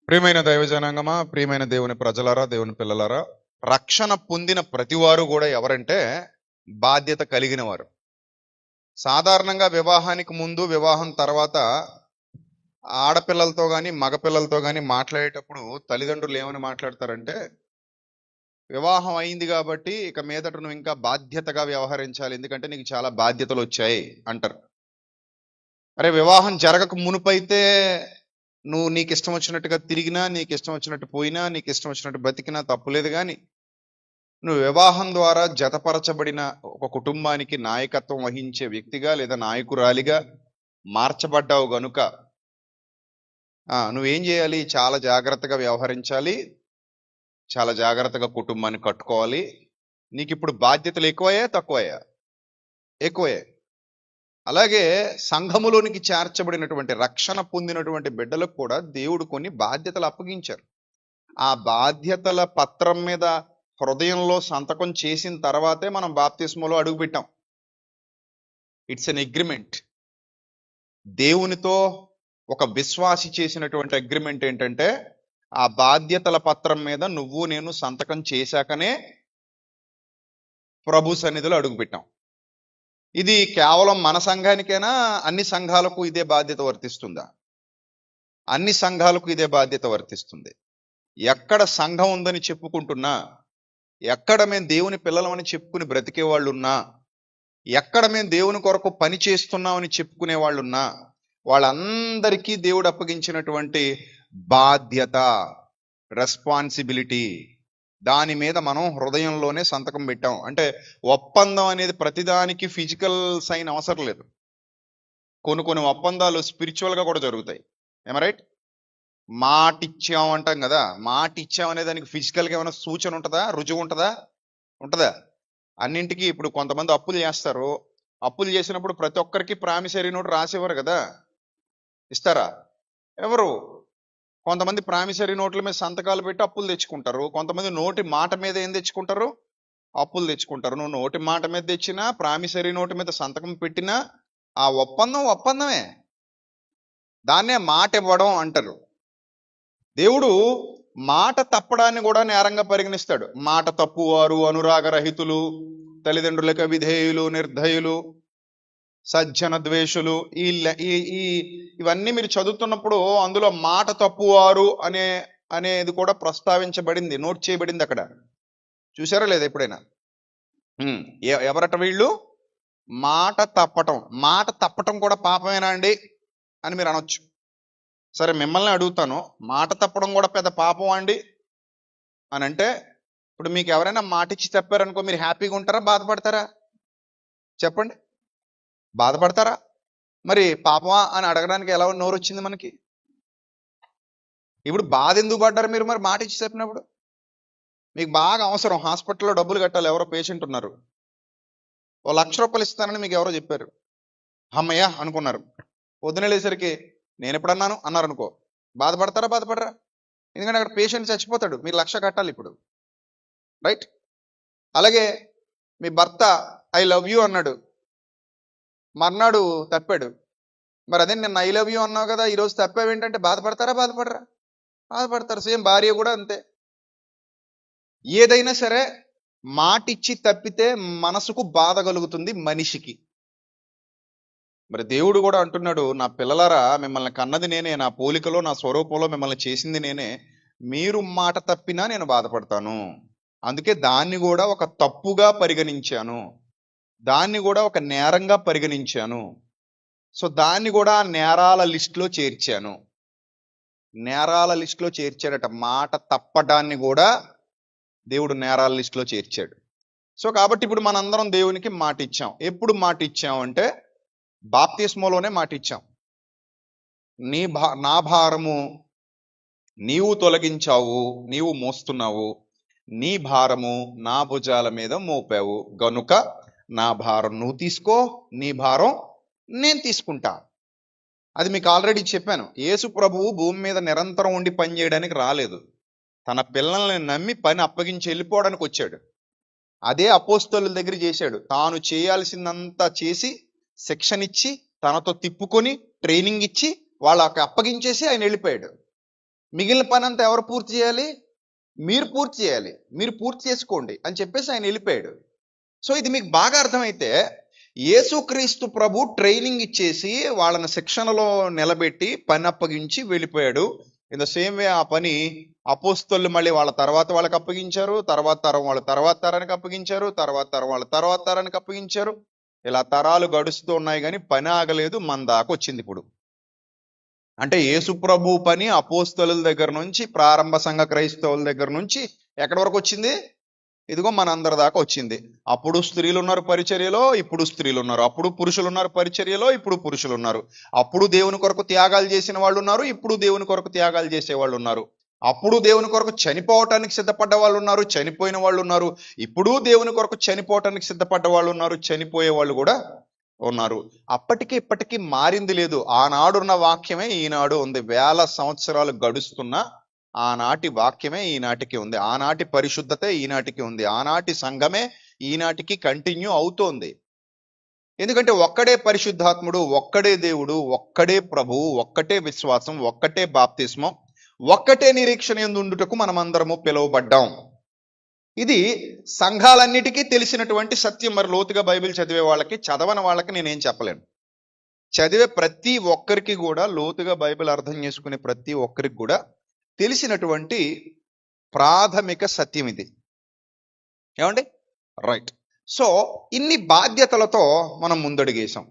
ప్రియమైన దైవజనాంగమా, ప్రియమైన దేవుని ప్రజలారా, దేవుని పిల్లలారా, రక్షణ పొందిన ప్రతివారు కూడా ఎవరంటే బాధ్యత కలిగిన వారు. సాధారణంగా వివాహానికి ముందు, వివాహం తర్వాత ఆడపిల్లలతో కానీ మగపిల్లలతో కానీ మాట్లాడేటప్పుడు తల్లిదండ్రులు ఏమని మాట్లాడతారంటే, వివాహం అయింది కాబట్టి ఇక మీదట నువ్వు ఇంకా బాధ్యతగా వ్యవహరించాలి, ఎందుకంటే నీకు చాలా బాధ్యతలు వచ్చాయి అంటారు. అరే, వివాహం జరగక మునుపైతే నువ్వు నీకు ఇష్టం వచ్చినట్టుగా తిరిగినా, నీకు ఇష్టం వచ్చినట్టు పోయినా, నీకు ఇష్టం వచ్చినట్టు బతికినా తప్పులేదు. కానీ నువ్వు వివాహం ద్వారా జతపరచబడిన ఒక కుటుంబానికి నాయకత్వం వహించే వ్యక్తిగా లేదా నాయకురాలిగా మార్చబడ్డావు గనుక నువ్వేం చేయాలి? చాలా జాగ్రత్తగా వ్యవహరించాలి, చాలా జాగ్రత్తగా కుటుంబాన్ని కట్టుకోవాలి. నీకు ఇప్పుడు బాధ్యతలు ఎక్కువయ్యా తక్కువయ్యా? ఎక్కువయ్యా. అలాగే సంఘములోనికి చేర్చబడినటువంటి రక్షణ పొందినటువంటి బిడ్డలకు కూడా దేవుడు కొన్ని బాధ్యతలు అప్పగించారు. ఆ బాధ్యతల పత్రం మీద హృదయంలో సంతకం చేసిన తర్వాతే మనం బాప్తిస్మలో అడుగు పెట్టాం. It's an agreement. దేవునితో ఒక విశ్వాసి చేసినటువంటి అగ్రిమెంట్ ఏంటంటే, ఆ బాధ్యతల పత్రం మీద నువ్వు నేను సంతకం చేశాకనే ప్రభు సన్నిధిలో అడుగు పెట్టాం. ఇది కేవలం మన సంఘానికైనా, అన్ని సంఘాలకు ఇదే బాధ్యత వర్తిస్తుందా? అన్ని సంఘాలకు ఇదే బాధ్యత వర్తిస్తుంది. ఎక్కడ సంఘం ఉందని చెప్పుకుంటున్నా, ఎక్కడ మేము దేవుని పిల్లలమని చెప్పుకుని బ్రతికే వాళ్ళున్నా, ఎక్కడ మేము దేవుని కొరకు పని చేస్తున్నామని చెప్పుకునే వాళ్ళున్నా, వాళ్ళందరికీ దేవుడు అప్పగించినటువంటి బాధ్యత, రెస్పాన్సిబిలిటీ, దాని మీద మనం హృదయంలోనే సంతకం పెట్టాం. అంటే ఒప్పందం అనేది ప్రతిదానికి ఫిజికల్ సైన్ అవసరం లేదు. కొన్ని ఒప్పందాలు స్పిరిచువల్ గా కూడా జరుగుతాయి. ఏమ రైట్? మాట ఇచ్చాం అంటాం కదా, మాట ఇచ్చాం అనే దానికి ఫిజికల్ గా ఏమైనా సూచన ఉంటుందా, రుజువు ఉంటుందా? ఉంటుందా? అన్నింటికి ఇప్పుడు కొంతమంది అప్పులు చేస్తారు. అప్పులు చేసినప్పుడు ప్రతి ఒక్కరికి ప్రామిసరీ నోట్ రాసేవారు కదా, ఇస్తారా? ఎవరు? కొంతమంది ప్రామిసరీ నోట్ల మీద సంతకాలు పెట్టి అప్పులు తెచ్చుకుంటారు. కొంతమంది నోటి మాట మీద ఏం తెచ్చుకుంటారు? అప్పులు తెచ్చుకుంటారు. నువ్వు నోటి మాట మీద తెచ్చినా, ప్రామిసరీ నోటు మీద సంతకం పెట్టినా ఆ ఒప్పందం ఒప్పందమే. దాన్నే మాట ఇవ్వడం అంటారు. దేవుడు మాట తప్పడాన్ని కూడా నేరంగా పరిగణిస్తాడు. మాట తప్పువారు, అనురాగరహితులు, తల్లిదండ్రులకు విధేయులు, నిర్దయులు, సజ్జన ద్వేషులు, ఇవన్నీ మీరు చదువుతున్నప్పుడు అందులో మాట తప్పువారు అనేది కూడా ప్రస్తావించబడింది, నోట్ చేయబడింది అక్కడ. చూసారా లేదా ఎప్పుడైనా? ఎవరట వీళ్ళు? మాట తప్పటం. మాట తప్పటం కూడా పాపమేనా అండి అని మీరు అనొచ్చు. సరే, మిమ్మల్ని అడుగుతాను, మాట తప్పడం కూడా పెద్ద పాపం అండి అని అంటే, ఇప్పుడు మీకు ఎవరైనా మాట ఇచ్చి తప్పారనుకో, మీరు హ్యాపీగా ఉంటారా, బాధపడతారా? చెప్పండి. బాధపడతారా? మరి పాపమా అని అడగడానికి ఎలా నోరు వచ్చింది మనకి? ఇప్పుడు బాధ ఎందుకు పడ్డారు మీరు? మరి మాట ఇచ్చి చెప్పినప్పుడు మీకు బాగా అవసరం, హాస్పిటల్లో డబ్బులు కట్టాలి, ఎవరో పేషెంట్ ఉన్నారు, ఓ 1,00,000 రూపాయలు ఇస్తానని మీకు ఎవరో చెప్పారు. అమ్మయ్యా అనుకున్నారు. పొద్దున వెళ్ళేసరికి నేను ఎప్పుడన్నాను అన్నారు అనుకో, బాధపడతారా బాధపడరా? ఎందుకంటే అక్కడ పేషెంట్ చచ్చిపోతాడు, మీరు 1,00,000 కట్టాలి ఇప్పుడు, రైట్? అలాగే మీ భర్త ఐ లవ్ యూ అన్నాడు, మర్నాడు తప్పాడు. మరి అదే నిన్న ఐ లవ్ యూ అన్నావు కదా, ఈరోజు తప్పావేంటంటే బాధపడతారా బాధపడరా? బాధపడతారు. సేమ్ భార్య కూడా అంతే. ఏదైనా సరే మాటిచ్చి తప్పితే మనసుకు బాధ కలుగుతుంది మనిషికి. మరి దేవుడు కూడా అంటున్నాడు, నా పిల్లలారా, మిమ్మల్ని కన్నది నేనే, నా పోలికలో నా స్వరూపంలో మిమ్మల్ని చేసింది నేనే, మీరు మాట తప్పినా నేను బాధపడతాను. అందుకే దాన్ని కూడా ఒక తప్పుగా పరిగణించాను, దాన్ని కూడా ఒక నేరంగా పరిగణించాను. సో దాన్ని కూడా నేరాల లిస్టులో చేర్చాను. నేరాల లిస్టులో చేర్చాడట. మాట తప్పడాన్ని కూడా దేవుడు నేరాల లిస్టులో చేర్చాడు. సో కాబట్టి ఇప్పుడు మనందరం దేవునికి మాట ఇచ్చాం. ఎప్పుడు మాట ఇచ్చాం అంటే బాప్తిస్మలోనే మాట ఇచ్చాం. నా భారము నీవు తొలగించావు, నీవు మోస్తున్నావు, నీ భారము నా భుజాల మీద మోపావు గనుక నా భారం నువ్వు తీసుకో, నీ భారం నేను తీసుకుంటా. అది మీకు ఆల్రెడీ చెప్పాను. యేసు ప్రభువు భూమి మీద నిరంతరం ఉండి పని చేయడానికి రాలేదు, తన పిల్లల్ని నమ్మి పని అప్పగించి వెళ్ళిపోవడానికి వచ్చాడు. అదే అపోస్తలుల దగ్గర చేశాడు. తాను చేయాల్సిందంతా చేసి, శిక్షణ ఇచ్చి, తనతో తిప్పుకొని, ట్రైనింగ్ ఇచ్చి, వాళ్ళకి అప్పగించేసి ఆయన వెళ్ళిపోయాడు. మిగిలిన పని అంతా ఎవరు పూర్తి చేయాలి? మీరు పూర్తి చేయాలి, మీరు పూర్తి చేసుకోండి అని చెప్పేసి ఆయన వెళ్ళిపోయాడు. సో ఇది మీకు బాగా అర్థమైతే, యేసుక్రీస్తు ప్రభు ట్రైనింగ్ ఇచ్చేసి వాళ్ళని శిక్షణలో నిలబెట్టి పని అప్పగించి వెళ్ళిపోయాడు. ఇన్ ద సేమ్ వే ఆ పని అపోస్తలు మళ్ళీ వాళ్ళ తర్వాత వాళ్ళకి అప్పగించారు, తర్వాత తరం వాళ్ళ తర్వాత తరానికి అప్పగించారు, తర్వాత తరం వాళ్ళ తర్వాత తరానికి అప్పగించారు. ఇలా తరాలు గడుస్తూ ఉన్నాయి, కానీ పని ఆగలేదు, మన దాకా వచ్చింది ఇప్పుడు. అంటే యేసు ప్రభు పని అపోస్తలుల దగ్గర నుంచి, ప్రారంభ సంఘ క్రైస్తవుల దగ్గర నుంచి ఎక్కడి వరకు వచ్చింది? ఇదిగో మనందరి దాకా వచ్చింది. అప్పుడు స్త్రీలు ఉన్నారు పరిచర్యలో, ఇప్పుడు స్త్రీలు ఉన్నారు. అప్పుడు పురుషులు ఉన్నారు పరిచర్యలో, ఇప్పుడు పురుషులు ఉన్నారు. అప్పుడు దేవుని కొరకు త్యాగాలు చేసిన వాళ్ళు ఉన్నారు, ఇప్పుడు దేవుని కొరకు త్యాగాలు చేసే వాళ్ళు ఉన్నారు. అప్పుడు దేవుని కొరకు చనిపోవటానికి సిద్ధపడ్డ వాళ్ళు ఉన్నారు, చనిపోయిన వాళ్ళు ఉన్నారు. ఇప్పుడు దేవుని కొరకు చనిపోవటానికి సిద్ధపడ్డ వాళ్ళు ఉన్నారు, చనిపోయే వాళ్ళు కూడా ఉన్నారు. అప్పటికి ఇప్పటికీ మారింది లేదు. ఆనాడున్న వాక్యమే ఈనాడు ఉంది. వేల సంవత్సరాలు గడుస్తున్నా ఆనాటి వాక్యమే ఈనాటికి ఉంది. ఆనాటి పరిశుద్ధతే ఈనాటికి ఉంది. ఆనాటి సంఘమే ఈనాటికి కంటిన్యూ అవుతోంది. ఎందుకంటే ఒక్కడే పరిశుద్ధాత్ముడు, ఒక్కడే దేవుడు, ఒక్కడే ప్రభువు, ఒక్కటే విశ్వాసం, ఒక్కటే బాప్తిస్మం, ఒక్కటే నిరీక్షణ యందు ఉండుటకు మనమందరము పిలువబడ్డాం. ఇది సంఘాలన్నిటికీ తెలిసినటువంటి సత్యం. మరి లోతుగా బైబిల్ చదివే వాళ్ళకి, చదవని వాళ్ళకి నేనేం చెప్పలేను. చదివే ప్రతి ఒక్కరికి కూడా, లోతుగా బైబిల్ అర్థం చేసుకునే ప్రతి ఒక్కరికి కూడా తెలిసినటువంటి ప్రాథమిక సత్యం ఇది. ఏమండి? రైట్. సో ఇన్ని బాధ్యతలతో మనం ముందడుగేశాం.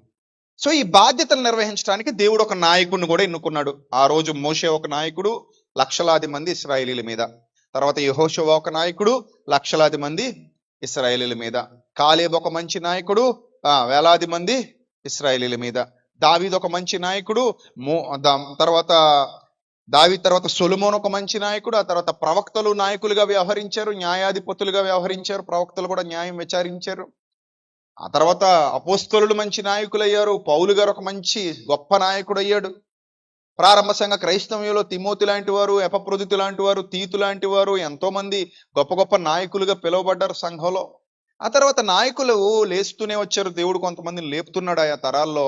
సో ఈ బాధ్యతలు నిర్వహించడానికి దేవుడు ఒక నాయకుడిని కూడా ఎన్నుకున్నాడు. ఆ రోజు మోషే ఒక నాయకుడు, లక్షలాది మంది ఇశ్రాయేలీల మీద. తర్వాత యెహోషువ ఒక నాయకుడు, లక్షలాది మంది ఇశ్రాయేలీల మీద. కాలేబు ఒక మంచి నాయకుడు, వేలాది మంది ఇశ్రాయేలీల మీద. దావీదు ఒక మంచి నాయకుడు, తర్వాత దావీదు తర్వాత సొలొమోను ఒక మంచి నాయకుడు. ఆ తర్వాత ప్రవక్తలు నాయకులుగా వ్యవహరించారు, న్యాయాధిపతులుగా వ్యవహరించారు, ప్రవక్తలు కూడా న్యాయం విచారించారు. ఆ తర్వాత అపోస్తలులు మంచి నాయకులు అయ్యారు. పౌలు గారు ఒక మంచి గొప్ప నాయకుడు అయ్యాడు. ప్రారంభ సంఘ క్రైస్తవ్యంలో తిమోతి లాంటి వారు, ఎపఫ్రోదితు లాంటి వారు, తీతు లాంటి వారు ఎంతో మంది గొప్ప గొప్ప నాయకులుగా పిలువబడ్డారు సంఘంలో. ఆ తర్వాత నాయకులు లేస్తూనే వచ్చారు. దేవుడు కొంతమందిని లేపుతున్నాడు. ఆయా తరాల్లో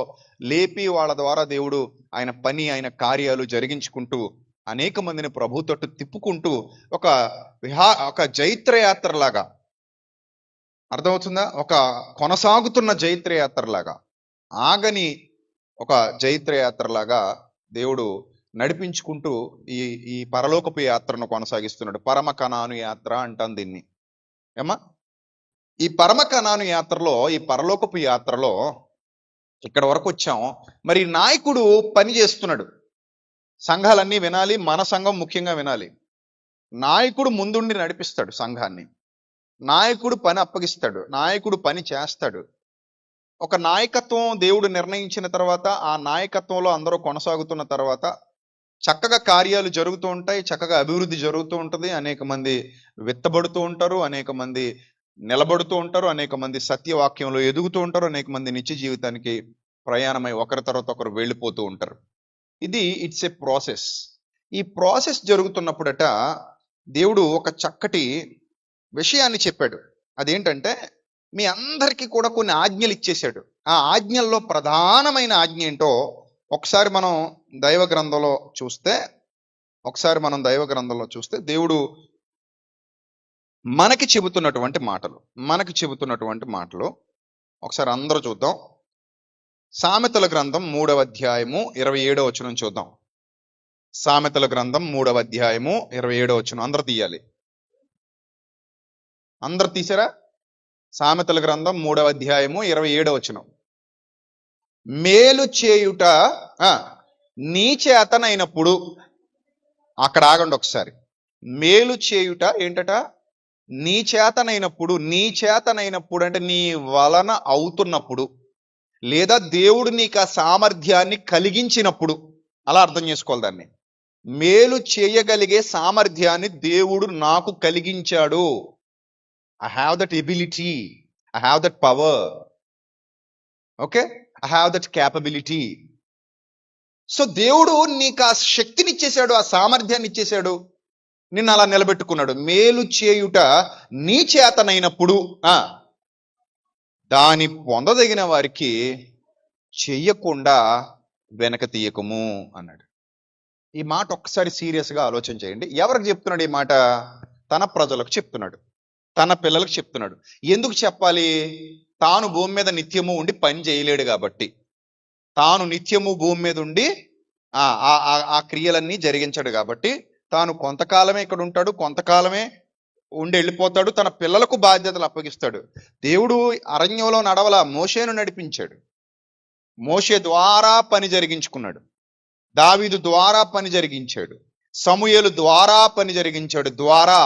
లేపి వాళ్ళ ద్వారా దేవుడు ఆయన పని, ఆయన కార్యాలు జరిగించుకుంటూ అనేక మందిని ప్రభు తట్టు తిప్పుకుంటూ ఒక జైత్రయాత్రలాగా, అర్థమవుతుందా? ఒక కొనసాగుతున్న జైత్రయాత్రలాగా, ఆగని ఒక జైత్రయాత్రలాగా దేవుడు నడిపించుకుంటూ ఈ పరలోకపు యాత్రను కొనసాగిస్తున్నాడు. పరమ కనాను యాత్ర అంటాం దీన్ని. ఏమా? ఈ పరమ కనాను యాత్రలో, ఈ పరలోకపు యాత్రలో ఇక్కడ వరకు వచ్చాం. మరి నాయకుడు పని చేస్తున్నాడు. సంఘాలన్నీ వినాలి, మన సంఘం ముఖ్యంగా వినాలి. నాయకుడు ముందుండి నడిపిస్తాడు సంఘాన్ని. నాయకుడు పని అప్పగిస్తాడు, నాయకుడు పని చేస్తాడు. ఒక నాయకత్వం దేవుడు నిర్ణయించిన తర్వాత, ఆ నాయకత్వంలో అందరూ కొనసాగుతున్న తర్వాత చక్కగా కార్యాలు జరుగుతూ ఉంటాయి, చక్కగా అభివృద్ధి జరుగుతూ ఉంటుంది. అనేక మంది విత్తబడుతూ ఉంటారు, అనేక మంది నిలబడుతూ ఉంటారు, అనేక మంది సత్యవాక్యంలో ఎదుగుతూ ఉంటారు, అనేక మంది నిత్య జీవితానికి ప్రయాణమై ఒకరి తర్వాత ఒకరు వెళ్ళిపోతూ ఉంటారు. ఇది ఇట్స్ ఏ ప్రాసెస్. ఈ ప్రాసెస్ జరుగుతున్నప్పుడట దేవుడు ఒక చక్కటి విషయాన్ని చెప్పాడు. అదేంటంటే, మీ అందరికీ కూడా కొన్ని ఆజ్ఞలు ఇచ్చేశాడు. ఆ ఆజ్ఞల్లో ప్రధానమైన ఆజ్ఞ ఏంటో ఒకసారి మనం దైవ గ్రంథంలో చూస్తే దేవుడు మనకి చెబుతున్నటువంటి మాటలు ఒకసారి అందరూ చూద్దాం. సామెతల గ్రంథం 3వ అధ్యాయము 27వ వచనం చూద్దాం. సామెతల గ్రంథం 3వ అధ్యాయము 27వ వచనం అందరూ తీయాలి. అందరు తీసారా? సామెతల గ్రంథం 3వ అధ్యాయము 27వ వచనం. మేలు చేయుట నీ చేతనైనప్పుడు, అక్కడ ఆగండి ఒకసారి. మేలు చేయుట ఏంటట? నీ చేతనైనప్పుడు. నీ చేతనైనప్పుడు అంటే నీ వలన అవుతున్నప్పుడు, లేదా దేవుడు నీకు ఆ సామర్థ్యాన్ని కలిగించినప్పుడు, అలా అర్థం చేసుకోవాలి దాన్ని. మేలు చేయగలిగే సామర్థ్యాన్ని దేవుడు నాకు కలిగించాడు. I have that ability, I have that power, okay, I have that capability. So దేవుడు నీకు ఆ శక్తిని ఇచ్చేశాడు, ఆ సామర్థ్యాన్ని ఇచ్చేశాడు, నిన్ను అలా నిలబెట్టుకున్నాడు. మేలు చేయుట నీ చేతనైనప్పుడు దాని పొందదగిన వారికి చెయ్యకుండా వెనక తీయకము అన్నాడు. ఈ మాట ఒక్కసారి సీరియస్గా ఆలోచన చేయండి. ఎవరికి చెప్తున్నాడు ఈ మాట? తన ప్రజలకు చెప్తున్నాడు, తన పిల్లలకు చెప్తున్నాడు. ఎందుకు చెప్పాలి? తాను భూమి మీద నిత్యము ఉండి పని చేయలేడు కాబట్టి, తాను నిత్యము భూమి మీద ఉండి ఆ క్రియలన్నీ జరిగించాడు కాబట్టి, తాను కొంతకాలమే ఇక్కడ ఉంటాడు, కొంతకాలమే ఉండి వెళ్ళిపోతాడు, తన పిల్లలకు బాధ్యతలు అప్పగిస్తాడు. దేవుడు అరణ్యంలో నడవల, మోషేను నడిపించాడు. మోషే ద్వారా పని జరిగించుకున్నాడు, దావీదు ద్వారా పని జరిగించాడు, సమూయేలు ద్వారా పని జరిగించాడు. ద్వారా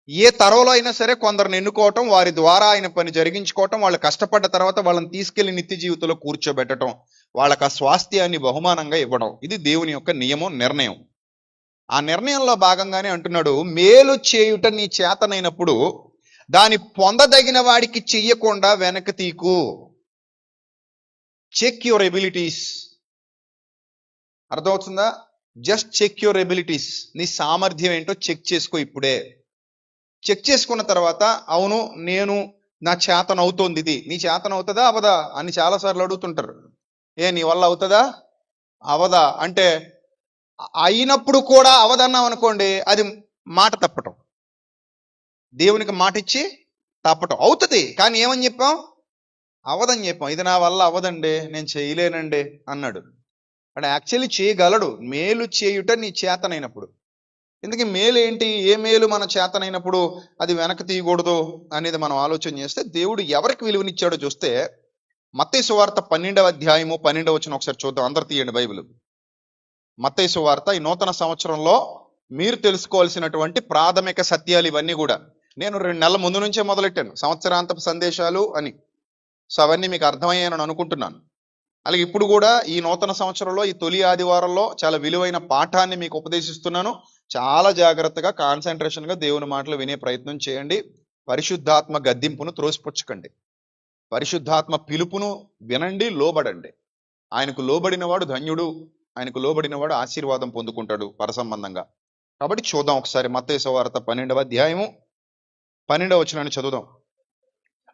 ఏ తరంలో అయినా సరే కొందరిని ఎన్నుకోవటం, వారి ద్వారా ఆయన పని జరిగించుకోవటం, వాళ్ళు కష్టపడ్డ తర్వాత వాళ్ళని తీసుకెళ్లి నిత్య జీవితంలో కూర్చోబెట్టడం, వాళ్ళకి ఆ స్వాస్థ్యాన్ని బహుమానంగా ఇవ్వడం, ఇది దేవుని యొక్క నియమం, నిర్ణయం. ఆ నిర్ణయంలో భాగంగానే అంటున్నాడు, మేలు చేయుట నీ చేతనైనప్పుడు దాన్ని పొందదగిన వాడికి చెయ్యకుండా వెనక్కి తీకు. Check your abilities. అర్థమవుతుందా? Just check your abilities. నీ సామర్థ్యం ఏంటో చెక్ చేసుకో ఇప్పుడే. చెక్ చేసుకున్న తర్వాత, అవును నేను నా చేతన అవుతోంది, ఇది నీ చేతన అవుతుందా అవదా అని చాలాసార్లు అడుగుతుంటారు. నీ వల్ల అవుతుందా అవదా అంటే, అయినప్పుడు కూడా అవదన్నాం అనుకోండి, అది మాట తప్పటం. దేవునికి మాట ఇచ్చి తప్పటం. అవుతుంది కానీ ఏమని చెప్పాం? అవదని చెప్పాం. ఇది నా వల్ల అవదండి, నేను చేయలేనండి అన్నాడు. అంటే యాక్చువల్లీ చేయగలడు. మేలు చేయుట నీ చేతనైనప్పుడు. ఎందుకు మేలు ఏంటి? ఏ మేలు మన చేతనైనప్పుడు అది వెనక్కి తీయకూడదు అనేది మనం ఆలోచన చేస్తే, దేవుడు ఎవరికి విలువనిచ్చాడో చూస్తే, మత్తయి సువార్త 12వ అధ్యాయము 12వ వచనం ఒకసారి చూద్దాం. అందరు తీయండి బైబిల్. మత్తయి సువార్త. ఈ నూతన సంవత్సరంలో మీరు తెలుసుకోవాల్సినటువంటి ప్రాథమిక సత్యాలు ఇవన్నీ కూడా నేను 2 నెలల ముందు నుంచే మొదలెట్టాను, సంవత్సరాంతపు సందేశాలు అని. సో అవన్నీ మీకు అర్థమయ్యాయని అనుకుంటున్నాను. అలాగే ఇప్పుడు కూడా ఈ నూతన సంవత్సరంలో ఈ తొలి ఆదివారంలో చాలా విలువైన పాఠాన్ని మీకు ఉపదేశిస్తున్నాను. చాలా జాగ్రత్తగా కాన్సన్ట్రేషన్గా దేవుని మాటలు వినే ప్రయత్నం చేయండి. పరిశుద్ధాత్మ గద్దింపును త్రోసిపుచ్చకండి. పరిశుద్ధాత్మ పిలుపును వినండి, లోబడండి. ఆయనకు లోబడినవాడు ధన్యుడు, ఆయనకు లోబడినవాడు ఆశీర్వాదం పొందుకుంటాడు పరసంబంధంగా. కాబట్టి చూద్దాం ఒకసారి మత్తయి సువార్త 12వ అధ్యాయము 12వ వచనాన్ని చదువుదాం.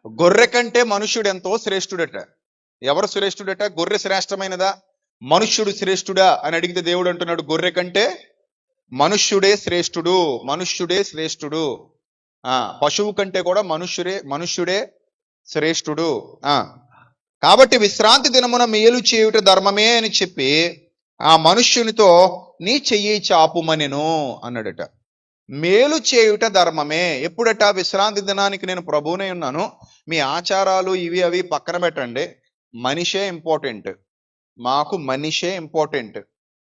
గొర్రె కంటే మనుష్యుడు ఎంతో శ్రేష్ఠుడట. ఎవరు శ్రేష్ఠుడట? గొర్రె శ్రేష్టమైనదా, మనుష్యుడు శ్రేష్ఠుడా అని అడిగితే దేవుడు అంటున్నాడు, గొర్రె కంటే మనుష్యుడే శ్రేష్ఠుడు, మనుష్యుడే శ్రేష్ఠుడు. పశువు కంటే కూడా మనుష్యుడే శ్రేష్ఠుడు. కాబట్టి విశ్రాంతి దినమున మేలు చేయుట ధర్మమే అని చెప్పి ఆ మనుష్యునితో నీ చెయ్యి చాపుమనెను అన్నాడట. మేలు చేయుట ధర్మమే. ఎప్పుడట? విశ్రాంతి దినానికి నేను ప్రభువునే ఉన్నాను, మీ ఆచారాలు ఇవి అవి పక్కన పెట్టండి, మనిషే ఇంపార్టెంట్, మాకు మనిషే ఇంపార్టెంట్.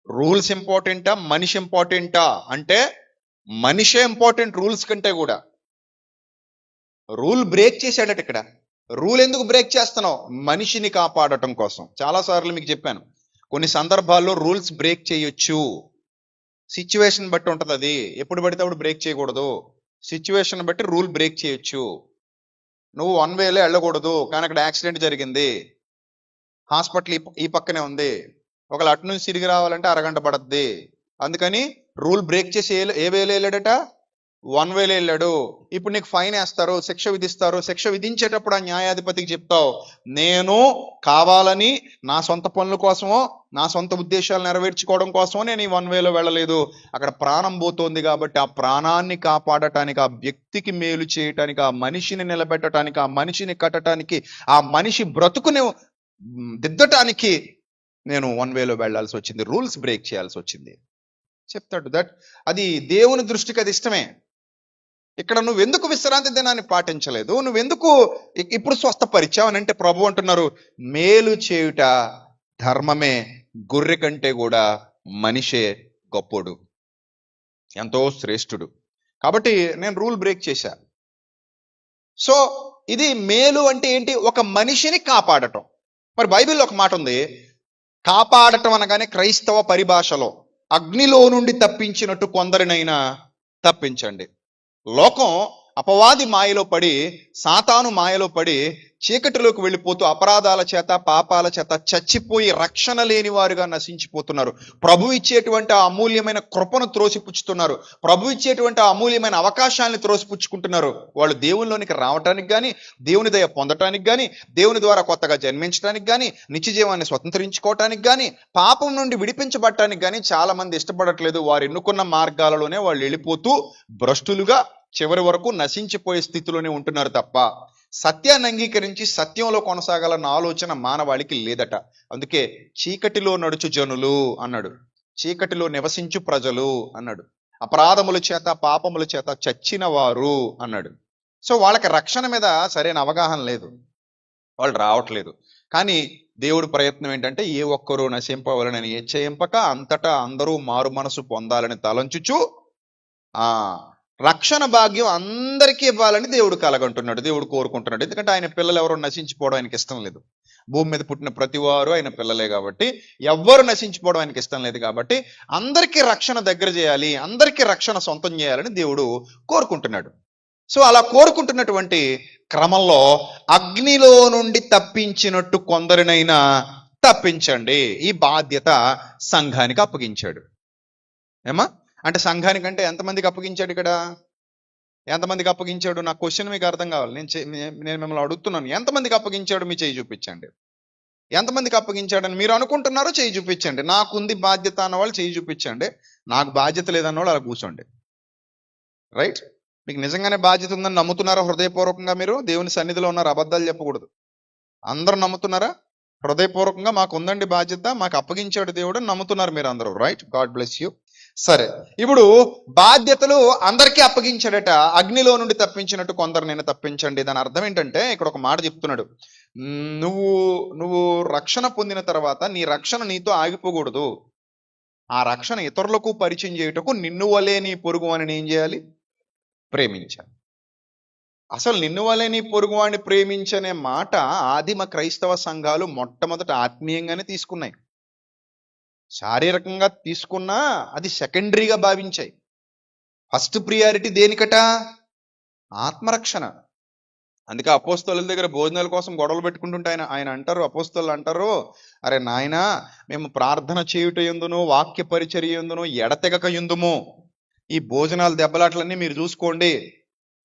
రూల్స్ ఇంపార్టెంటా, మనిషి ఇంపార్టెంటా అంటే మనిషే ఇంపార్టెంట్ రూల్స్ కంటే కూడా. రూల్ బ్రేక్ చేశాడట ఇక్కడ. రూల్ ఎందుకు బ్రేక్ చేస్తున్నావు? మనిషిని కాపాడటం కోసం. చాలాసార్లు మీకు చెప్పాను, కొన్ని సందర్భాల్లో రూల్స్ బ్రేక్ చేయొచ్చు, సిచ్యువేషన్ బట్టి ఉంటుంది. అది ఎప్పుడు పడితే అప్పుడు బ్రేక్ చేయకూడదు. సిచ్యువేషన్ బట్టి రూల్ బ్రేక్ చేయొచ్చు. నువ్వు 1 వేలో వెళ్ళకూడదు, కానీ అక్కడ యాక్సిడెంట్ జరిగింది, హాస్పిటల్ ఈ పక్కనే ఉంది, ఒకవేళ అటు నుంచి తిరిగి రావాలంటే అరగంట పడుద్ది, అందుకని రూల్ బ్రేక్ చేసి ఏ వేలో వెళ్ళాడట? 1 వేలో వెళ్ళాడు. ఇప్పుడు నీకు ఫైన్ వేస్తారు, శిక్ష విధిస్తారు. శిక్ష విధించేటప్పుడు ఆ న్యాయాధిపతికి చెప్తావు, నేను కావాలని నా సొంత పనుల కోసమో నా సొంత ఉద్దేశాలు నెరవేర్చుకోవడం కోసమో నేను ఈ 1 వేలో వెళ్ళలేదు, అక్కడ ప్రాణం పోతోంది కాబట్టి ఆ ప్రాణాన్ని కాపాడటానికి, ఆ వ్యక్తికి మేలు చేయటానికి, ఆ మనిషిని నిలబెట్టడానికి, ఆ మనిషిని కట్టడానికి, ఆ మనిషి బ్రతుకుని దిద్దటానికి నేను 1 వేలో వెళ్లాల్సి వచ్చింది, రూల్స్ బ్రేక్ చేయాల్సి వచ్చింది చెప్తాడు. దట్ అది దేవుని దృష్టికి అది ఇష్టమే. ఇక్కడ నువ్వెందుకు విశ్రాంతి దినాన్ని పాటించలేదు, నువ్వెందుకు ఇప్పుడు స్వస్థపరిచావు అని అంటే ప్రభు అంటున్నారు, మేలు చేయుట ధర్మమే, గొర్రె కంటే కూడా మనిషే గొప్పోడు, ఎంతో శ్రేష్ఠుడు. కాబట్టి నేను రూల్ బ్రేక్ చేశా. సో ఇది మేలు అంటే ఏంటి? ఒక మనిషిని కాపాడటం. మరి బైబిల్లో ఒక మాట ఉంది, కాపాడటం అనగానే క్రైస్తవ పరిభాషలో అగ్నిలో నుండి తప్పించినట్టు కొందరినైనా తప్పించండి. లోకం అపవాది మాయలో పడి, సాతాను మాయలో పడి చీకటిలోకి వెళ్ళిపోతూ అపరాధాల చేత పాపాల చేత చచ్చిపోయి రక్షణ లేని వారుగా నశించిపోతున్నారు. ప్రభు ఇచ్చేటువంటి ఆ అమూల్యమైన కృపను త్రోసిపుచ్చుతున్నారు. ప్రభు ఇచ్చేటువంటి ఆ అమూల్యమైన అవకాశాలను త్రోసిపుచ్చుకుంటున్నారు. వాళ్ళు దేవునిలోనికి రావటానికి కానీ, దేవుని దయ పొందటానికి కానీ, దేవుని ద్వారా కొత్తగా జన్మించడానికి కానీ, నిత్య జీవాన్ని స్వతంత్రించుకోవటానికి కానీ, పాపం నుండి విడిపించబడటానికి కానీ చాలా మంది ఇష్టపడట్లేదు. వారు ఎన్నుకున్న మార్గాలలోనే వాళ్ళు వెళ్ళిపోతూ భ్రష్టులుగా చివరి వరకు నశించిపోయే స్థితిలోనే ఉంటున్నారు తప్ప సత్యాన్ని అంగీకరించి సత్యంలో కొనసాగాలన్న ఆలోచన మానవాళికి లేదట. అందుకే చీకటిలో నడుచు జనులు అన్నాడు, చీకటిలో నివసించు ప్రజలు అన్నాడు, అపరాధముల చేత పాపముల చేత చచ్చిన వారు అన్నాడు. సో వాళ్ళకి రక్షణ మీద సరైన అవగాహన లేదు, వాళ్ళు రావట్లేదు. కానీ దేవుడి ప్రయత్నం ఏంటంటే ఏ ఒక్కరూ నశింపవలనని హెచ్చయింపక అంతటా అందరూ మారు మనసు పొందాలని తలంచుచు రక్షణ భాగ్యం అందరికీ ఇవ్వాలని దేవుడు కలగంటున్నాడు, దేవుడు కోరుకుంటున్నాడు. ఎందుకంటే ఆయన పిల్లలు ఎవరు నశించిపోవడం ఆయనకి ఇష్టం లేదు. భూమి మీద పుట్టిన ప్రతి వారు ఆయన పిల్లలే కాబట్టి, ఎవ్వరు నశించిపోవడం ఆయనకి ఇష్టం లేదు కాబట్టి అందరికీ రక్షణ దగ్గర చేయాలి, అందరికీ రక్షణ సొంతం చేయాలని దేవుడు కోరుకుంటున్నాడు. సో అలా కోరుకుంటున్నటువంటి క్రమంలో అగ్నిలో నుండి తప్పించినట్టు కొందరినైనా తప్పించండి, ఈ బాధ్యత సంఘానికి అప్పగించాడు. ఏమా అంటే సంఘానికంటే ఎంతమందికి అప్పగించాడు? ఇక్కడ ఎంతమందికి అప్పగించాడు? నా క్వశ్చన్ మీకు అర్థం కావాలి. నేను మిమ్మల్ని అడుగుతున్నాను, ఎంతమందికి అప్పగించాడు? మీ చేయి చూపించండి. ఎంతమందికి అప్పగించాడని మీరు అనుకుంటున్నారో చేయి చూపించండి. నాకుంది బాధ్యత అన్నవాళ్ళు చేయి చూపించండి, నాకు బాధ్యత లేదన్నవాళ్ళు అలా కూర్చోండి. రైట్? మీకు నిజంగానే బాధ్యత ఉందని నమ్ముతున్నారా హృదయపూర్వకంగా? మీరు దేవుని సన్నిధిలో ఉన్నారు, అబద్ధాలు చెప్పకూడదు. అందరూ నమ్ముతున్నారా హృదయపూర్వకంగా? మాకు ఉందండి బాధ్యత, మాకు అప్పగించాడు దేవుడు అని నమ్ముతున్నారు మీరు అందరూ. రైట్? God bless you. సరే, ఇప్పుడు బాధ్యతలు అందరికీ అప్పగించాడట, అగ్నిలో నుండి తప్పించినట్టు కొందరు నేను తప్పించండి. దాని అర్థం ఏంటంటే ఇక్కడ ఒక మాట చెప్తున్నాడు, నువ్వు రక్షణ పొందిన తర్వాత నీ రక్షణ నీతో ఆగిపోకూడదు. ఆ రక్షణ ఇతరులకు పరిచయం చేయుటకు నిన్ను వలే నీ పొరుగు అని ఏం చేయాలి? ప్రేమించాలి. అసలు నిన్ను వలే నీ పొరుగు వాడిని ప్రేమించనే మాట ఆదిమ క్రైస్తవ సంఘాలు మొట్టమొదట ఆత్మీయంగానే తీసుకున్నాయి. శారీరకంగా తీసుకున్నా అది సెకండరీగా భావించాయి. First priority దేనికట? ఆత్మరక్షణ. అందుకే అపోస్తలుల దగ్గర భోజనాల కోసం గొడవలు పెట్టుకుంటుంటే ఆయన అంటారు, అపోస్తలు అంటారు, అరే నాయనా, మేము ప్రార్థన చేయుట యందును వాక్య పరిచర్య యందును ఎడతెగక యుందుము, ఈ భోజనాల దెబ్బలాట్లన్నీ మీరు చూసుకోండి,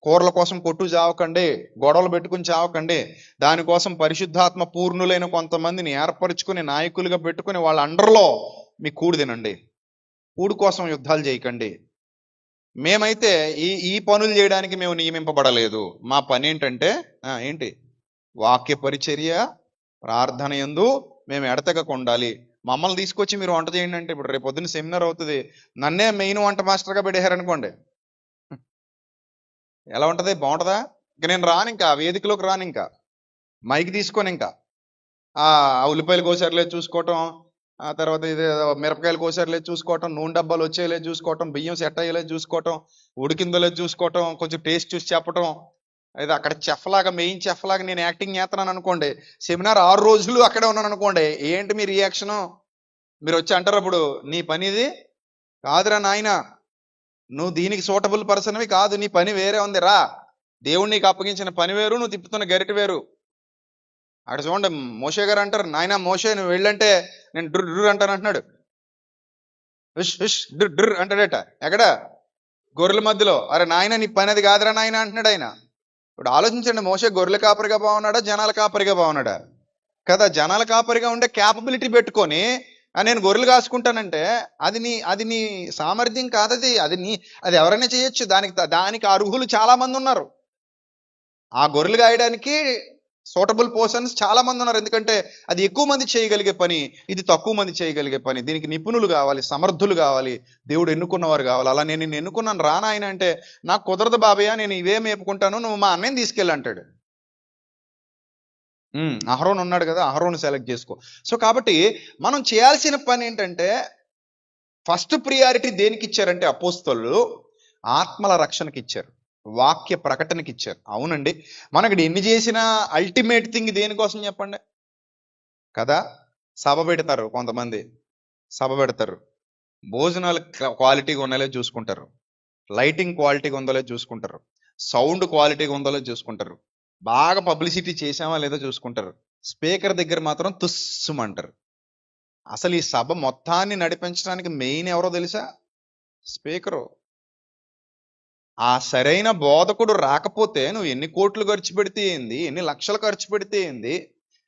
కూరల కోసం కొట్టు చావకండి, గొడవలు పెట్టుకుని చావకండి, దానికోసం పరిశుద్ధాత్మ పూర్ణులైన కొంతమందిని ఏర్పరచుకుని నాయకులుగా పెట్టుకుని వాళ్ళ అండర్లో మీ కూడు తినండి, కూడు కోసం యుద్ధాలు చేయకండి. మేమైతే ఈ పనులు చేయడానికి మేము నియమింపబడలేదు. మా పని ఏంటంటే ఏంటి? వాక్య పరిచర్య, ప్రార్థన యందు మేము ఎడతెగక ఉండాలి. మమ్మల్ని తీసుకొచ్చి మీరు వంట చేయండి అంటే, ఇప్పుడు రేపు పొద్దున్న సెమినార్ అవుతుంది, నన్నే మెయిన్ వంట మాస్టర్గా పెట్టేశారనుకోండి, ఎలా ఉంటుంది? బాగుంటుందా? ఇంకా నేను రాను, ఇంకా వేదికలోకి రాను, ఇంకా మైక్ తీసుకొని ఇంకా ఉల్లిపాయలు కోసారులేదు చూసుకోవటం, ఆ తర్వాత ఇది మిరపకాయలు కోసారులేదు చూసుకోవటం, నూనె డబ్బాలు వచ్చేయలేదు చూసుకోవటం, బియ్యం సెట్ అయ్యేలేదు చూసుకోవటం, ఉడికిందో లేదు చూసుకోవటం, కొంచెం టేస్ట్ చూసి చెప్పటం. అయితే అక్కడ చెఫ్లాగా, మెయిన్ చెఫ్లాగా నేను యాక్టింగ్ చేస్తున్నాను అనుకోండి, సెమినార్ 6 రోజులు అక్కడే ఉన్నాను అనుకోండి, ఏంటి మీ రియాక్షను? మీరు వచ్చి అంటారు అప్పుడు, నీ పని ఇది కాదురా నాయన, నువ్వు దీనికి సూటబుల్ పర్సన్వి కాదు, నీ పని వేరే ఉంది, రా, దేవుడు నీకు అప్పగించిన పని వేరు, నువ్వు తిప్పుతున్న గరిట వేరు. అక్కడ చూడండి, మోషే గారు అంటారు, నాయన మోషే నువ్వు వెళ్ళంటే నేను డ్రు డ్రు అంటాను అంటున్నాడు, డ్రు డ్రు అంటాడట. ఎక్కడ? గొర్రెల మధ్యలో. అరే నాయన నీ పని అది కాదురా నాయన అంటున్నాడు ఆయన. ఇప్పుడు ఆలోచించండి, మోషే గొర్రెల కాపరిగా బాగున్నాడా, జనాల కాపరిగా బాగున్నాడా? కదా, జనాల కాపరిగా ఉండే క్యాపబిలిటీ పెట్టుకొని నేను గొర్రెలు కాసుకుంటానంటే అది నీ సామర్థ్యం కాదది, అది ఎవరైనా చేయొచ్చు. దానికి అర్హులు చాలా మంది ఉన్నారు. ఆ గొర్రెలు కాయడానికి సూటబుల్ పర్సన్స్ చాలా మంది ఉన్నారు. ఎందుకంటే అది ఎక్కువ మంది చేయగలిగే పని, ఇది తక్కువ మంది చేయగలిగే పని. దీనికి నిపుణులు కావాలి, సమర్థులు కావాలి, దేవుడు ఎన్నుకున్నవారు కావాలి. అలా నేను నిన్ను ఎన్నుకున్నాను రానా ఆయన అంటే, నాకు కుదరదు బాబయ్య, నేను ఇవే మేపుకుంటాను, నువ్వు మా అన్నయ్యని తీసుకెళ్ళి అంటాడు. అహరోన్ ఉన్నాడు కదా, అహరోన్ సెలెక్ట్ చేసుకో. సో కాబట్టి మనం చేయాల్సిన పని ఏంటంటే, ఫస్ట్ ప్రియారిటీ దేనికి ఇచ్చారంటే అపోస్తలులు ఆత్మల రక్షణకి ఇచ్చారు, వాక్య ప్రకటనకి ఇచ్చారు. అవునండి, మనకి ఎన్ని చేసినా అల్టిమేట్ థింగ్ దేనికోసం చెప్పండి కదా? సభ పెడతారు, కొంతమంది సభ పెడతారు, భోజనాలు క్వాలిటీగా ఉన్నాయో చూసుకుంటారు, లైటింగ్ క్వాలిటీగా ఉందో చూసుకుంటారు, సౌండ్ క్వాలిటీగా ఉందో చూసుకుంటారు, బాగా పబ్లిసిటీ చేసామా లేదో చూసుకుంటారు. స్పీకర్ దగ్గర మాత్రం తుస్సుమంటారు. అసలు ఈ సభ మొత్తాన్ని నడిపించడానికి మెయిన్ ఎవరో తెలుసా? స్పీకరు. ఆ సరైన బోధకుడు రాకపోతే నువ్వు ఎన్ని కోట్లు ఖర్చు పెడితే ఏంది, ఎన్ని లక్షలు ఖర్చు పెడితే ఏంది,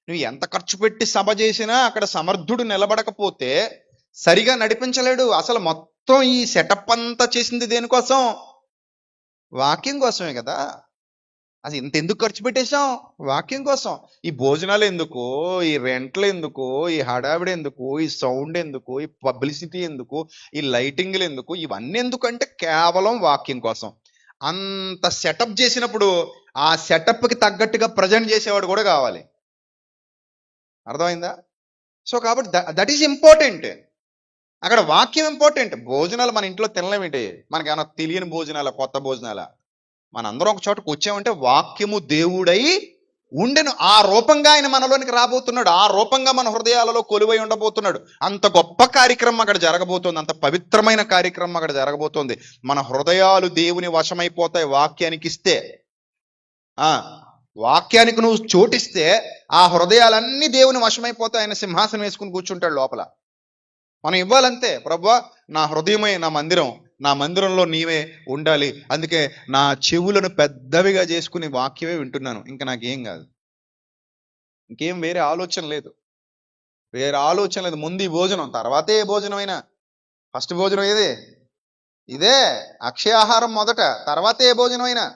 నువ్వు ఎంత ఖర్చు పెట్టి సభ చేసినా అక్కడ సమర్థుడు నిలబడకపోతే సరిగా నడిపించలేడు. అసలు మొత్తం ఈ సెటప్ అంతా చేసింది దేనికోసం? వాక్యం కోసమే కదా. అది ఇంత ఎందుకు ఖర్చు పెట్టేశాం? వాక్యం కోసం. ఈ భోజనాలు ఎందుకు, ఈ రెంట్లు ఎందుకు, ఈ హడావిడి ఎందుకు, ఈ సౌండ్ ఎందుకు, ఈ పబ్లిసిటీ ఎందుకు, ఈ లైటింగ్లు ఎందుకు, ఇవన్నీ ఎందుకంటే కేవలం వాక్యం కోసం. అంత సెటప్ చేసినప్పుడు ఆ సెటప్కి తగ్గట్టుగా ప్రజెంట్ చేసేవాడు కూడా కావాలి. అర్థమైందా? సో కాబట్టి దట్ ఈజ్ ఇంపార్టెంట్. అక్కడ వాక్యం ఇంపార్టెంట్. భోజనాలు మన ఇంట్లో తినలేమేంటి? మనకి ఏమైనా తెలియని భోజనాల, కొత్త భోజనాల? మనందరం ఒక చోటకు వచ్చామంటే వాక్యము దేవుడై ఉండెను. ఆ రూపంగా ఆయన మనలోనికి రాబోతున్నాడు. ఆ రూపంగా మన హృదయాలలో కొలువై ఉండబోతున్నాడు. అంత గొప్ప కార్యక్రమం అక్కడ జరగబోతోంది. అంత పవిత్రమైన కార్యక్రమం అక్కడ జరగబోతోంది. మన హృదయాలు దేవుని వశమైపోతాయి వాక్యానికి ఇస్తే. వాక్యానికి నువ్వు చోటిస్తే ఆ హృదయాలన్నీ దేవుని వశమైపోతాయి. ఆయన సింహాసనం వేసుకుని కూర్చుంటాడు లోపల. మనం ఇవ్వాలంతే. ప్రభువా, నా హృదయమే నా మందిరం, నా మందిరంలో నీవే ఉండాలి, అందుకే నా చెవులను పెద్దవిగా చేసుకుని వాక్యమే వింటున్నాను, ఇంకా నాకేం కాదు, ఇంకేం వేరే ఆలోచన లేదు, వేరే ఆలోచన లేదు. ముందు ఈ భోజనం, తర్వాతే ఏ భోజనం అయినా. ఫస్ట్ భోజనం ఏదే? ఇదే అక్షయాహారం మొదట, తర్వాతే ఏ భోజనం అయినా.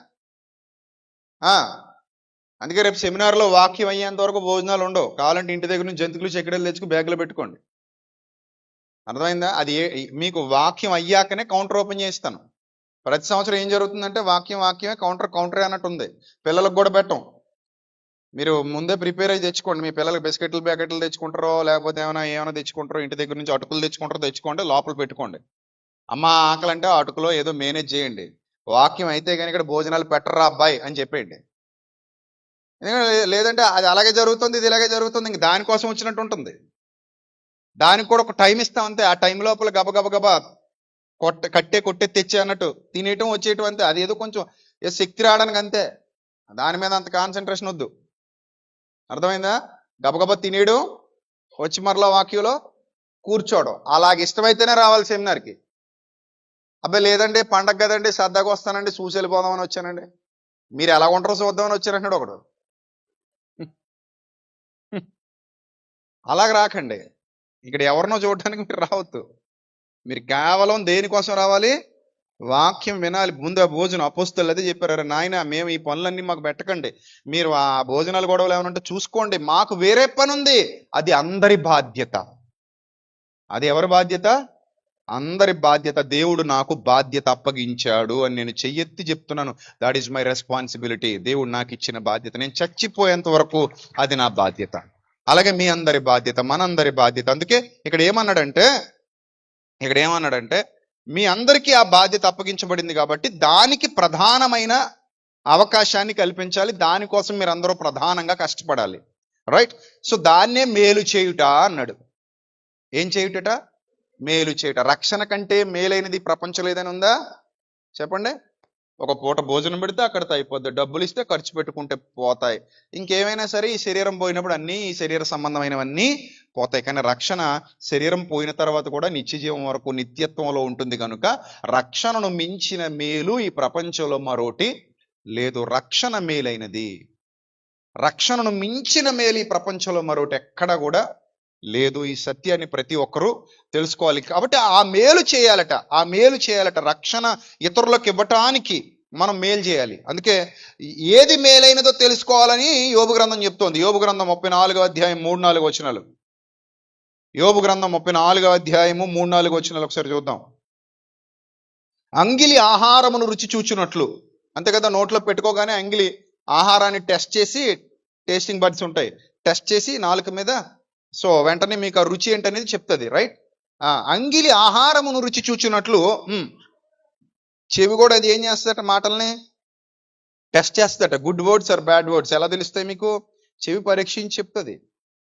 అందుకే రేపు సెమినార్లో వాక్యం అయ్యేంత వరకు భోజనాలు ఉండవు. కావాలంటే ఇంటి దగ్గర నుంచి జంతువులు చెక్కడలు తెచ్చుకు బ్యాగ్లో పెట్టుకోండి. అర్థమైందా? అది మీకు వాక్యం అయ్యాకనే కౌంటర్ ఓపెన్ చేస్తాను. ప్రతి సంవత్సరం ఏం జరుగుతుందంటే వాక్యమే కౌంటరే అన్నట్టు ఉంది. పిల్లలకు కూడా పెట్టం. మీరు ముందే ప్రిపేర్ అయ్యి తెచ్చుకోండి. మీ పిల్లలకు బిస్కెట్లు ప్యాకెట్లు తెచ్చుకుంటారో లేకపోతే ఏమైనా తెచ్చుకుంటారో, ఇంటి దగ్గర నుంచి అటుకులు తెచ్చుకోండి, లోపల పెట్టుకోండి. అమ్మ ఆకలంటే అటుకులో ఏదో మేనేజ్ చేయండి. వాక్యం అయితే కానీ ఇక్కడ భోజనాలు పెట్టరా అబ్బాయి అని చెప్పేయండి. లేదంటే అది అలాగే జరుగుతుంది, ఇది ఇలాగే జరుగుతుంది, ఇంక దానికోసం వచ్చినట్టు ఉంటుంది. దానికి కూడా ఒక టైం ఇస్తాం అంతే. ఆ టైం లోపల గబగబా కొట్టే తెచ్చే అన్నట్టు తినేయటం వచ్చేయటం అంతే. అది ఏదో కొంచెం శక్తి రావడానికి అంతే. దాని మీద అంత కాన్సన్ట్రేషన్ వద్దు. అర్థమైందా? గబగబా తినేయడం, వచ్చి మరలా వాక్యంలో కూర్చోవడం. అలాగే ఇష్టమైతేనే రావాలి సెమినార్కి. అబ్బాయి లేదండి పండగ కదండి సరదాగా వస్తానండి, చూసి వెళ్ళిపోదామని వచ్చానండి. మీరు ఎలా ఉంటారో చూద్దామని వచ్చారంటాడు ఒకడు. అలాగ రాకండి. ఇక్కడ ఎవరినో చూడటానికి మీరు రావద్దు. మీరు కేవలం దేనికోసం రావాలి? వాక్యం వినాలి. ముందు ఆ భోజనం అపోస్తలు అదే చెప్పారు, నాయన మేము ఈ పనులన్నీ మాకు పెట్టకండి, మీరు ఆ భోజనాలు గొడవలు ఏమన్నా చూసుకోండి, మాకు వేరే పని ఉంది. అది అందరి బాధ్యత. అది ఎవరి బాధ్యత? అందరి బాధ్యత. దేవుడు నాకు బాధ్యత అప్పగించాడు అని నేను చెయ్యెత్తి చెప్తున్నాను. That is my responsibility. దేవుడు నాకు ఇచ్చిన బాధ్యత. నేను చచ్చిపోయేంత వరకు అది నా బాధ్యత. అలాగే మీ అందరి బాధ్యత, మనందరి బాధ్యత. అందుకే ఇక్కడ ఏమన్నాడంటే మీ అందరికీ ఆ బాధ్యత అప్పగించబడింది కాబట్టి దానికి ప్రధానమైన అవకాశాన్ని కల్పించాలి. దానికోసం మీరు అందరూ ప్రధానంగా కష్టపడాలి. రైట్? సో దాన్నే మేలు చేయుట అన్నాడు. ఏం చేయుట? మేలు చేయుట. రక్షణ కంటే మేలైనది ప్రపంచం ఏదైనా ఉందా? చెప్పండి. ఒక పూట భోజనం పెడితే అక్కడితో అయిపోద్ది, డబ్బులు ఇస్తే ఖర్చు పెట్టుకుంటే పోతాయి, ఇంకేమైనా సరే ఈ శరీరం పోయినప్పుడు అన్నీ ఈ శరీర సంబంధమైనవన్నీ పోతాయి. కానీ రక్షణ శరీరం పోయిన తర్వాత కూడా నిత్య జీవం వరకు నిత్యత్వంలో ఉంటుంది కనుక రక్షణను మించిన మేలు ఈ ప్రపంచంలో మరోటి లేదు. రక్షణ మేలైనది. రక్షణను మించిన మేలు ఈ ప్రపంచంలో మరోటి ఎక్కడ కూడా లేదు. ఈ సత్యాన్ని ప్రతి ఒక్కరూ తెలుసుకోవాలి. కాబట్టి ఆ మేలు చేయాలట. రక్షణ ఇతరులకు ఇవ్వటానికి మనం మేలు చేయాలి. అందుకే ఏది మేలైనదో తెలుసుకోవాలని యోబు గ్రంథం చెప్తోంది. యోబు గ్రంథం 34వ అధ్యాయం 3-4 వచనాలు. యోబు గ్రంథం 34వ అధ్యాయము 3-4 వచనాలు ఒకసారి చూద్దాం. అంగిలి ఆహారమును రుచి చూచున్నట్లు, అంతే కదా, నోట్లో పెట్టుకోగానే అంగిలి ఆహారాన్ని టెస్ట్ చేసి, టేస్టింగ్ బడ్స్ ఉంటాయి, టెస్ట్ చేసి నాలుక మీద, సో వెంటనే మీకు ఆ రుచి ఏంటనేది చెప్తుంది. రైట్? అంగిలి ఆహారమును రుచి చూచున్నట్లు చెవి కూడా అది ఏం చేస్తుందట? మాటల్ని టెస్ట్ చేస్తుందట. Good words or bad words ఎలా తెలుస్తాయి మీకు? చెవి పరీక్షించి చెప్తుంది.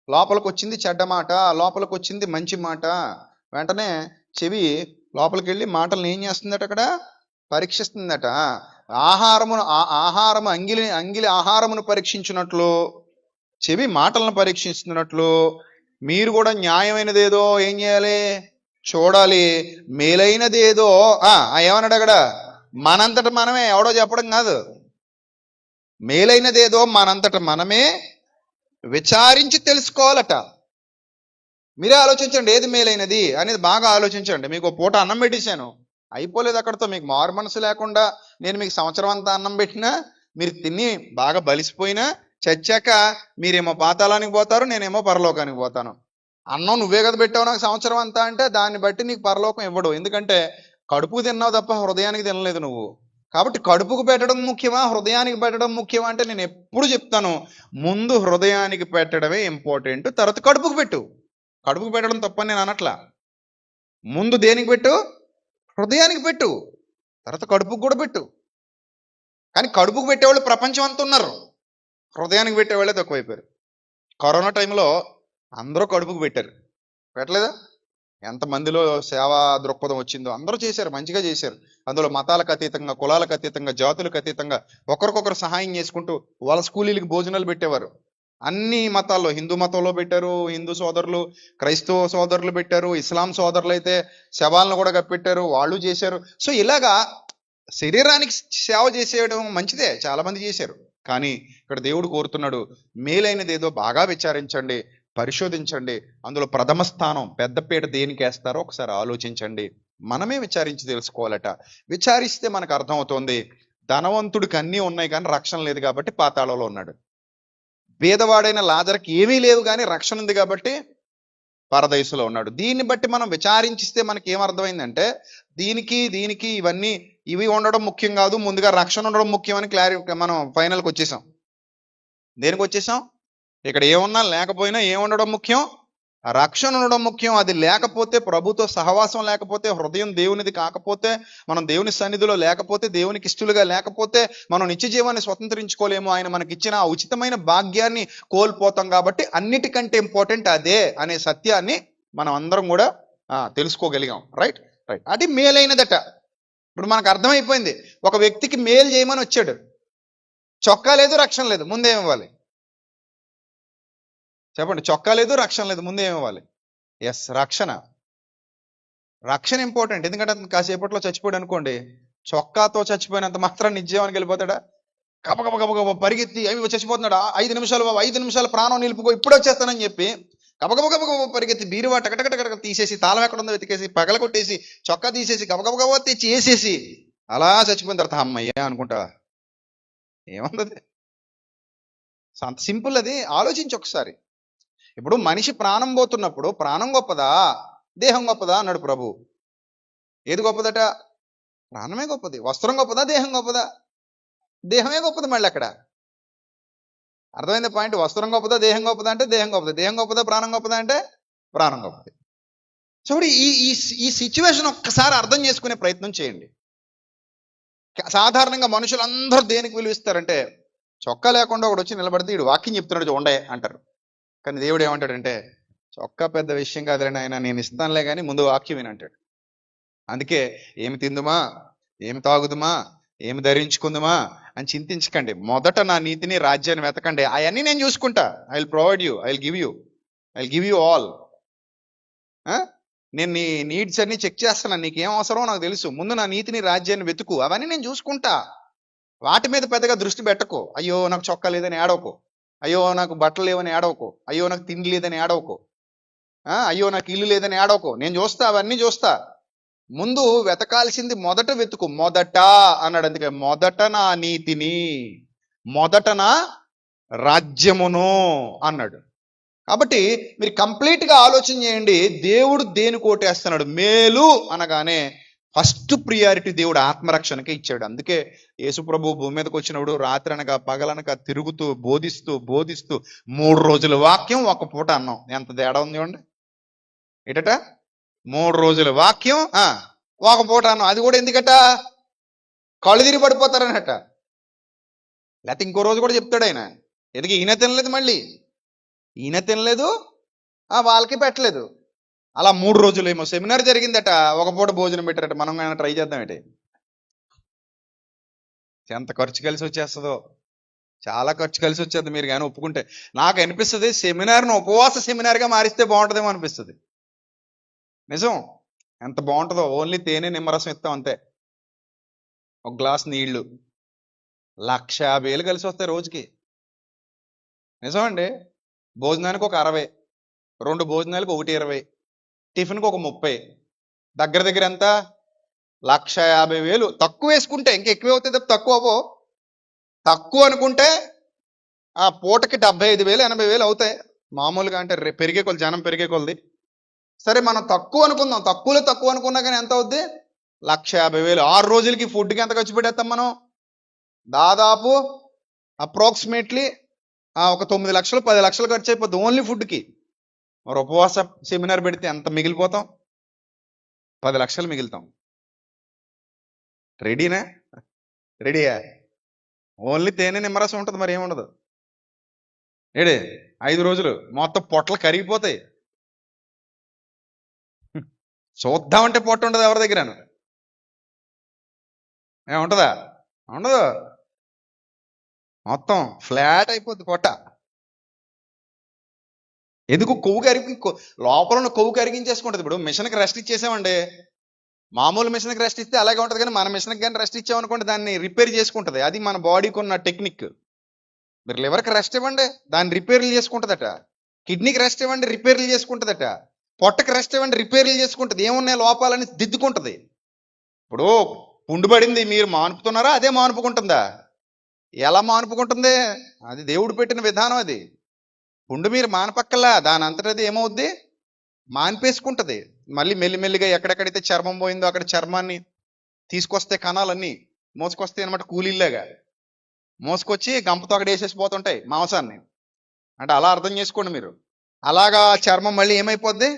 లోపలికి వచ్చింది చెడ్డ మాట, లోపలికి వచ్చింది మంచి మాట, వెంటనే చెవి లోపలికి వెళ్ళి మాటలను ఏం చేస్తుందట? అక్కడ పరీక్షిస్తుందట. ఆహారము అంగిలి ఆహారమును పరీక్షించినట్లు, చెవి మాటలను పరీక్షిస్తున్నట్లు మీరు కూడా న్యాయమైనదేదో ఏం చేయాలి? చూడాలి. మేలైనదేదో ఏమన్నాడు అక్కడ? మనంతట మనమే, ఎవడో చెప్పడం కాదు. మేలైనదేదో మనంతట మనమే విచారించి తెలుసుకోవాలట. మీరే ఆలోచించండి, ఏది మేలైనది అనేది బాగా ఆలోచించండి. మీకు పూట అన్నం పెట్టేశాను, అయిపోలేదు అక్కడితో. మీకు మారు మనసు లేకుండా నేను మీకు సంవత్సరం అంతా అన్నం పెట్టినా, మీరు తిని బాగా బలిసిపోయినా, చచ్చాక మీరేమో పాతాళానికి పోతారు, నేనేమో పరలోకానికి పోతాను. అన్నం నువ్వే కదా పెట్టావు నాకు సంవత్సరం అంతా అంటే దాన్ని బట్టి నీకు పరలోకం ఇవ్వడు. ఎందుకంటే కడుపుకు తిన్నావు తప్ప హృదయానికి తినలేదు నువ్వు. కాబట్టి కడుపుకు పెట్టడం ముఖ్యమా, హృదయానికి పెట్టడం ముఖ్యమా అంటే నేను ఎప్పుడు చెప్తాను, ముందు హృదయానికి పెట్టడమే ఇంపార్టెంట్, తర్వాత కడుపుకు పెట్టు. కడుపుకు పెట్టడం తప్పని నేను అనట్లా. ముందు దేనికి పెట్టు? హృదయానికి పెట్టు, తర్వాత కడుపుకు కూడా పెట్టు. కానీ కడుపుకు పెట్టేవాళ్ళు ప్రపంచం అంతా ఉన్నారు, హృదయానికి పెట్టేవాళ్ళే తక్కువైపోయారు. కరోనా టైంలో అందరూ కడుపుకు పెట్టారు, పెట్టలేదా? ఎంతమందిలో సేవా దృక్పథం వచ్చిందో అందరూ చేశారు, మంచిగా చేశారు. అందులో మతాలకు అతీతంగా, కులాలకు అతీతంగా, జాతులకు అతీతంగా ఒకరికొకరు సహాయం చేసుకుంటూ వాళ్ళ స్కూలీలకి భోజనాలు పెట్టేవారు. అన్ని మతాల్లో, హిందూ మతంలో పెట్టారు, హిందూ సోదరులు, క్రైస్తవ సోదరులు పెట్టారు, ఇస్లాం సోదరులు అయితే శవాలను కూడా కప్పెట్టారు, వాళ్ళు చేశారు. సో ఇలాగా శరీరానికి సేవ చేసేయడం మంచిదే, చాలా మంది చేశారు. కానీ ఇక్కడ దేవుడు కోరుతున్నాడు, మేలైనది ఏదో బాగా విచారించండి, పరిశోధించండి. అందులో ప్రథమ స్థానం, పెద్దపీట దేనికి వేస్తారో ఒకసారి ఆలోచించండి. మనమే విచారించి తెలుసుకోవాలట. విచారిస్తే మనకు అర్థమవుతోంది, ధనవంతుడికి అన్నీ ఉన్నాయి కానీ రక్షణ లేదు కాబట్టి పాతాళంలో ఉన్నాడు. పేదవాడైన లాజరుకి ఏమీ లేవు కానీ రక్షణ ఉంది కాబట్టి పరదైసులో ఉన్నాడు. దీన్ని బట్టి మనం విచారించిస్తే మనకి ఏమర్థమైందంటే, దీనికి ఇవి ఉండడం ముఖ్యం కాదు, ముందుగా రక్షణ ఉండడం ముఖ్యమని మనం ఫైనల్కి వచ్చేసాం. దేనికి వచ్చేసాం? ఇక్కడ ఏమున్నా లేకపోయినా ఏముండడం ముఖ్యం? రక్షణ ఉండడం ముఖ్యం. అది లేకపోతే, ప్రభుతో సహవాసం లేకపోతే, హృదయం దేవునిది కాకపోతే, మనం దేవుని సన్నిధిలో లేకపోతే, దేవునికి ఇష్టలుగా లేకపోతే మనం నిత్య జీవాన్ని స్వతంత్రించుకోలేము. ఆయన మనకి ఇచ్చిన ఉచితమైన భాగ్యాన్ని కోల్పోతాం. కాబట్టి అన్నిటికంటే ఇంపార్టెంట్ అదే అనే సత్యాన్ని మనం అందరం కూడా తెలుసుకోగలిగాం. రైట్. అది మేలైనదట. ఇప్పుడు మనకు అర్థమైపోయింది, ఒక వ్యక్తికి మేలు చేయమని వచ్చాడు, చొక్కా లేదు, రక్షణ లేదు, ముందేమి ఇవ్వాలి చెప్పండి? చొక్కా లేదు, రక్షణ లేదు, ముందేమి ఇవ్వాలి? ఎస్, రక్షణ ఇంపార్టెంట్. ఎందుకంటే అతను కాసేపట్లో చచ్చిపోయాడు అనుకోండి, చొక్కాతో చచ్చిపోయినంత మాత్రం నిజానికి వెళ్ళిపోతాడా? కబగబ పరిగెత్తి అవి చచ్చిపోతున్నాడు, 5 నిమిషాలు ప్రాణం నిలుపుకో, ఇప్పుడే వచ్చేస్తానని చెప్పి గబగబ పరిగెత్తి బీరువా టకటకటక తీసేసి, తాళం ఎక్కడుందో వెతికేసి, పగల కొట్టేసి, చొక్కా తీసేసి, గబగబ తెచ్చి వేసేసి అలా చచ్చిపోయిన తర్వాత అమ్మయ్యా అనుకుంటా. ఏముంది? అంత సింపుల్. అది ఆలోచించి ఒకసారి. ఇప్పుడు మనిషి ప్రాణం పోతున్నప్పుడు ప్రాణం గొప్పదా, దేహం గొప్పదా అన్నాడు ప్రభు. ఏది గొప్పదట? ప్రాణమే గొప్పది. వస్త్రం గొప్పదా, దేహం గొప్పదా? దేహమే గొప్పది. మళ్ళీ అక్కడ అర్థమైంది పాయింట్. వస్త్రం గొప్పదా, దేహం గొప్పదా అంటే దేహం గొప్పది. దేహం గొప్పదా, ప్రాణం గొప్పదా అంటే ప్రాణం గొప్పది. చూడు, ఈ సిచ్యువేషన్ ఒక్కసారి అర్థం చేసుకునే ప్రయత్నం చేయండి. సాధారణంగా మనుషులందరూ దేనికి విలువిస్తారంటే, చొక్కా లేకుండా ఒకడు వచ్చి నిలబడితే వీడు వాక్యం చెప్తున్నాడు చూడండి అంటారు. కానీ దేవుడు ఏమంటాడంటే, చొక్కా పెద్ద విషయం కాదులేని ఆయన, నేను ఇస్తానులే కానీ ముందు వాక్యం వినంటాడు. అందుకే ఏమి తిందుమా, ఏమి తాగుదుమా, ఏమి ధరించుకుందుమా అని చింతించకండి. మొదట నా నీతిని, రాజ్యాన్ని వెతకండి, అవన్నీ నేను చూసుకుంటా. I will provide you, I will give you all. నేను నీ నీడ్స్ అన్ని చెక్ చేస్తాను, నీకేం అవసరమో నాకు తెలుసు. ముందు నా నీతిని, రాజ్యాన్ని వెతుకు, అవన్నీ నేను చూసుకుంటా. వాటి మీద పెద్దగా దృష్టి పెట్టకు. అయ్యో నాకు చొక్కా లేదని ఏడవకు, అయ్యో నాకు బట్టలు లేవని ఏడవకు, అయ్యో నాకు తిండి లేదని ఏడవకు, అయ్యో నాకు ఇల్లు లేదని ఏడవకు. నేను చూస్తా, అవన్నీ చూస్తా. ముందు వెతకాల్సింది మొదట వెతుకు. మొదట అన్నాడు. అందుకే మొదట నా నీతిని, మొదట నా రాజ్యమును అన్నాడు. కాబట్టి మీరు కంప్లీట్గా ఆలోచన చేయండి, దేవుడు దేని కోటేస్తున్నాడు. మేలు అనగానే ఫస్ట్ ప్రియారిటీ దేవుడు ఆత్మరక్షణకే ఇచ్చాడు. అందుకే యేసుప్రభు భూమి మీదకి వచ్చినప్పుడు రాత్రి అనగా పగలనక తిరుగుతూ బోధిస్తూ 3 రోజుల వాక్యం, 1 పూట అన్నం. ఎంత తేడా ఉంది చూడండి. ఏటట 3 రోజుల వాక్యం, 1 పూట అన్నం. అది కూడా ఎందుకట? కళ్ళు తిరిగి పడిపోతారనట. లేకపోతే ఇంకో రోజు కూడా చెప్తాడు ఆయన, ఎందుకు ఈయన తినలేదు, మళ్ళీ ఈయన తినలేదు, వాళ్ళకి పెట్టలేదు. అలా 3 రోజులు ఏమో సెమినార్ జరిగిందట, 1 పూట భోజనం పెట్టారట. మనం ట్రై చేద్దాం ఏంటి? ఎంత ఖర్చు కలిసి వచ్చేస్తుందో, చాలా ఖర్చు కలిసి వచ్చేది మీరు కానీ ఒప్పుకుంటే. నాకు అనిపిస్తుంది సెమినార్ను ఉపవాస సెమినార్గా మారిస్తే బాగుంటుందేమో అనిపిస్తుంది. నిజం, ఎంత బాగుంటుందో. ఓన్లీ తేనె నిమ్మరసం ఇస్తాం అంతే, ఒక గ్లాస్ నీళ్లు, 1,50,000 కలిసి వస్తాయి రోజుకి. నిజం అండి. భోజనానికి ఒక 60, 2 భోజనాలకు 120, టిఫిన్కి ఒక 30, దగ్గర దగ్గర ఎంత, 1,50,000. తక్కువ వేసుకుంటే ఇంకా ఎక్కువ అవుతుంది, తక్కువ అవ్వో. తక్కువ అనుకుంటే ఆ పూటకి 75,000, 80,000 అవుతాయి మామూలుగా. అంటే పెరిగే కొలది, జనం పెరిగే కొలది. సరే మనం తక్కువ అనుకుందాం, తక్కువలో తక్కువ అనుకున్నా కానీ ఎంత అవుద్ది, 1,50,000. 6 రోజులకి ఫుడ్కి ఎంత ఖర్చు పెట్టేస్తాం మనం, దాదాపు అప్రాక్సిమేట్లీ ఒక 9 లక్షలు 10 లక్షలు ఖర్చు అయిపోద్ది ఓన్లీ ఫుడ్కి. మరి ఉపవాస సెమినార్ పెడితే ఎంత మిగిలిపోతాం, 10 లక్షలు మిగులుతాం. రెడీనా? రెడీయా? ఓన్లీ తేనె నిమ్మరసం ఉంటుంది, మరి ఏముండదు. ఏడే 5 రోజులు మొత్తం పొట్టలు కరిగిపోతాయి. చూద్దామంటే పొట్ట ఉండదు ఎవరి దగ్గర, ఏముంటుందా? ఉండదు, మొత్తం ఫ్లాట్ అయిపోద్ది పొట్ట. ఎందుకు? కొవ్వు కరిగి, లోపల ఉన్న కొవ్వు కరిగించేసుకుంటుంది. ఇప్పుడు మిషన్కి రెస్ట్ ఇచ్చేసామండి, మామూలు మిషన్కి రెస్ట్ ఇస్తే అలాగే ఉంటుంది, కానీ మన మిషన్కి కానీ రెస్ట్ ఇచ్చామనుకోండి దాన్ని రిపేర్ చేసుకుంటుంది. అది మన బాడీకి ఉన్న టెక్నిక్. మీరు లివర్కి రెస్ట్ ఇవ్వండి, దాన్ని రిపేర్లు చేసుకుంటుందట. కిడ్నీకి రెస్ట్ ఇవ్వండి, రిపేర్లు చేసుకుంటుందట. పొట్టకి రెస్ట్ ఇవ్వండి, రిపేర్లు చేసుకుంటుంది. ఏమున్నాయి లోపాలని దిద్దుకుంటుంది. ఇప్పుడు పుండు పడింది, మీరు మానుపుతున్నారా, అదే మానుపుకుంటుందా? ఎలా మానుపుకుంటుంది? అది దేవుడు పెట్టిన విధానం. అది పుండు మీరు మానపక్కలా, దాని అంతటది ఏమవుద్ది, మానిపేసుకుంటుంది. మళ్ళీ మెల్లిమెల్లిగా ఎక్కడెక్కడైతే చర్మం పోయిందో అక్కడ చర్మాన్ని తీసుకొస్తే కణాలన్నీ మోసుకొస్తాయి అనమాట, కూలీలాగా మోసుకొచ్చి గంపతో అక్కడ వేసేసి పోతుంటాయి మాంసాన్ని. అంటే అలా అర్థం చేసుకోండి మీరు. అలాగా చర్మం మళ్ళీ ఏమైపోద్ది,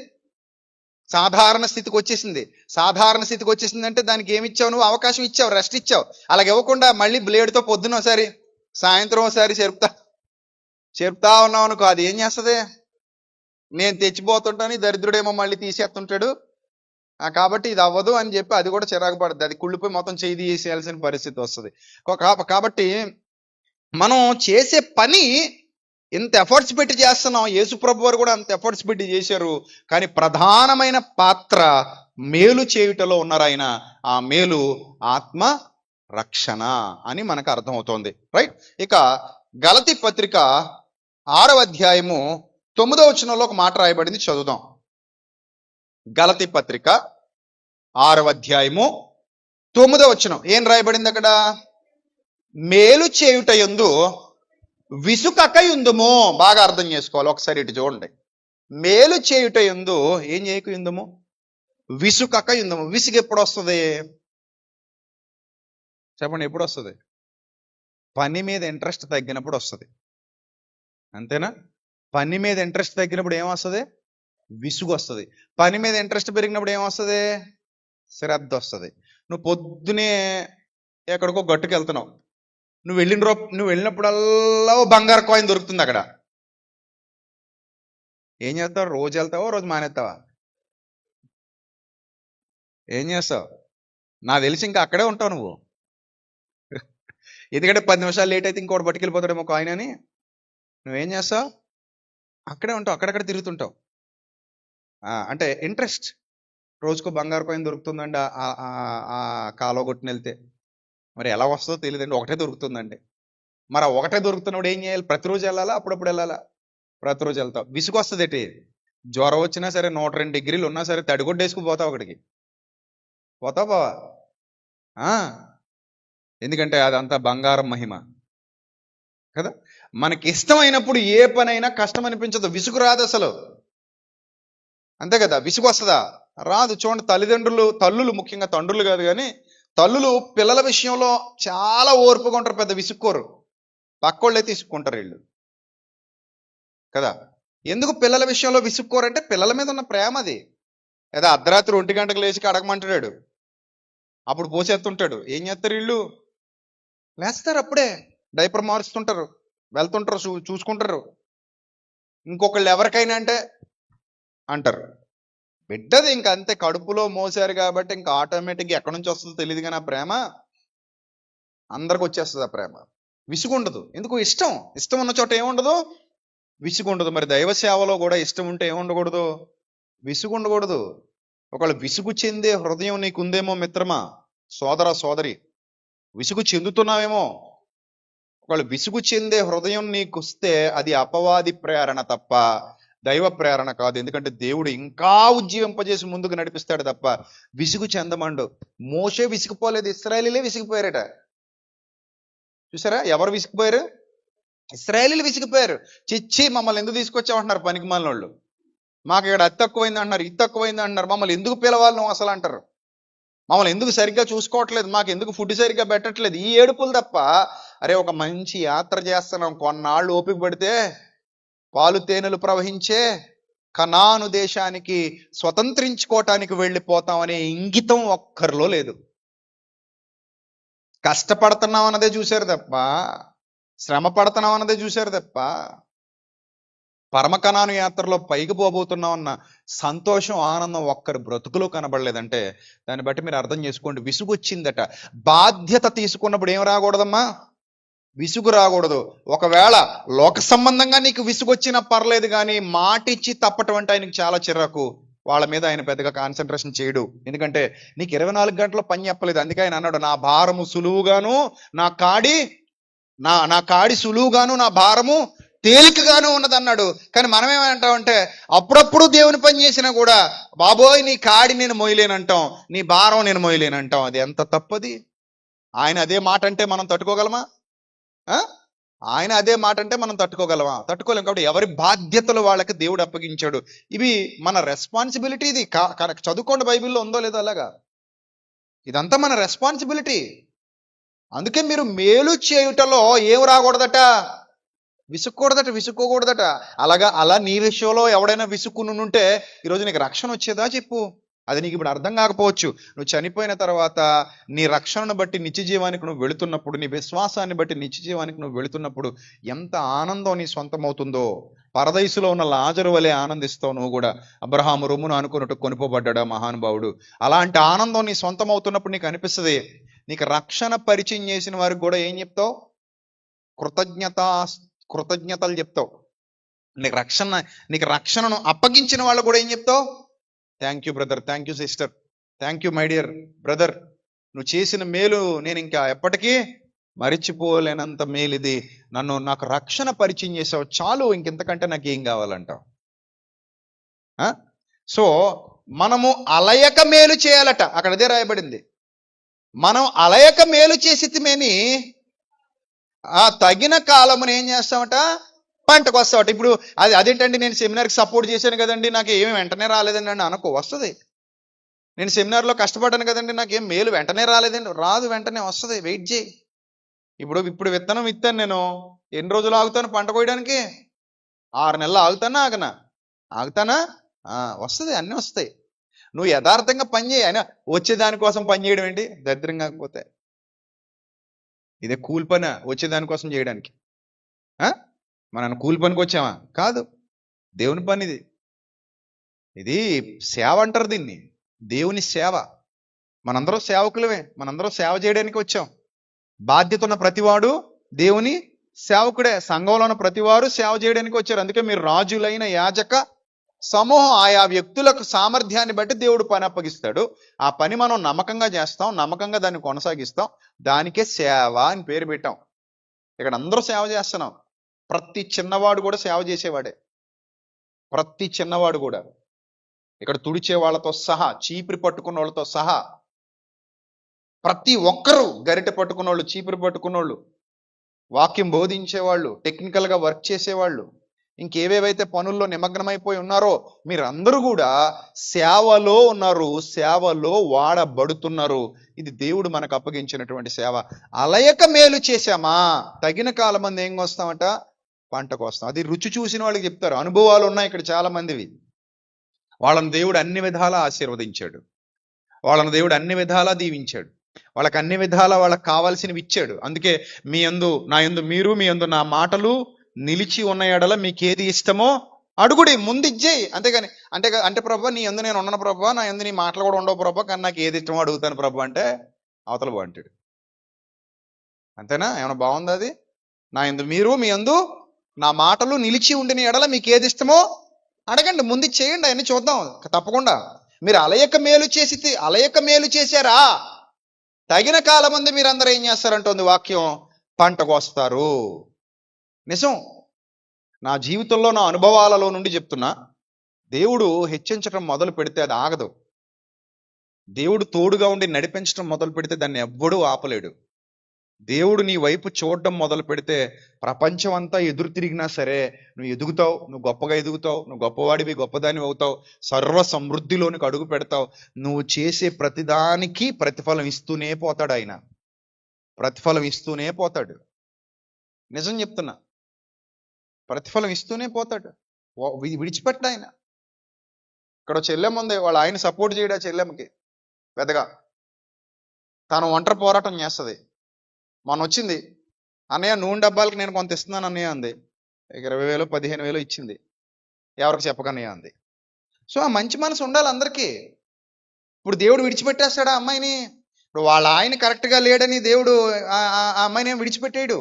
సాధారణ స్థితికి వచ్చేసింది. సాధారణ స్థితికి వచ్చేసింది అంటే దానికి ఏమి ఇచ్చావు నువ్వు, అవకాశం ఇచ్చావు, రెస్ట్ ఇచ్చావు. అలాగ ఇవ్వకుండా మళ్ళీ బ్లేడ్తో పొద్దున ఒకసారి సాయంత్రం ఒకసారి చెరుపుతా ఉన్నావు అనుకో, అది ఏం చేస్తుంది, నేను తెచ్చిపోతుంటాను, దరిద్రుడేమో మళ్ళీ తీసేస్తుంటాడు, కాబట్టి ఇది అవ్వదు అని చెప్పి అది కూడా చిరాకు పడుతుంది. అది కుళ్ళిపోయి మొత్తం చేయి తీసేయాల్సిన పరిస్థితి వస్తుంది. కాబట్టి మనం చేసే పని ఎంత ఎఫర్ట్స్ పెట్టి చేస్తున్నాం. యేసుప్రభు వారు కూడా అంత ఎఫర్ట్స్ పెట్టి చేశారు. కానీ ప్రధానమైన పాత్ర మేలు చేయుటలో ఉన్నారు ఆయన. ఆ మేలు ఆత్మ రక్షణ అని మనకు అర్థమవుతోంది. రైట్. ఇక గలతీ పత్రిక 6వ అధ్యాయము 9వ వచనంలో ఒక మాట రాయబడింది, చదువుదాం. గలతీ పత్రిక 6వ అధ్యాయము 9వ వచనం ఏం రాయబడింది అక్కడ, మేలు చేయుట యందు విసుకకయుందుము. బాగా అర్థం చేసుకోవాలి, ఒకసారి ఇటు చూడండి. మేలు చేయుట యందు ఏం చేయకయుందుము, విసుకకయుందుము. విసుగు ఎప్పుడు వస్తుంది చెప్పండి, ఎప్పుడు వస్తుంది? పని మీద ఇంట్రెస్ట్ తగ్గినప్పుడు వస్తుంది, అంతేనా? పని మీద ఇంట్రెస్ట్ తగ్గినప్పుడు ఏమొస్తుంది, విసుగు వస్తుంది. పని మీద ఇంట్రెస్ట్ పెరిగినప్పుడు ఏమొస్తుంది, శ్రద్ధ వస్తుంది. నువ్వు పొద్దునే ఎక్కడికో గట్టుకు వెళ్తున్నావు, నువ్వు వెళ్ళినప్పుడల్లా బంగారు కాయిన్ దొరుకుతుంది అక్కడ. ఏం చేస్తావు? రోజు వెళ్తావో రోజు మానేస్తావా? ఏం చేస్తావు? నాకు తెలిసి ఇంకా అక్కడే ఉంటావు నువ్వు. ఎందుకంటే 10 నిమిషాలు లేట్ అయితే ఇంకోటి పట్టుకెళ్ళిపోతాడేమో కాయిన్ అని. నువ్వేం చేస్తావు? అక్కడే ఉంటావు, అక్కడక్కడ తిరుగుతుంటావు. అంటే ఇంట్రెస్ట్. రోజుకు బంగారు కాయిన్ దొరుకుతుందండి ఆ కాలువ కొట్టుని వెళ్తే. మరి ఎలా వస్తుందో తెలియదండి, ఒకటే దొరుకుతుందండి. మరి ఆ ఒకటే దొరుకుతున్నప్పుడు ఏం చేయాలి? ప్రతిరోజు వెళ్ళాలా, అప్పుడప్పుడు వెళ్ళాలా? ప్రతిరోజు వెళ్తావు. విసుగు వస్తుంది ఏంటి? జ్వరం వచ్చినా సరే, 102 డిగ్రీలు ఉన్నా సరే తడిగొడ్డేసుకు పోతావు అక్కడికి. పోతావు బావా? ఎందుకంటే అదంతా బంగారం మహిమ కదా. మనకి ఇష్టమైనప్పుడు ఏ పనైనా కష్టం అనిపించదు, విసుగు రాదు అసలు, అంతే కదా. విసుగు వస్తుందా? రాదు. చూడండి, తల్లులు ముఖ్యంగా తండ్రులు కాదు కానీ తల్లులు పిల్లల విషయంలో చాలా ఓర్పుగా ఉంటారు, పెద్ద విసుక్కోరు. పక్కోళ్ళే తీసుకుంటారు వీళ్ళు కదా. ఎందుకు పిల్లల విషయంలో విసుక్కోరంటే పిల్లల మీద ఉన్న ప్రేమ అది. ఏదో అర్ధరాత్రి 1 గంటకు లేచి అడగమంటాడు, అప్పుడు పోసేస్తుంటాడు. ఏం చేస్తారు వీళ్ళు? లేస్తారు, అప్పుడే డైపర్ మారుస్తుంటారు, వెళ్తుంటారు, చూసుకుంటారు. ఇంకొకళ్ళు ఎవరికైనా అంటే అంటారు. బిడ్డది ఇంకా అంతే, కడుపులో మోసారు కాబట్టి ఇంకా ఆటోమేటిక్గా ఎక్కడి నుంచి వస్తుందో తెలియదు కానీ ఆ ప్రేమ అందరికి వచ్చేస్తుంది ఆ ప్రేమ. విసుగు ఉండదు. ఎందుకు? ఇష్టం. ఇష్టం ఉన్న చోట ఏముండదు? విసుగు ఉండదు. మరి దైవ సేవలో కూడా ఇష్టం ఉంటే ఏముండకూడదు? విసుగు ఉండకూడదు. ఒకవేళ విసుగు చెందే హృదయం నీకుందేమో మిత్రమా, సోదర సోదరి, విసుగు చెందుతున్నావేమో. ఒకవేళ విసుగు చెందే హృదయం నీకొస్తే అది అపవాది ప్రేరణ తప్ప దైవ ప్రేరణ కాదు. ఎందుకంటే దేవుడు ఇంకా ఉజ్జీవింపజేసి ముందుకు నడిపిస్తాడు తప్ప విసుగు చెందమండు. మోషే విసిగిపోలేదు, ఇశ్రాయేలీలే విసిగిపోయారట. చూసారా ఎవరు విసిగిపోయారు? ఇశ్రాయేలీలు విసిగిపోయారు. చిచ్చి మమ్మల్ని ఎందుకు తీసుకొచ్చామంటున్నారు పనికి మాలిన వాళ్ళు, మాకు ఇక్కడ అది తక్కువైంది అంటున్నారు, ఇది తక్కువైంది అంటున్నారు, మమ్మల్ని ఎందుకు పిలవాలి నువ్వు అసలు అంటారు, మమ్మల్ని ఎందుకు సరిగ్గా చూసుకోవట్లేదు, మాకు ఎందుకు ఫుడ్ సరిగ్గా పెట్టట్లేదు, ఈ ఏడుపులు తప్ప. అరే ఒక మంచి యాత్ర చేస్తున్నాం, కొన్నాళ్ళు ఓపిక పడితే పాలు తేనెలు ప్రవహించే కనాను దేశానికి స్వతంత్రించుకోవటానికి వెళ్ళిపోతామనే ఇంగితం ఒక్కరిలో లేదు. కష్టపడుతున్నాం అన్నదే చూశారు తప్ప, శ్రమ పడుతున్నాం అన్నదే చూశారు తప్ప, పరమకనాను యాత్రలో పైకి పోబోతున్నాం అన్న సంతోషం ఆనందం ఒక్కరి బ్రతుకులో కనబడలేదంటే దాన్ని బట్టి మీరు అర్థం చేసుకోండి, విసుగు వచ్చిందట. బాధ్యత తీసుకున్నప్పుడు ఏం రాకూడదమ్మా? విసుగు రాకూడదు. ఒకవేళ లోక సంబంధంగా నీకు విసుగు వచ్చినా పర్లేదు, కానీ మాటిచ్చి తప్పటం అంటే ఆయనకి చాలా చిరాకు. వాళ్ళ మీద ఆయన పెద్దగా కాన్సన్ట్రేషన్ చేయడు. ఎందుకంటే నీకు 24 గంటలు పని చెప్పలేదు. అందుకే ఆయన అన్నాడు, నా భారము సులువుగాను నా కాడి సులువుగాను నా భారము తేలికగాను ఉన్నది అన్నాడు. కానీ మనం ఏమంటామంటే అప్పుడప్పుడు దేవుని పని చేసినా కూడా బాబోయ్ నీ కాడి నేను మోయలేనంటాం, నీ భారం నేను మోయలేనంటాం. అది ఎంత తప్పది. ఆయన అదే మాట అంటే మనం తట్టుకోగలమా? ఆయన అదే మాట అంటే మనం తట్టుకోగలమా? తట్టుకోలేం. కాబట్టి ఎవరి బాధ్యతలు వాళ్ళకి దేవుడు అప్పగించాడు. ఇవి మన రెస్పాన్సిబిలిటీ. ఇది చదువుకోండి, బైబిల్లో ఉందో లేదో అలాగా. ఇదంతా మన రెస్పాన్సిబిలిటీ. అందుకే మీరు మేలు చేయుటలో ఏం రాకూడదట? విసుక్కోకూడదట. అలా నీ విషయంలో ఎవడైనా విసుక్కునుంటే ఈరోజు నీకు రక్షణ వచ్చేదా చెప్పు? అది నీకు ఇప్పుడు అర్థం కాకపోవచ్చు. నువ్వు చనిపోయిన తర్వాత నీ రక్షణను బట్టి నిత్య జీవానికి నువ్వు వెళుతున్నప్పుడు, నీ విశ్వాసాన్ని బట్టి నిత్య జీవానికి నువ్వు వెళుతున్నప్పుడు ఎంత ఆనందం నీ సొంతమవుతుందో. పరదైసులో ఉన్న లాజరు వలె ఆనందిస్తావు నువ్వు కూడా. అబ్రహాము రొమ్మును అనుకున్నట్టు కొనుకోబడ్డా మహానుభావుడు. అలాంటి ఆనందం నీ సొంతం అవుతున్నప్పుడు నీకు అనిపిస్తుంది. నీకు రక్షణ పరిచయం చేసిన వారికి కూడా ఏం చెప్తావు? కృతజ్ఞతలు చెప్తావు. నీకు రక్షణను అప్పగించిన వాళ్ళు కూడా ఏం చెప్తావు? Thank you brother, thank you sister, thank you my dear brother, నువ్వు చేసిన మేలు నేను ఇంకా ఎప్పటికీ మరిచిపోలేనంత మేలు ఇది. నాకు రక్షణ పరిచయం చేసావు, చాలు, ఇంకెంతకంటే నాకు ఏం కావాలంటావు. సో మనము అలయక మేలు చేయాలట. అక్కడ అదే రాయబడింది. మనం అలయక మేలు చేసితమేని తగిన కాలమును ఏం చేస్తామట? పంటకు వస్తావట. ఇప్పుడు అదేంటండి, నేను సెమినార్కి సపోర్ట్ చేశాను కదండి, నాకు ఏమి వెంటనే రాలేదండి అని అనుకో, వస్తుంది. నేను సెమినార్లో కష్టపడ్డాను కదండి, నాకేం మేలు వెంటనే రాలేదండి, రాదు, వెంటనే వస్తుంది. వెయిట్ చేయి. ఇప్పుడు విత్తనం విత్తాను నేను, ఎన్ని రోజులు ఆగుతాను పంట కోయడానికి? 6 నెలలు ఆగుతానా? వస్తుంది, అన్నీ వస్తాయి. నువ్వు యథార్థంగా పని చేయి. అయినా వచ్చేదానికోసం పని చేయడం ఏంటి? దరిద్రం కాకపోతే ఇదే కూలి పని, వచ్చేదానికోసం చేయడానికి. మనం కూలి పనికి వచ్చామా? కాదు, దేవుని పని ఇది. ఇది సేవ అంటారు దీన్ని, దేవుని సేవ. మనందరం సేవకులమే, మనందరం సేవ చేయడానికి వచ్చాం. బాధ్యత ఉన్న ప్రతివాడు దేవుని సేవకుడే. సంఘంలో ఉన్న ప్రతివారు సేవ చేయడానికి వచ్చారు. అందుకే మీరు రాజులైన యాజక సమూహం. ఆయా వ్యక్తులకు సామర్థ్యాన్ని బట్టి దేవుడు పని అప్పగిస్తాడు. ఆ పని మనం నమ్మకంగా చేస్తాం, నమ్మకంగా దాన్ని కొనసాగిస్తాం. దానికే సేవ అని పేరు పెట్టాం. ఇక్కడ అందరూ సేవ చేస్తున్నాం. ప్రతి చిన్నవాడు కూడా సేవ చేసేవాడే. ప్రతి చిన్నవాడు కూడా ఇక్కడ తుడిచే వాళ్ళతో సహా, చీపిరి పట్టుకున్న వాళ్ళతో సహా ప్రతి ఒక్కరూ, గరిటె పట్టుకున్నోళ్ళు, చీపిరి పట్టుకున్నోళ్ళు, వాక్యం బోధించేవాళ్ళు, టెక్నికల్గా వర్క్ చేసేవాళ్ళు, ఇంకేవేవైతే పనుల్లో నిమగ్నమైపోయి ఉన్నారో మీరందరూ కూడా సేవలో ఉన్నారు, సేవలో వాడబడుతున్నారు. ఇది దేవుడు మనకు అప్పగించినటువంటి సేవ. అలయక మేలు చేశామా తగిన కాలం మంది ఏం వస్తామట? పంటకు వస్తాం. అది రుచి చూసిన వాళ్ళకి చెప్తారు. అనుభవాలు ఉన్నాయి ఇక్కడ చాలా మందివి. వాళ్ళని దేవుడు అన్ని విధాలా ఆశీర్వదించాడు, వాళ్ళని దేవుడు అన్ని విధాలా దీవించాడు, వాళ్ళకి అన్ని విధాలా వాళ్ళకి కావాల్సినవి ఇచ్చాడు. అందుకే మీ యందు నా యందు మీరు, మీ యందు నా మాటలు నిలిచి ఉన్న ఎడల మీకు ఏది ఇష్టమో అడుగుడి, ముందు ఇచ్చేయి. అంతేగాని అంటే ప్రభా నీ యందు నేను ఉన్నాను ప్రభా, నా యందు నీ మాటలు కూడా ఉండవు ప్రభా, కానీ నాకు ఏది ఇష్టమో అడుగుతాను ప్రభా అంటే అవతల బాగుంటాడు. అంతేనా? ఏమైనా బాగుందా అది? నా యందు మీరు మీ యందు నా మాటలు నిలిచి ఉండిన ఎడల మీకు ఏది ఇష్టమో అడగండి, ముందు చేయండి, అవన్నీ చూద్దాం తప్పకుండా. మీరు అలయక మేలు చేశారా, తగిన కాలం మంది మీరందరూ ఏం చేస్తారంటుంది వాక్యం, పంట కోస్తారు. నిజం, నా జీవితంలో నా అనుభవాలలో నుండి చెప్తున్నా, దేవుడు హెచ్చించడం మొదలు పెడితే అది ఆగదు. దేవుడు తోడుగా ఉండి నడిపించడం మొదలు పెడితే దాన్ని ఎవ్వడూ ఆపలేడు. దేవుడు నీ వైపు చూడడం మొదలు పెడితే ప్రపంచం అంతా ఎదురు తిరిగినా సరే నువ్వు ఎదుగుతావు, నువ్వు గొప్పగా ఎదుగుతావు, నువ్వు గొప్పవాడివి, గొప్పదానివి అవుతావు, సర్వ సమృద్ధిలోనికి అడుగు పెడతావు. నువ్వు చేసే ప్రతిదానికి ప్రతిఫలం ఇస్తూనే పోతాడు ఆయన, ప్రతిఫలం ఇస్తూనే పోతాడు. నిజం చెప్తున్నా, ప్రతిఫలం ఇస్తూనే పోతాడు, విడిచిపెట్ట ఆయన. ఇక్కడ చెల్లెమ్మ ఉంది, వాళ్ళ ఆయన సపోర్ట్ చేయడా చెల్లెమ్మకి పెద్దగా, తాను ఒంటరి పోరాటం చేస్తుంది. మొన్న వచ్చింది, అన్నయ్య నూనె డబ్బాలకి నేను కొంత ఇస్తున్నాను అన్నయ్య అంది. 20,000 15,000 ఇచ్చింది, ఎవరికి చెప్పకన్నయ్య అంది. సో ఆ మంచి మనసు ఉండాలి అందరికీ. ఇప్పుడు దేవుడు విడిచిపెట్టేస్తాడా అమ్మాయిని? ఇప్పుడు వాళ్ళ ఆయన కరెక్ట్గా లేడని దేవుడు ఆ అమ్మాయిని ఏం విడిచిపెట్టాడు.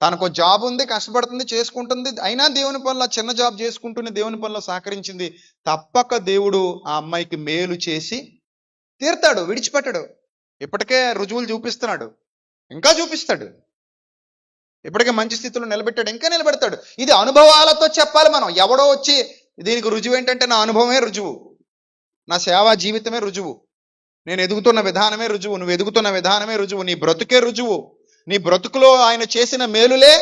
తనకు జాబ్ ఉంది, కష్టపడుతుంది, చేసుకుంటుంది, అయినా దేవుని పనిలో చిన్న జాబ్ చేసుకుంటూనే దేవుని పనిలో సహకరించింది. తప్పక దేవుడు ఆ అమ్మాయికి మేలు చేసి తీర్తాడు, విడిచిపెట్టాడు. ఇప్పటికే రుజువులు చూపిస్తున్నాడు, ఇంకా చూపిస్తాడు. ఇప్పటికే మంచి స్థితిలో నిలబెట్టాడు, ఇంకా నిలబెడతాడు. ఇది అనుభవాలతో చెప్పాలి మనం. ఎవడో వచ్చి దీనికి రుజువు ఏంటంటే నా అనుభవమే రుజువు, నా సేవా జీవితమే రుజువు, నేను ఎదుగుతున్న విధానమే రుజువు, నువ్వు ఎదుగుతున్న విధానమే రుజువు, నీ బ్రతుకే రుజువు, నీ బ్రతుకులో ఆయన చేసిన మేలులే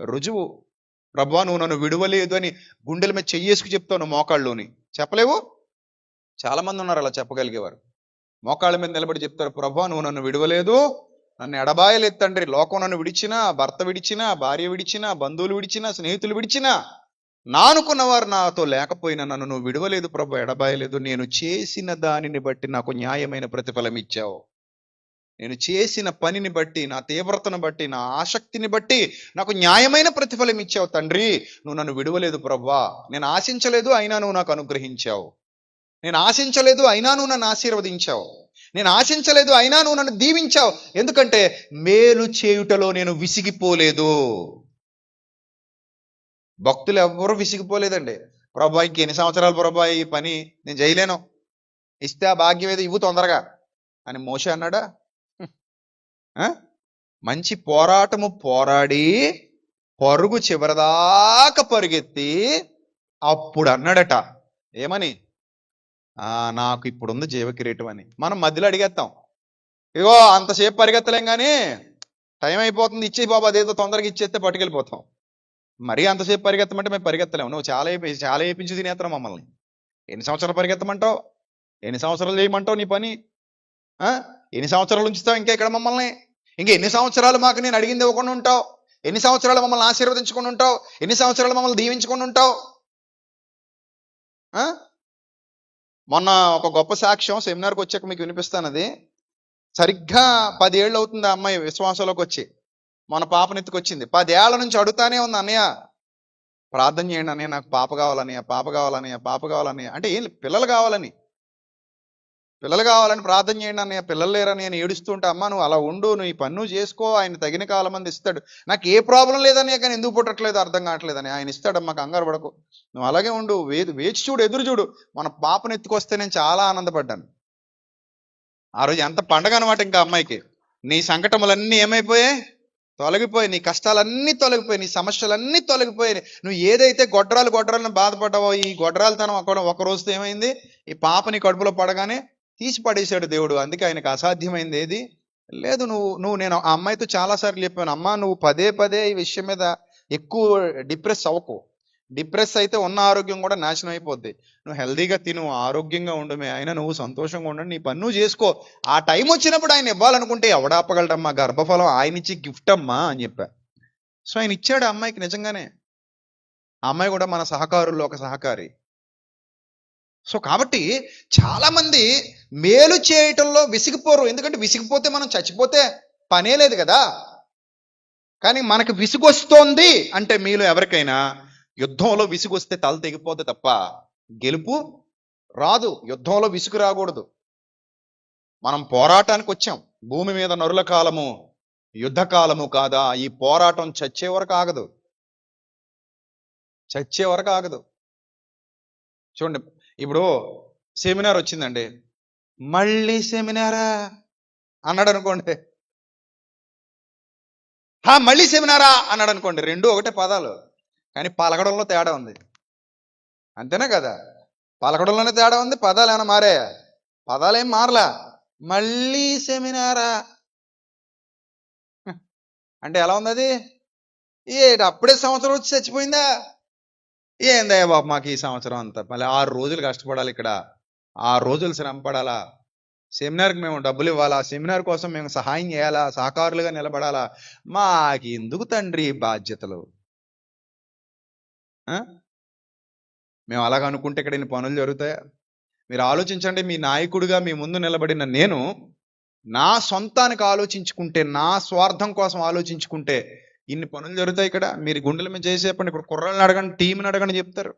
రుజువు. ప్రభువా నువ్వు నన్ను విడువలేదు అని గుండెల మీద చెయ్యేసుకు చెప్తావు మోకాళ్ళలోని. చెప్పలేవు? చాలా మంది ఉన్నారు అలా చెప్పగలిగేవారు. మోకాళ్ళ మీద నిలబడి చెప్తారు, ప్రభువా నువ్వు నన్ను విడువలేదు, నన్ను ఎడబాయలేదు తండ్రి. లోకం నన్ను విడిచినా, భర్త విడిచినా, భార్య విడిచినా, బంధువులు విడిచినా, స్నేహితులు విడిచినా, నా అనుకున్న వారు నాతో లేకపోయినా నన్ను నువ్వు విడవలేదు ప్రభు, ఎడబాయలేదు. నేను చేసిన దానిని బట్టి నాకు న్యాయమైన ప్రతిఫలం ఇచ్చావు. నేను చేసిన పనిని బట్టి, నా తీవ్రతను బట్టి, నా ఆసక్తిని బట్టి నాకు న్యాయమైన ప్రతిఫలం ఇచ్చావు తండ్రి. నువ్వు నన్ను విడవలేదు ప్రభువా. నేను ఆశించలేదు, అయినా నువ్వు నాకు అనుగ్రహించావు. నేను ఆశించలేదు, అయినా నువ్వు నన్ను ఆశీర్వదించావు. నేను ఆశించలేదు, అయినా నువ్వు నన్ను దీవించావు. ఎందుకంటే మేలు చేయుటలో నేను విసిగిపోలేదు. భక్తులు ఎవ్వరూ విసిగిపోలేదండి. ప్రభా ఇంక ఎన్ని సంవత్సరాలు ప్రభా ఈ పని నేను చేయలేను, ఇస్తే ఆ భాగ్యం ఏదో ఇవ్వు తొందరగా అని మోషే అన్నాడా? మంచి పోరాటము పోరాడి పరుగు చివరిదాకా పరుగెత్తి అప్పుడు అన్నాడట, ఏమని? నాకు ఇప్పుడుంది జీవకిరీటం అని. మనం మధ్యలో అడిగేస్తాం, ఇగో అంతసేపు పరిగెత్తలేం కానీ టైం అయిపోతుంది, ఇచ్చేయి బాబా, అదేదో తొందరగా ఇచ్చేస్తే పట్టుకెళ్ళిపోతాం. మరీ అంతసేపు పరిగెత్తమంటే మేము పరిగెత్తలేము. నువ్వు చాలా వేయించి తినేస్తావు మమ్మల్ని. ఎన్ని సంవత్సరాలు పరిగెత్తమంటావు? ఎన్ని సంవత్సరాలు చేయమంటావు నీ పని? ఎన్ని సంవత్సరాలు ఉంచుతావు ఇంకా ఇక్కడ మమ్మల్ని? ఇంకా ఎన్ని సంవత్సరాలు మాకు నేను అడిగింది ఇవ్వకుండా ఉంటావు? ఎన్ని సంవత్సరాలు మమ్మల్ని ఆశీర్వదించుకొని ఉంటావు? ఎన్ని సంవత్సరాలు మమ్మల్ని దీవించుకొని ఉంటావు? మొన్న ఒక గొప్ప సాక్ష్యం సెమినార్కి వచ్చాక మీకు వినిపిస్తాను. అది సరిగ్గా 10 ఏళ్ళు అవుతుంది ఆ అమ్మాయి విశ్వాసంలోకి వచ్చి. మన పాపనెత్తుకొచ్చింది. 10 ఏళ్ల నుంచి అడుగుతానే ఉంది, అన్నయ్య ప్రార్థన చేయండి అన్నయ్య, నాకు పాప కావాలన్నయ్య, పాప కావాలన్నయ్య, పాప కావాలన్నయ్య. అంటే ఏం పిల్లలు కావాలని ప్రార్థన చేయండి అన్నయ్య, పిల్లలు లేరని నేను ఏడుస్తుంటే, అమ్మ నువ్వు అలా ఉండు, నువ్వు ఈ పన్ను చేసుకో, ఆయన తగిన కాలం మంది ఇస్తాడు. నాకు ఏ ప్రాబ్లం లేదన్నయ్య, కానీ ఎందుకు పుట్టట్లేదు అర్థం కావట్లేదని. ఆయన ఇస్తాడమ్మా, కంగారు పడకు, నువ్వు అలాగే ఉండు, వేచి చూడు, ఎదురు చూడు. మన పాపను ఎత్తుకొస్తే నేను చాలా ఆనందపడ్డాను ఆ రోజు. ఎంత పండగ అనమాట. ఇంకా అమ్మాయికి నీ సంకటములన్నీ ఏమైపోయాయి? తొలగిపోయి, నీ కష్టాలన్నీ తొలగిపోయి, నీ సమస్యలన్నీ తొలగిపోయి, నువ్వు ఏదైతే గొడ్రాలను బాధపడ్డావో ఈ గొడ్రాలతనం ఒక రోజుతో ఏమైంది? ఈ పాప నీ కడుపులో పడగానే తీసి పడేశాడు దేవుడు. అందుకే ఆయనకు అసాధ్యమైంది ఏది లేదు. నేను ఆ అమ్మాయితో చాలాసార్లు చెప్పాను, అమ్మా నువ్వు పదే ఈ విషయం మీద ఎక్కువ డిప్రెస్ అవ్వకు. డిప్రెస్ అయితే ఉన్న ఆరోగ్యం కూడా నాశనం అయిపోద్ది. నువ్వు హెల్దీగా తిను, ఆరోగ్యంగా ఉండమే, అయినా నువ్వు సంతోషంగా ఉండండి, నీ పని నువ్వు చేసుకో. ఆ టైం వచ్చినప్పుడు ఆయన ఇవ్వాలనుకుంటే ఎవడాపగలడమ్మా? గర్భఫలం ఆయన ఇచ్చి గిఫ్ట్ అమ్మా అని చెప్పా. సో ఆయన ఇచ్చాడు ఆ అమ్మాయికి. నిజంగానే ఆ అమ్మాయి కూడా మన సహకారుల్లో ఒక సహకారి. సో కాబట్టి చాలా మంది మేలు చేయటంలో విసిగిపోరు. ఎందుకంటే విసిగిపోతే మనం చచ్చిపోతే పనే లేదు కదా. కానీ మనకు విసుగొస్తోంది అంటే మీలో ఎవరికైనా యుద్ధంలో విసుగొస్తే తల తెగిపోతే తప్ప గెలుపు రాదు. యుద్ధంలో విసుగు రాకూడదు. మనం పోరాటానికి వచ్చాం, భూమి మీద నరుల కాలము యుద్ధ కాలము కాదా? ఈ పోరాటం చచ్చే వరకు ఆగదు, చచ్చే వరకు ఆగదు. చూడండి, ఇప్పుడు సెమినార్ వచ్చిందండి, మళ్ళీ సెమినారా అన్నాడు అనుకోండి, మళ్ళీ సెమినారా అన్నాడు అనుకోండి, రెండు ఒకటే పదాలు, కానీ పలకడంలో తేడా ఉంది. అంతేనా కదా? పలకడంలోనే తేడా ఉంది, పదాలు ఏమైనా మారాయా? పదాలు ఏం మారలా. మళ్ళీ సెమినారా అంటే ఎలా ఉంది అది? అప్పుడే సంవత్సరం వచ్చి చచ్చిపోయిందా? ఏందయ్యా బాబు మాకు ఈ సంవత్సరం అంతా, మళ్ళీ 6 రోజులు కష్టపడాలి, ఇక్కడ 6 రోజులు శ్రమ పడాలా, సెమినార్కి మేము డబ్బులు ఇవ్వాలా, సెమినార్ కోసం మేము సహాయం చేయాలా, సహకారులుగా నిలబడాలా, మాకు ఎందుకు తండ్రి బాధ్యతలు? మేము అలాగ అనుకుంటే ఇక్కడ ఇన్ని పనులు జరుగుతాయా? మీరు ఆలోచించండి. మీ నాయకుడిగా మీ ముందు నిలబడిన నేను నా సొంతానికి ఆలోచించుకుంటే, నా స్వార్థం కోసం ఆలోచించుకుంటే ఇన్ని పనులు జరుగుతాయి ఇక్కడ. మీరు గుండెల మీద చేసి చెప్పండి, ఇక్కడ కుర్రాళ్ళని అడగండి, టీంని అడగండి, చెప్తారు.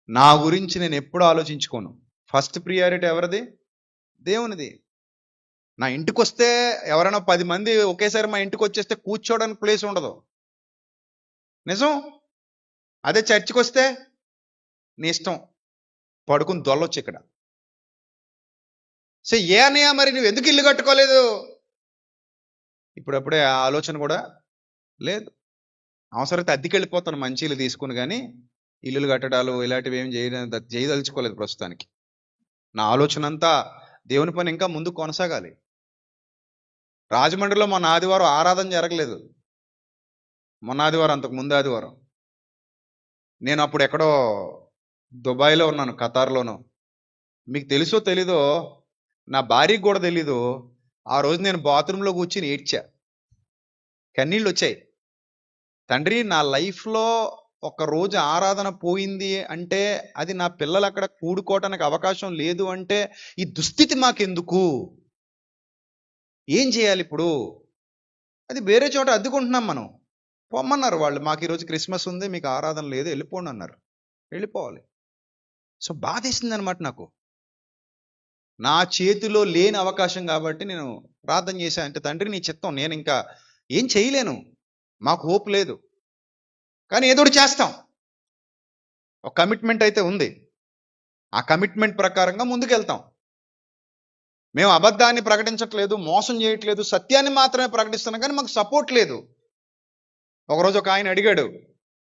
నా గురించి నేను ఎప్పుడు ఆలోచించుకోను. ఫస్ట్ ప్రియారిటీ ఎవరిది? దేవునిది. నా ఇంటికి వస్తే ఎవరైనా 10 మంది ఒకేసారి మా ఇంటికి వచ్చేస్తే కూర్చోడానికి ప్లేస్ ఉండదు, నిజం. అదే చర్చికి వస్తే నీ ఇష్టం, పడుకుని దొల్లొచ్చు ఇక్కడ. సో ఏ అన్నయ్య మరి నువ్వు ఎందుకు ఇల్లు కట్టుకోలేదు? ఇప్పుడప్పుడే ఆ ఆలోచన కూడా లేదు. అవసరమైతే అద్దెకి వెళ్ళిపోతాను మంచి ఇల్లు తీసుకుని, కానీ ఇల్లులు కట్టడాలు ఇలాంటివి ఏం చేయదలుచుకోలేదు ప్రస్తుతానికి. నా ఆలోచన అంతా దేవుని పని ఇంకా ముందు కొనసాగాలి. రాజమండ్రిలో మొన్న ఆదివారం ఆరాధన జరగలేదు. మొన్న ఆదివారం, అంతకు ముందు ఆదివారం నేను అప్పుడు ఎక్కడో దుబాయ్లో ఉన్నాను, ఖతార్లోనూ. మీకు తెలుసో తెలీదో, నా భార్యకి కూడా తెలీదు, ఆ రోజు నేను బాత్రూంలో కూర్చుని ఏడ్చా, కన్నీళ్ళు వచ్చాయి. తండ్రి, నా లైఫ్లో ఒక రోజు ఆరాధన పోయింది అంటే, అది నా పిల్లలు అక్కడ కూడుకోవటానికి అవకాశం లేదు అంటే, ఈ దుస్థితి మాకెందుకు? ఏం చేయాలి ఇప్పుడు? అది వేరే చోట అద్దుకుంటున్నాం మనం. పొమ్మన్నారు వాళ్ళు, మాకు ఈరోజు క్రిస్మస్ ఉంది, మీకు ఆరాధన లేదు, వెళ్ళిపోండి అన్నారు. వెళ్ళిపోవాలి. సో బాధేసింది అనమాట నాకు. నా చేతిలో లేని అవకాశం కాబట్టి నేను ప్రార్థన చేశాను. అంటే తండ్రి నీ చిత్తం, నేను ఇంకా ఏం చేయలేను, మాకు హోప్ లేదు, కానీ ఏదో చేస్తాం. ఒక కమిట్మెంట్ అయితే ఉంది, ఆ కమిట్మెంట్ ప్రకారంగా ముందుకెళ్తాం. మేము అబద్ధాన్ని ప్రకటించట్లేదు, మోసం చేయట్లేదు, సత్యాన్ని మాత్రమే ప్రకటిస్తున్నాం, కానీ మాకు సపోర్ట్ లేదు. ఒకరోజు ఒక ఆయన అడిగాడు,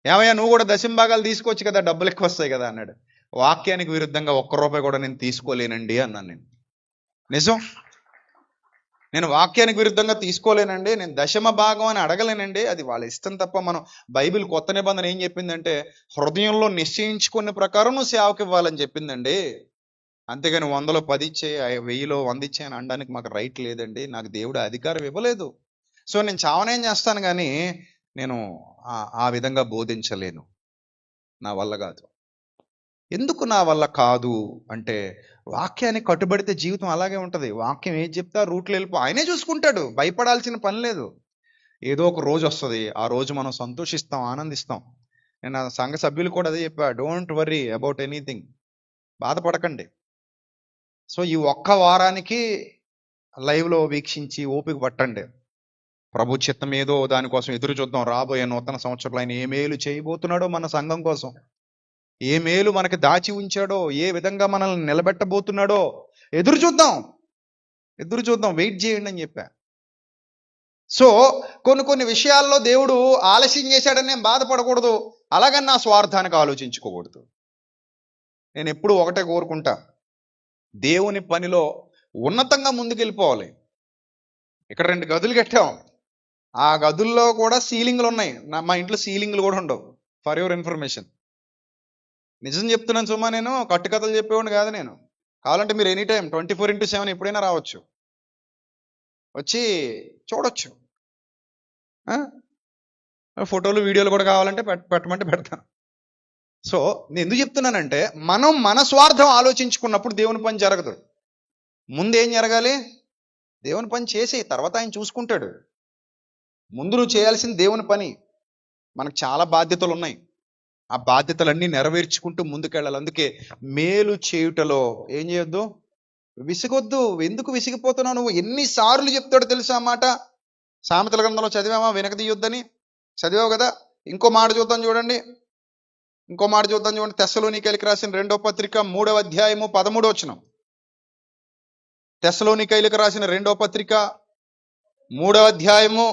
ఏమయ్యా నువ్వు కూడా దశంభాగాలు తీసుకోవచ్చు కదా, డబ్బులు ఎక్కువ వస్తాయి కదా అన్నాడు. వాక్యానికి విరుద్ధంగా ₹1 కూడా నేను తీసుకోలేనండి అన్నాను. నేను నిజం, నేను వాక్యానికి విరుద్ధంగా తీసుకోలేనండి, నేను దశమ భాగం అని అడగలేనండి, అది వాళ్ళ ఇష్టం తప్ప. మనం బైబిల్ కొత్త నిబంధన ఏం చెప్పిందంటే, హృదయంలో నిశ్చయించుకునే ప్రకారం నువ్వు సేవకి ఇవ్వాలని చెప్పిందండి. అంతేగాని 100లో 10 ఇచ్చే, 1000లో 100 ఇచ్చే అని అనడానికి మాకు రైట్ లేదండి, నాకు దేవుడు అధికారం ఇవ్వలేదు. సో నేను చావనేం చేస్తాను, కానీ నేను ఆ విధంగా బోధించలేను, నా వల్ల కాదు. ఎందుకు నా వల్ల కాదు అంటే, వాక్యానికి కట్టుబడితే జీవితం అలాగే ఉంటుంది. వాక్యం ఏది చెప్తా రూట్లో వెళ్ళిపో, ఆయనే చూసుకుంటాడు, భయపడాల్సిన పని లేదు. ఏదో ఒక రోజు వస్తుంది, ఆ రోజు మనం సంతోషిస్తాం, ఆనందిస్తాం. నేను సంఘ సభ్యులు కూడా అదే చెప్పా, డోంట్ వర్రీ అబౌట్ ఎనీథింగ్, బాధపడకండి. సో ఈ ఒక్క వారానికి లైవ్లో వీక్షించి ఓపిక పట్టండి. ప్రభు చిత్తం ఏదో దానికోసం ఎదురు చూద్దాం. రాబోయే నూతన సంవత్సరంలో ఆయన ఏ మేలు చేయబోతున్నాడో మన సంఘం కోసం, ఏ మేలు మనకి దాచి ఉంచాడో, ఏ విధంగా మనల్ని నిలబెట్టబోతున్నాడో ఎదురు చూద్దాం, వెయిట్ చేయండి అని చెప్పా. సో కొన్ని విషయాల్లో దేవుడు ఆలస్యం చేశాడని నేను బాధపడకూడదు, అలాగని నా స్వార్థానికి ఆలోచించుకోకూడదు. నేను ఎప్పుడు ఒకటే కోరుకుంటా, దేవుని పనిలో ఉన్నతంగా ముందుకెళ్ళిపోవాలి. ఇక్కడ 2 గదులు కట్టాం, ఆ గదుల్లో కూడా సీలింగ్లు ఉన్నాయి. మా ఇంట్లో సీలింగ్లు కూడా ఉండవు, ఫర్ యువర్ ఇన్ఫర్మేషన్. నిజం చెప్తున్నాను సుమా, నేను కట్టుకథలు చెప్పేవాడిని కాదు. నేను కావాలంటే మీరు ఎనీ టైం 24/7 ఎప్పుడైనా రావచ్చు, వచ్చి చూడొచ్చు. ఫోటోలు వీడియోలు కూడా కావాలంటే పెట్టమంటే పెడతాను. సో నేను ఎందుకు చెప్తున్నానంటే, మనం మన స్వార్థం ఆలోచించుకున్నప్పుడు దేవుని పని జరగదు. ముందేం జరగాలి? దేవుని పని చేసి తర్వాత ఆయన చూసుకుంటాడు. ముందు నువ్వు చేయాల్సింది దేవుని పని. మనకు చాలా బాధ్యతలు ఉన్నాయి, ఆ బాధ్యతలన్నీ నెరవేర్చుకుంటూ ముందుకెళ్ళాలి. అందుకే మేలు చేయుటలో ఏం చేయొద్దు, విసుగొద్దు. ఎందుకు విసిగిపోతున్నావు నువ్వు? ఎన్నిసార్లు చెప్తాడో తెలుసా ఆ మాట? సామెతల గ్రంథంలో చదివామా వినకదీయొద్దని? చదివావు కదా. ఇంకో మాట చూద్దాం చూడండి. తెస్సలోనికైలకు రాసిన 2వ పత్రిక 3వ అధ్యాయము 13వ వచనం. తెస్సలోనికైలకు రాసిన 2వ పత్రిక 3వ అధ్యాయము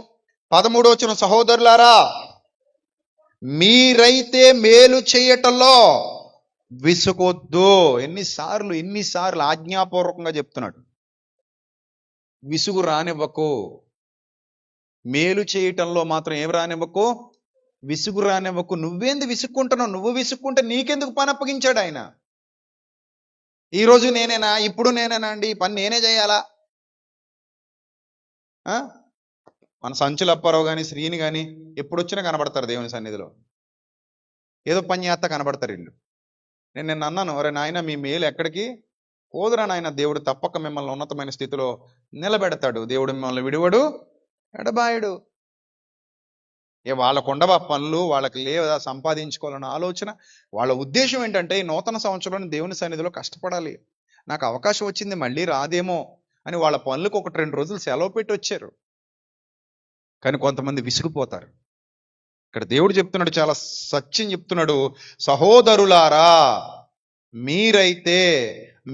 13వ వచనం. సహోదరులారా, మీరైతే మేలు చేయటంలో విసుగొద్దు. ఎన్నిసార్లు ఆజ్ఞాపూర్వకంగా చెప్తున్నాడు. విసుగు రానివ్వకు. మేలు చేయటంలో మాత్రం ఏం రానివ్వకు? విసుగు రానివ్వకు. నువ్వేంది విసుక్కుంటున్నావు? నువ్వు విసుక్కుంటే నీకెందుకు పని అప్పగించాడు ఆయన? ఈరోజు నేనేనా, ఇప్పుడు నేనేనా అండి ఈ పని నేనే చేయాలా? మన సంచులు అప్పారావు కానీ శ్రీని కానీ ఎప్పుడొచ్చినా కనబడతారు దేవుని సన్నిధిలో. ఏదో పని చేస్తా కనబడతారు వీళ్ళు. నేను అన్నాను, అరే నాయన మీ మేలు ఎక్కడికి పోదురా నాయన, దేవుడు తప్పక మిమ్మల్ని ఉన్నతమైన స్థితిలో నిలబెడతాడు. దేవుడు మిమ్మల్ని విడివడు, ఎడబాయుడు. వాళ్ళకు ఉండవా పనులు? వాళ్ళకి లేదా సంపాదించుకోవాలన్న ఆలోచన? వాళ్ళ ఉద్దేశం ఏంటంటే ఈ నూతన సంవత్సరంలో దేవుని సన్నిధిలో కష్టపడాలి, నాకు అవకాశం వచ్చింది మళ్ళీ రాదేమో అని వాళ్ళ పనులకు 1-2 రోజులు సెలవు పెట్టి వచ్చారు. కానీ కొంతమంది విసిగిపోతారు. ఇక్కడ దేవుడు చెప్తున్నాడు, చాలా సత్యం చెప్తున్నాడు. సహోదరులారా, మీరైతే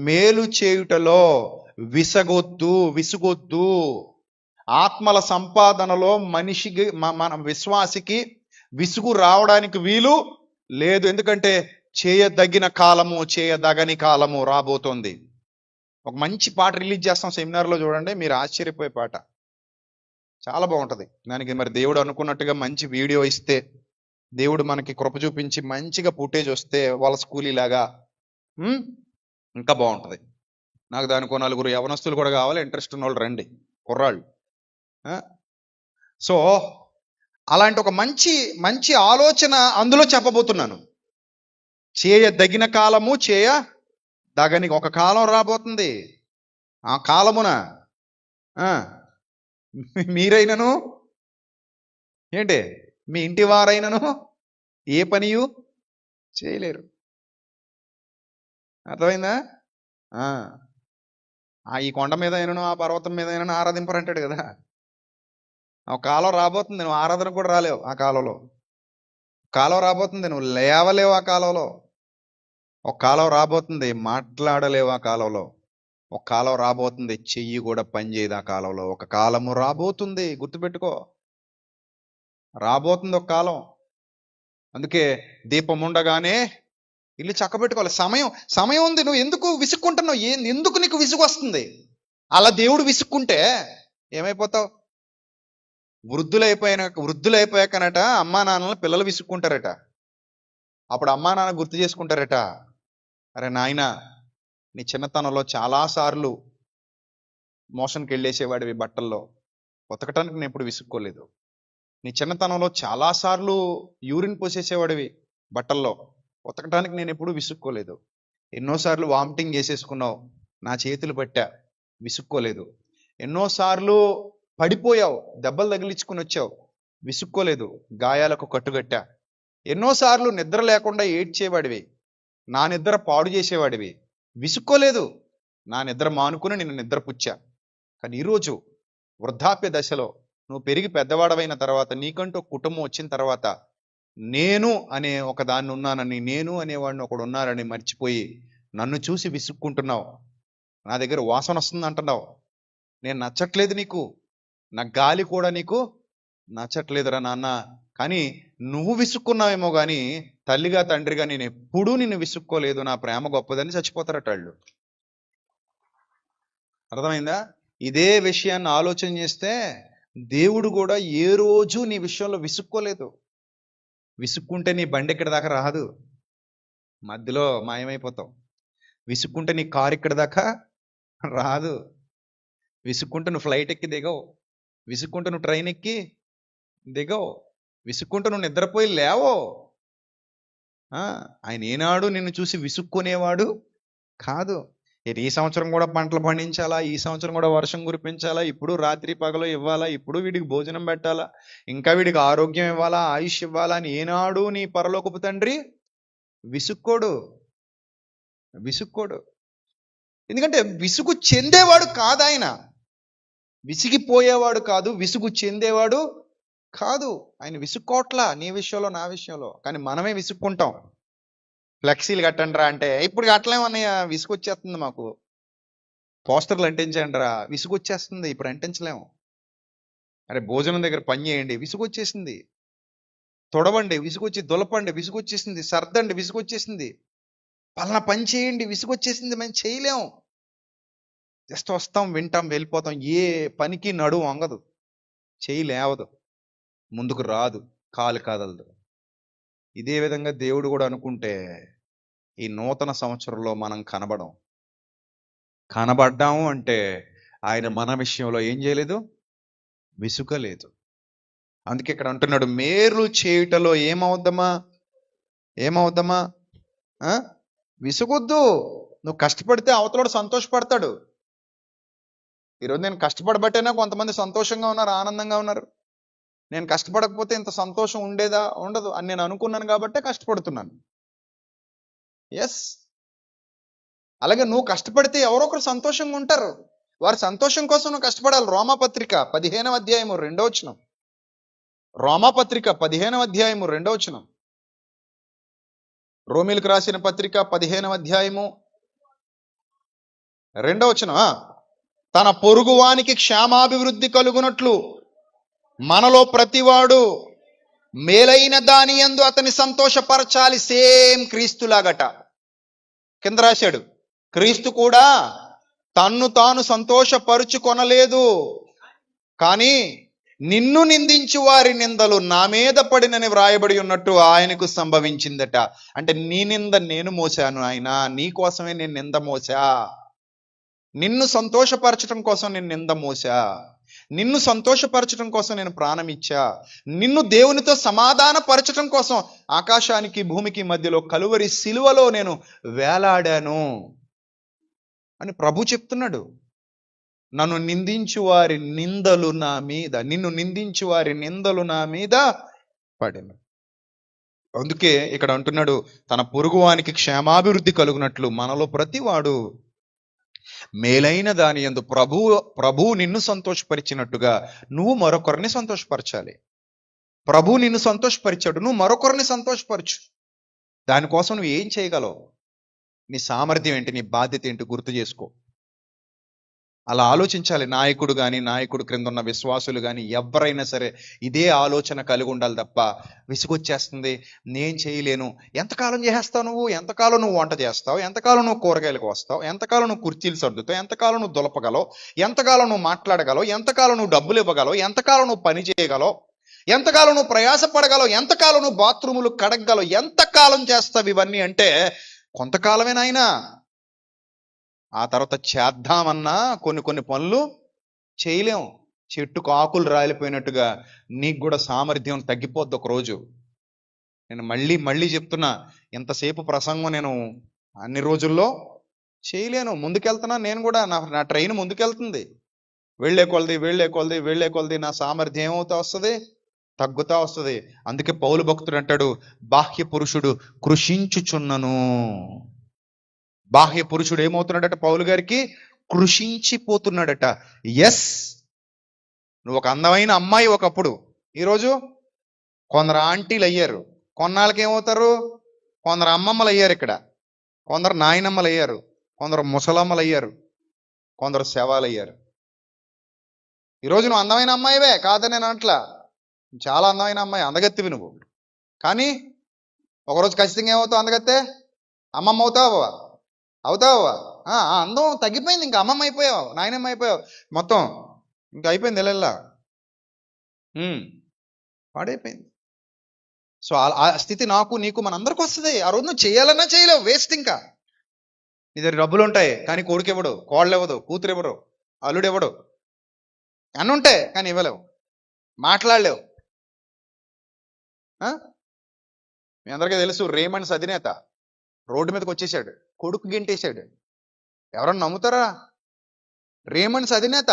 మేలు చేయుటలో విసుగొద్దు. ఆత్మల సంపాదనలో మనిషికి, మన విశ్వాసికి విసుగు రావడానికి వీలు లేదు. ఎందుకంటే చేయదగిన కాలము, చేయదగని కాలము రాబోతోంది. ఒక మంచి పాట రిలీజ్ చేస్తాం సెమినార్లో, చూడండి, మీరు ఆశ్చర్యపోయే పాట, చాలా బాగుంటది. దానికి మరి దేవుడు అనుకున్నట్టుగా మంచి వీడియో ఇస్తే, దేవుడు మనకి కృప చూపించి మంచిగా ఫుటేజ్ వస్తే వాళ్ళ స్కూలీలాగా ఇంకా బాగుంటది. నాకు దానికో 4 యవనస్తులు కూడా కావాలి, ఇంట్రెస్ట్ ఉన్న వాళ్ళు రండి, కుర్రాళ్ళు. సో అలాంటి ఒక మంచి ఆలోచన అందులో చెప్పబోతున్నాను. చేయదగిన కాలము, చేయదగని ఒక కాలం రాబోతుంది. ఆ కాలమున మీరైనను ఏంటి, మీ ఇంటి వారైనను ఏ పనియు చేయలేరు. అర్థమైందా? ఈ కొండ మీద అయినను, ఆ పర్వతం మీద అయినను ఆరాధింపరంటాడు కదా. ఒక కాలం రాబోతుంది, నువ్వు ఆరాధన కూడా రాలేవు ఆ కాలంలో. కాలం రాబోతుంది, నువ్వు లేవలేవు ఆ కాలంలో. ఒక కాలం రాబోతుంది, మాట్లాడలేవు ఆ కాలంలో. ఒక కాలం రాబోతుంది, చెయ్యి కూడా పనిచేయదు ఆ కాలంలో. ఒక కాలము రాబోతుంది, గుర్తుపెట్టుకో, రాబోతుంది ఒక కాలం. అందుకే దీపం ఉండగానే ఇల్లు చక్కబెట్టుకోవాలి. సమయం ఉంది. నువ్వు ఎందుకు విసుక్కుంటున్నావు? ఎందుకు నీకు విసుగు వస్తుంది? అలా దేవుడు విసుక్కుంటే ఏమైపోతావు? వృద్ధులైపోయాకనట అమ్మా నాన్నలు పిల్లలు విసుక్కుంటారట. అప్పుడు అమ్మా నాన్న గుర్తు చేసుకుంటారట, అరే నాయన, నీ చిన్నతనంలో చాలాసార్లు మోషన్కి వెళ్ళేసేవాడివి, బట్టల్లో ఉతకటానికి నేను ఎప్పుడు విసుక్కోలేదు. నీ చిన్నతనంలో చాలాసార్లు యూరిన్ పోసేసేవాడివి, బట్టల్లో ఉతకటానికి నేను ఎప్పుడు విసుక్కోలేదు. ఎన్నోసార్లు వామిటింగ్ చేసేసుకున్నావు, నా చేతులు పట్టా, విసుక్కోలేదు. ఎన్నోసార్లు పడిపోయావు, దెబ్బలు తగిలించుకుని వచ్చావు, విసుక్కోలేదు, గాయాలకు కట్టుగట్టా. ఎన్నోసార్లు నిద్ర లేకుండా ఏడ్చేవాడివి, నా నిద్ర పాడు చేసేవాడివి, విసుక్కోలేదు, నా నిద్ర మానుకుని నిన్ను నిద్రపుచ్చా. కానీ ఈరోజు వృద్ధాప్య దశలో నువ్వు పెరిగి పెద్దవాడవైన తర్వాత, నీకంటూ కుటుంబం వచ్చిన తర్వాత, నేను అనే ఒక దాన్ని ఉన్నానని, నేను అనేవాడిని ఒకడు ఉన్నారని మర్చిపోయి నన్ను చూసి విసుక్కుంటున్నావు. నా దగ్గర వాసన వస్తుంది అంటున్నావు, నేను నచ్చట్లేదు నీకు, నా గాలి కూడా నీకు నచ్చట్లేదురా నాన్న. కానీ నువ్వు విసుక్కున్నావేమో కానీ తల్లిగా తండ్రిగా నేను ఎప్పుడూ నిన్ను విసుక్కోలేదు, నా ప్రేమ గొప్పదని చచ్చిపోతారట వాళ్ళు. అర్థమైందా? ఇదే విషయాన్ని ఆలోచన చేస్తే దేవుడు కూడా ఏ రోజు నీ విషయంలో విసుక్కోలేదు. విసుక్కుంటే నీ బండి ఇక్కడ దాకా రాదు, మధ్యలో మాయమైపోతావు. విసుక్కుంటే నీ కారు ఇక్కడ దాకా రాదు. విసుక్కుంటే నువ్వు ఫ్లైట్ ఎక్కి దిగవు, విసుక్కుంటే నువ్వు ట్రైన్ ఎక్కి దిగవు, విసుక్కుంటే నువ్వు నిద్రపోయి లేవో. ఆయన ఏనాడు నిన్ను చూసి విసుక్కునేవాడు కాదు. ఈ సంవత్సరం కూడా పంటలు పండించాలా, ఈ సంవత్సరం కూడా వర్షం కురిపించాలా, ఇప్పుడు రాత్రి పగలు ఇవ్వాలా, ఇప్పుడు వీడికి భోజనం పెట్టాలా, ఇంకా వీడికి ఆరోగ్యం ఇవ్వాలా, ఆయుష్ ఇవ్వాలా అని ఏనాడు నీ పరలోకపు తండ్రి విసుక్కోడు. ఎందుకంటే విసుగు చెందేవాడు కాదు ఆయన. విసిగిపోయేవాడు కాదు, విసుగు చెందేవాడు కాదు. ఆయన విసుక్కోట్లా నీ విషయంలో నా విషయంలో. కానీ మనమే విసుక్కుంటాం. ఫ్లెక్సీలు కట్టండి రా అంటే ఇప్పుడు కట్టలేమన్నయ్య, విసుగు వచ్చేస్తుంది మాకు. పోస్టర్లు అంటించండి రా, విసుగు వచ్చేస్తుంది, ఇప్పుడు అంటించలేము. అరే భోజనం దగ్గర పని చేయండి, విసుగు వచ్చేసింది. తొడవండి, విసుగొచ్చి, దులపండి, విసుగొచ్చేసింది. సర్దండి, విసుగొచ్చేసింది. పలానా పని చేయండి, విసుగొచ్చేసింది, మేము చేయలేము. జస్ట్ వస్తాం, వింటాం, వెళ్ళిపోతాం. ఏ పనికి నడుము వంగదు, చేయి లేవదు, ముందుకు రాదు, కాలు కదలదు. ఇదే విధంగా దేవుడు కూడా అనుకుంటే ఈ నూతన సంవత్సరంలో మనం కనబడ్డాము అంటే ఆయన మన విషయంలో ఏం చేయలేదు, విసుగలేదు. అందుకే ఇక్కడ అంటున్నాడు, మేలు చేయుటలో ఏమవుద్దమా విసుగొద్దు. నువ్వు కష్టపడితే అవతలోడు సంతోషపడతాడు. ఈరోజు నేను కష్టపడబట్టేనా కొంతమంది సంతోషంగా ఉన్నారు, ఆనందంగా ఉన్నారు. నేను కష్టపడకపోతే ఇంత సంతోషం ఉండదు అని నేను అనుకున్నాను కాబట్టే కష్టపడుతున్నాను. ఎస్, అలాగే నువ్వు కష్టపడితే ఎవరో ఒకరు సంతోషంగా ఉంటారు. వారి సంతోషం కోసం నువ్వు కష్టపడాలి. రోమాపత్రిక 15వ అధ్యాయము 2వ వచనం. రోమాపత్రిక 15వ అధ్యాయము 2వ వచనం. రోమిలకు రాసిన పత్రిక 15వ అధ్యాయము 2వ వచనం. తన పొరుగువానికి క్షేమాభివృద్ధి కలుగునట్లు మనలో ప్రతివాడు మేలైన దాని యందు అతని సంతోషపరచాలి. సేమ్ క్రీస్తులాగట. కింద రాశాడు, క్రీస్తు కూడా తన్ను తాను సంతోషపరుచుకొనలేదు, కానీ నిన్ను నిందించు వారి నిందలు నా మీద పడినని వ్రాయబడి ఉన్నట్టు ఆయనకు సంభవించిందట. అంటే నీ నింద నేను మోసాను ఆయన, నీ కోసమే నేను నింద మోసా. నిన్ను సంతోషపరచడం కోసం నేను నింద మోసా, నిన్ను సంతోషపరచడం కోసం నేను ప్రాణం ఇచ్చా, నిన్ను దేవునితో సమాధాన పరచడం కోసం ఆకాశానికి భూమికి మధ్యలో కలువరి సిలువలో నేను వేలాడాను అని ప్రభు చెప్తున్నాడు. నన్ను నిందించు వారి నిందలు నా మీద, నిన్ను నిందించు వారి నిందలు నా మీద పడిన. అందుకే ఇక్కడ అంటున్నాడు, తన పొరుగువానికి క్షేమాభివృద్ధి కలుగునట్లు మనలో ప్రతివాడు మేలైన దాని యందు ప్రభువు నిన్ను సంతోషపరిచినట్టుగా నువ్వు మరొకరిని సంతోషపరచాలి. ప్రభువు నిన్ను సంతోషపరిచాడు, నువ్వు మరొకరిని సంతోషపరచు. దానికోసం నువ్వు ఏం చేయగలవు, నీ సామర్థ్యం ఏంటి, నీ బాధ్యత ఏంటి గుర్తు చేసుకో. అలా ఆలోచించాలి. నాయకుడు క్రింద ఉన్న విశ్వాసులు కానీ ఎవరైనా సరే ఇదే ఆలోచన కలిగి ఉండాలి తప్ప, విసుగొచ్చేస్తుంది, నేను చేయలేను. ఎంతకాలం చేస్తావు నువ్వు? ఎంతకాలం నువ్వు వంట చేస్తావు? ఎంతకాలం నువ్వు కూరగాయలకు వస్తావు? ఎంతకాలం నువ్వు కుర్చీలు సర్దుతావు? ఎంతకాలం నువ్వు దులపగలవు? ఎంతకాలం నువ్వు మాట్లాడగలవు? ఎంతకాలం నువ్వు డబ్బులు ఇవ్వగలవు? ఎంతకాలం నువ్వు పని చేయగలవు? ఎంతకాలం నువ్వు ప్రయాసపడగలవు? ఎంతకాలం నువ్వు బాత్రూములు కడగగలవు? ఎంతకాలం చేస్తావు ఇవన్నీ అంటే కొంతకాలమే నాయనా. ఆ తర్వాత చేద్దామన్నా కొన్ని పనులు చేయలేం. చెట్టుకు ఆకులు రాలిపోయినట్టుగా నీకు కూడా సామర్థ్యం తగ్గిపోద్ది ఒకరోజు. నేను మళ్ళీ చెప్తున్నా, ఎంతసేపు ప్రసంగం నేను అన్ని రోజుల్లో చేయలేను. ముందుకెళ్తున్నా నేను కూడా, నా ట్రైన్ ముందుకెళ్తుంది. వెళ్ళే కొలది నా సామర్థ్యం ఏమవుతా వస్తుంది, తగ్గుతా వస్తుంది. అందుకే పౌలు భక్తుడు అంటాడు, బాహ్య పురుషుడు కృషించుచున్నను. బాహ్య పురుషుడు ఏమవుతున్నాడట? పౌలు గారికి కృషించిపోతున్నాడట. ఎస్, నువ్వు ఒక అందమైన అమ్మాయి ఒకప్పుడు, ఈరోజు కొందరు ఆంటీలు అయ్యారు. కొన్నాళ్ళకి ఏమవుతారు? కొందరు అమ్మమ్మలు అయ్యారు, ఇక్కడ కొందరు నాయనమ్మలు అయ్యారు, కొందరు ముసలమ్మలు అయ్యారు, కొందరు శవాలు అయ్యారు. ఈరోజు నువ్వు అందమైన అమ్మాయివే కాదని నేను అంట్లా, చాలా అందమైన అమ్మాయి, అందగత్తివి నువ్వు. కానీ ఒకరోజు ఖచ్చితంగా ఏమవుతావు? అందగత్తే అమ్మమ్మ అవుతావా? అందం తగ్గిపోయింది, ఇంకా అమ్మమ్మ అయిపోయావు, నాయనమ్మ అయిపోయావు, మొత్తం ఇంకా అయిపోయింది, ఎల్లెల్లా పాడైపోయింది. సో ఆ స్థితి నాకు నీకు మనందరికి వస్తుంది. ఆ రోజు నువ్వు చేయాలన్నా చేయలేవు, వేస్ట్. ఇంకా నీ దగ్గర డబ్బులు ఉంటాయి కానీ కొడుకు ఇవ్వడు, కోళ్ళు ఇవ్వదు, కూతురు ఇవ్వరు, అల్లుడు ఇవ్వడు, అన్నీ ఉంటాయి కానీ ఇవ్వలేవు, మాట్లాడలేవు. మీ అందరికీ తెలుసు, రేమండ్స్ అధినేత రోడ్డు మీదకి వచ్చేసాడు, కొడుకు గెంటేశాడు. ఎవరన్నా నమ్ముతారా? రేమండ్స్ అధినేత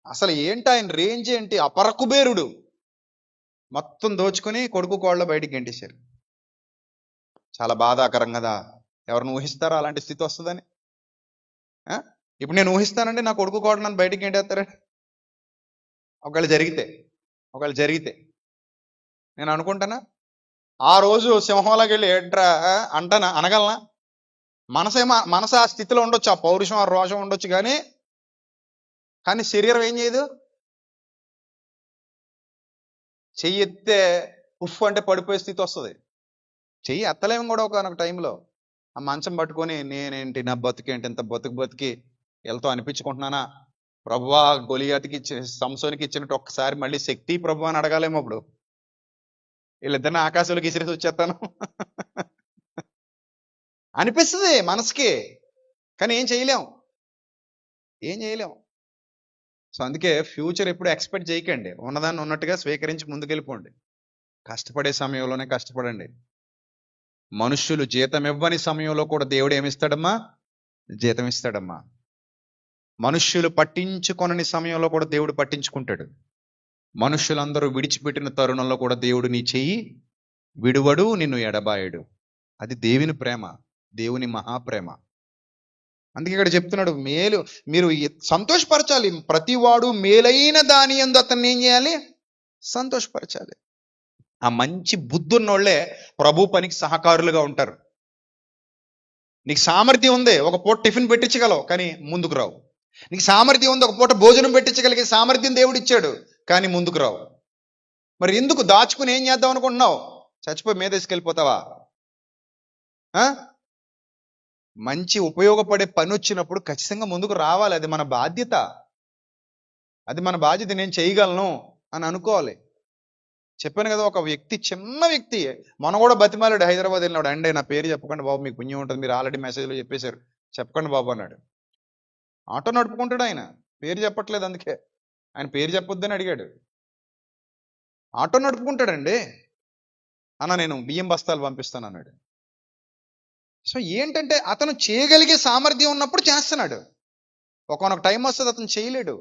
అసలు ఏంటి, ఆయన రేంజ్ ఏంటి? అపర కుబేరుడు మొత్తం దోచుకుని కొడుకు కోళ్ళ బయటికి గెంటేశారు. చాలా బాధాకరం కదా. ఎవరిని ఊహిస్తారా అలాంటి స్థితి వస్తుందని? ఆ? ఇప్పుడు నేను ఊహిస్తానండి, నా కొడుకు కూడా నన్ను బయటికి ఏంటేస్తారా? ఒకవేళ జరిగితే నేను అనుకుంటానా? ఆ రోజు సింహంలోకి వెళ్ళి ఏట్రా అంటానా? అనగలనా? మనసు ఆ స్థితిలో ఉండొచ్చు, ఆ పౌరుషం ఆ రోషం ఉండొచ్చు, కానీ శరీరం ఏం చేయదు. చెయ్యి ఎత్తే ఉఫ్ అంటే పడిపోయే స్థితి వస్తుంది. చెయ్యి ఎత్తలేము కూడా ఒక టైంలో. ఆ మంచం పట్టుకొని నేనేంటి, నా బతుకేంటి, ఇంత బతికి వెళ్తా అనిపించుకుంటున్నానా? ప్రభువా, గొలియాతికి సంసోనికి ఇచ్చినట్టు ఒక్కసారి మళ్ళీ శక్తి ప్రభు అని అడగాలేమో అప్పుడు. వీళ్ళిద్దరిని ఆకాశంలోకి ఇసిరేసి వచ్చేస్తాను అనిపిస్తుంది మనసుకి, కానీ ఏం చేయలేం. సో అందుకే ఫ్యూచర్ ఎప్పుడు ఎక్స్పెక్ట్ చేయకండి, ఉన్నదాన్ని ఉన్నట్టుగా స్వీకరించి ముందుకెళ్ళిపోండి. కష్టపడే సమయంలోనే కష్టపడండి. మనుష్యులు జీతం ఇవ్వని సమయంలో కూడా దేవుడు ఏమిస్తాడమ్మా? జీతం ఇస్తాడమ్మా. మనుష్యులు పట్టించుకొనని సమయంలో కూడా దేవుడు పట్టించుకుంటాడు. మనుష్యులందరూ విడిచిపెట్టిన తరుణంలో కూడా దేవుడు నీ చెయ్యి విడువడు, నిన్ను ఎడబాయడు. అది దేవుని ప్రేమ, దేవుని మహాప్రేమ. అందుకే ఇక్కడ చెప్తున్నాడు, మేలు మీరు సంతోషపరచాలి. ప్రతివాడు మేలైన దాని యందు అతన్ని ఏం చేయాలి? సంతోషపరచాలి. ఆ మంచి బుద్ధున్నోళ్లే ప్రభు పనికి సహకారులుగా ఉంటారు. నీకు సామర్థ్యం ఉంది, ఒక పూట టిఫిన్ పెట్టించగలవు, కానీ ముందుకు రావు. నీకు సామర్థ్యం ఉంది, ఒక పూట భోజనం పెట్టించగలిగే సామర్థ్యం దేవుడు ఇచ్చాడు, కానీ ముందుకు రావు. మరి ఎందుకు దాచుకుని ఏం చేద్దాం అనుకుంటున్నావు? చచ్చిపోయి మీద తీసుకెళ్ళిపోతావా? మంచి ఉపయోగపడే పని వచ్చినప్పుడు ఖచ్చితంగా ముందుకు రావాలి. అది మన బాధ్యత. నేను చేయగలను అని అనుకోవాలి. చెప్పాను కదా, ఒక వ్యక్తి, చిన్న వ్యక్తి, మన కూడా బతిమాలాడు. హైదరాబాద్ వెళ్ళినాడు. అండి నా పేరు చెప్పకండి బాబు, మీకు పుణ్యం ఉంటుంది, మీరు ఆల్రెడీ మెసేజ్లో చెప్పేశారు, చెప్పకండి బాబు అన్నాడు. ఆటో నడుపుకుంటాడు ఆయన, పేరు చెప్పట్లేదు, అందుకే ఆయన పేరు చెప్పొద్దని అడిగాడు. ఆటో నడుపుకుంటాడండి. అన్న నేను బియ్యం బస్తాలు పంపిస్తాను అన్నాడు. సో ఏంటంటే అతను చేయగలిగే సామర్థ్యం ఉన్నప్పుడు చేస్తున్నాడు. ఒకనొక టైం వస్తుంది అతను చేయలేడు,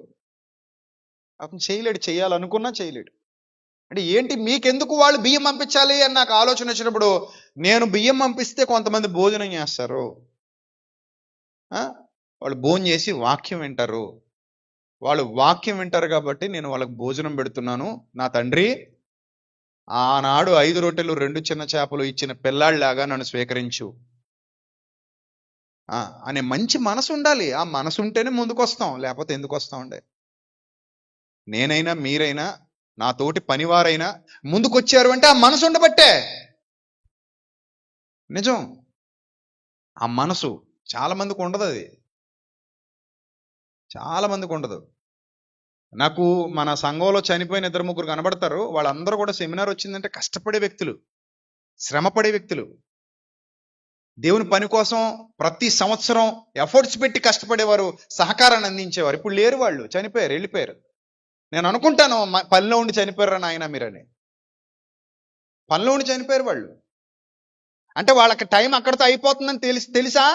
చేయాలనుకున్నా చేయలేడు. అంటే ఏంటి, మీకెందుకు వాళ్ళు బియ్యం పంపించాలి అని నాకు ఆలోచన వచ్చినప్పుడు, నేను బియ్యం పంపిస్తే కొంతమంది భోజనం చేస్తారు, వాళ్ళు భోజనం చేసి వాక్యం వింటారు. వాళ్ళు వాక్యం వింటారు కాబట్టి నేను వాళ్ళకి భోజనం పెడుతున్నాను. నా తండ్రి ఆనాడు 5 రొట్టెలు 2 చిన్న చేపలు ఇచ్చిన పిల్లాడిలాగా నన్ను స్వీకరించు అనే మంచి మనసు ఉండాలి. ఆ మనసు ఉంటేనే ముందుకు వస్తాం, లేకపోతే ఎందుకు వస్తామండి? నేనైనా మీరైనా నా తోటి పనివారైనా ముందుకు వచ్చారు అంటే ఆ మనసు ఉండబట్టే. నిజం, ఆ మనసు చాలా మందికి ఉండదు. అది చాలా మందికి ఉండదు. నాకు మన సంఘంలో చనిపోయిన 2-3 కనబడతారు. వాళ్ళందరూ కూడా సెమినార్ వచ్చిందంటే కష్టపడే వ్యక్తులు, శ్రమపడే వ్యక్తులు, దేవుని పని కోసం ప్రతి సంవత్సరం ఎఫర్ట్స్ పెట్టి కష్టపడేవారు, సహకారాన్ని అందించేవారు. ఇప్పుడు లేరు, వాళ్ళు చనిపోయారు, వెళ్ళిపోయారు. నేను అనుకుంటాను పనిలో ఉండి చనిపోయారు నాయన మీరని. పనిలో ఉండి చనిపోయారు వాళ్ళు. అంటే వాళ్ళకి టైం అక్కడితో అయిపోతుందని తెలుసా?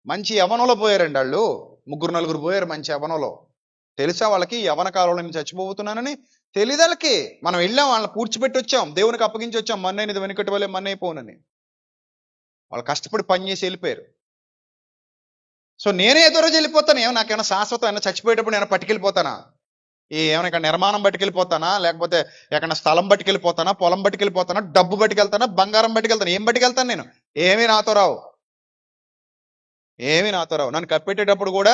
మంచి యవనంలో పోయారండి వాళ్ళు, 3-4 పోయారు మంచి యవనంలో. తెలుసా వాళ్ళకి యవన కాలంలో నేను చచ్చిపోతున్నానని? తెలియదు వాళ్ళకి. మనం వెళ్ళాం, వాళ్ళని పూడ్చిపెట్టి వచ్చాం, దేవునికి అప్పగించి వచ్చాం, మన్నైనది వెనుకటి వల్లే మన్నైపోనని. వాళ్ళు కష్టపడి పని చేసి వెళ్ళిపోయారు. సో నేనే ఏదో రోజు వెళ్ళిపోతాను, నాకేమైనా శాశ్వతం, ఏమైనా చచ్చిపోయేటప్పుడు నేను పట్టుకెళ్ళిపోతానా? ఏమైనా ఇక్కడ నిర్మాణం పట్టుకెళ్ళిపోతానా, లేకపోతే ఎక్కడ స్థలం పట్టుకెళ్ళిపోతానా, పొలం పట్టుకెళ్ళిపోతానా, డబ్బు పట్టుకెళ్తానా, బంగారం పట్టుకెళ్తాను? ఏం పట్టుకెళ్తాను నేను? ఏమీ నాతో రావు. నన్ను కప్పెట్టేటప్పుడు కూడా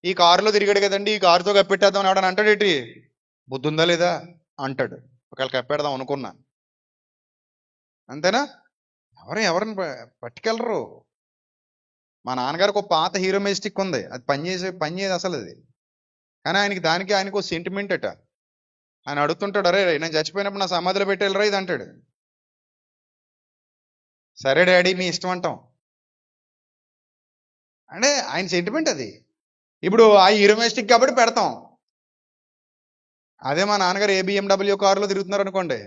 ఈ కారులో తిరిగాడు కదండి, ఈ కారుతో కప్పెట్టేద్దాం ఎవడని అంటాడేటి? బుద్ధి ఉందా లేదా అంటాడు. ఒకవేళ కప్పెడదాం అనుకున్నా, అంతేనా? ఎవరిని పట్టుకెళ్ళరు. మా నాన్నగారికి ఒక పాత హీరో మెజిస్టిక్ ఉంది, అది పనిచేయదు అసలు అది. కానీ ఆయనకు సెంటిమెంట్ అట. ఆయన అడుగుతుంటాడు, అరే నేను చచ్చిపోయినప్పుడు నా సమాధిలో పెట్టేళ్ళరా ఇది అంటాడు. సరే డాడీ మీ ఇష్టం అంటాం. అంటే ఆయన సెంటిమెంట్ అది. ఇప్పుడు ఆ హీరో మెజిస్టిక్ కాబట్టి పెడతాం. అదే మా నాన్నగారు ఏ BMW కారులో తిరుగుతున్నారు అనుకోండి,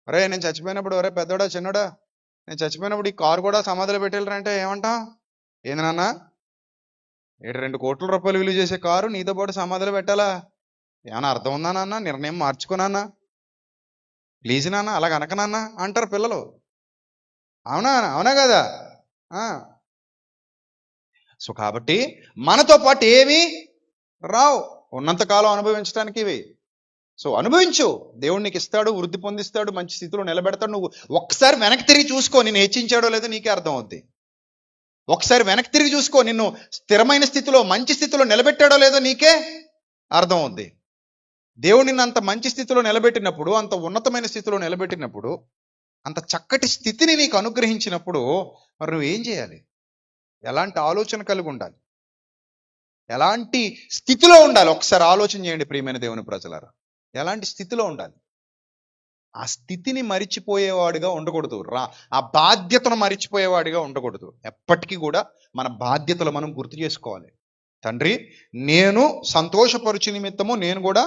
అరే నేను చచ్చిపోయినప్పుడు, అరే పెద్దోడా చిన్నోడా, నేను చచ్చిపోయినప్పుడు ఈ కారు కూడా సమాధిలో పెట్టేళ్ళరా అంటే ఏమంటాం? ఏంది నాన్న, 2 కోట్ల రూపాయలు విలువ చేసే కారు నీతో పాటు సమాధిలో పెట్టాలా? ఏమన్నా అర్థం ఉందా నాన్న? నిర్ణయం మార్చుకున్నానా? ప్లీజ్ నాన్న అలాగ అనక నాన్న అంటారు పిల్లలు. అవునా కదా? సో కాబట్టి మనతో పాటు ఏవి రావు, ఉన్నంతకాలం అనుభవించడానికి ఇవి. సో అనుభవించు, దేవుడు నీకు ఇస్తాడు, వృద్ధి పొందిస్తాడు, మంచి స్థితిలో నిలబెడతాడు. నువ్వు ఒక్కసారి వెనక్కి తిరిగి చూసుకో, నిన్ను హెచ్చించాడో లేదో నీకే అర్థం అవుద్ది. ఒకసారి వెనక్కి తిరిగి చూసుకో, నిన్ను స్థిరమైన స్థితిలో మంచి స్థితిలో నిలబెట్టాడో లేదో నీకే అర్థం అవుద్ది. దేవుడు నిన్ను అంత మంచి స్థితిలో నిలబెట్టినప్పుడు, అంత ఉన్నతమైన స్థితిలో నిలబెట్టినప్పుడు, అంత చక్కటి స్థితిని నీకు అనుగ్రహించినప్పుడు మరి నువ్వేం చేయాలి? ఎలాంటి ఆలోచన కలిగి ఉండాలి? ఎలాంటి స్థితిలో ఉండాలి? ఒకసారి ఆలోచన చేయండి ప్రియమైన దేవుని ప్రజలారా. ఎలాంటి స్థితిలో ఉండాలి? ఆ స్థితిని మరిచిపోయేవాడిగా ఉండకూడదు. ఆ బాధ్యతను మరిచిపోయేవాడిగా ఉండకూడదు. ఎప్పటికీ కూడా మన బాధ్యతలు మనం గుర్తు చేసుకోవాలి. తండ్రి, నేను సంతోషపరుచు నిమిత్తము నేను కూడా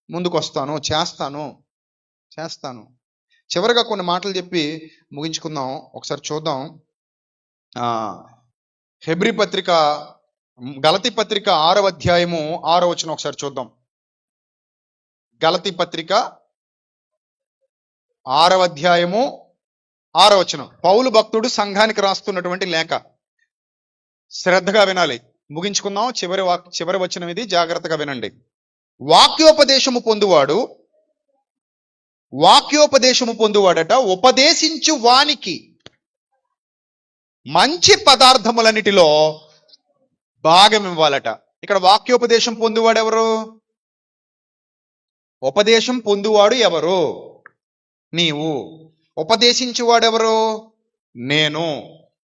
ముందుకు వస్తాను, చేస్తాను. చివరిగా కొన్ని మాటలు చెప్పి ముగించుకుందాం. ఒకసారి చూద్దాం. హెబ్రీ పత్రిక, గలతీ పత్రిక 6వ అధ్యాయము 6వ వచనం ఒకసారి చూద్దాం. గలతీ పత్రిక 6వ అధ్యాయము 6వ వచనం. పౌలు భక్తుడు సంఘానికి రాస్తున్నటువంటి లేఖ. శ్రద్ధగా వినాలి. ముగించుకుందాం. చివరి వచనం ఇది, జాగ్రత్తగా వినండి. వాక్యోపదేశము పొందువాడట ఉపదేశించు వానికి మంచి పదార్థములన్నిటిలో భాగం ఇవ్వాలట. ఇక్కడ వాక్యోపదేశం పొందువాడు ఎవరు? ఉపదేశం పొందువాడు ఎవరు? నీవు. ఉపదేశించువాడు ఎవరు? నేను.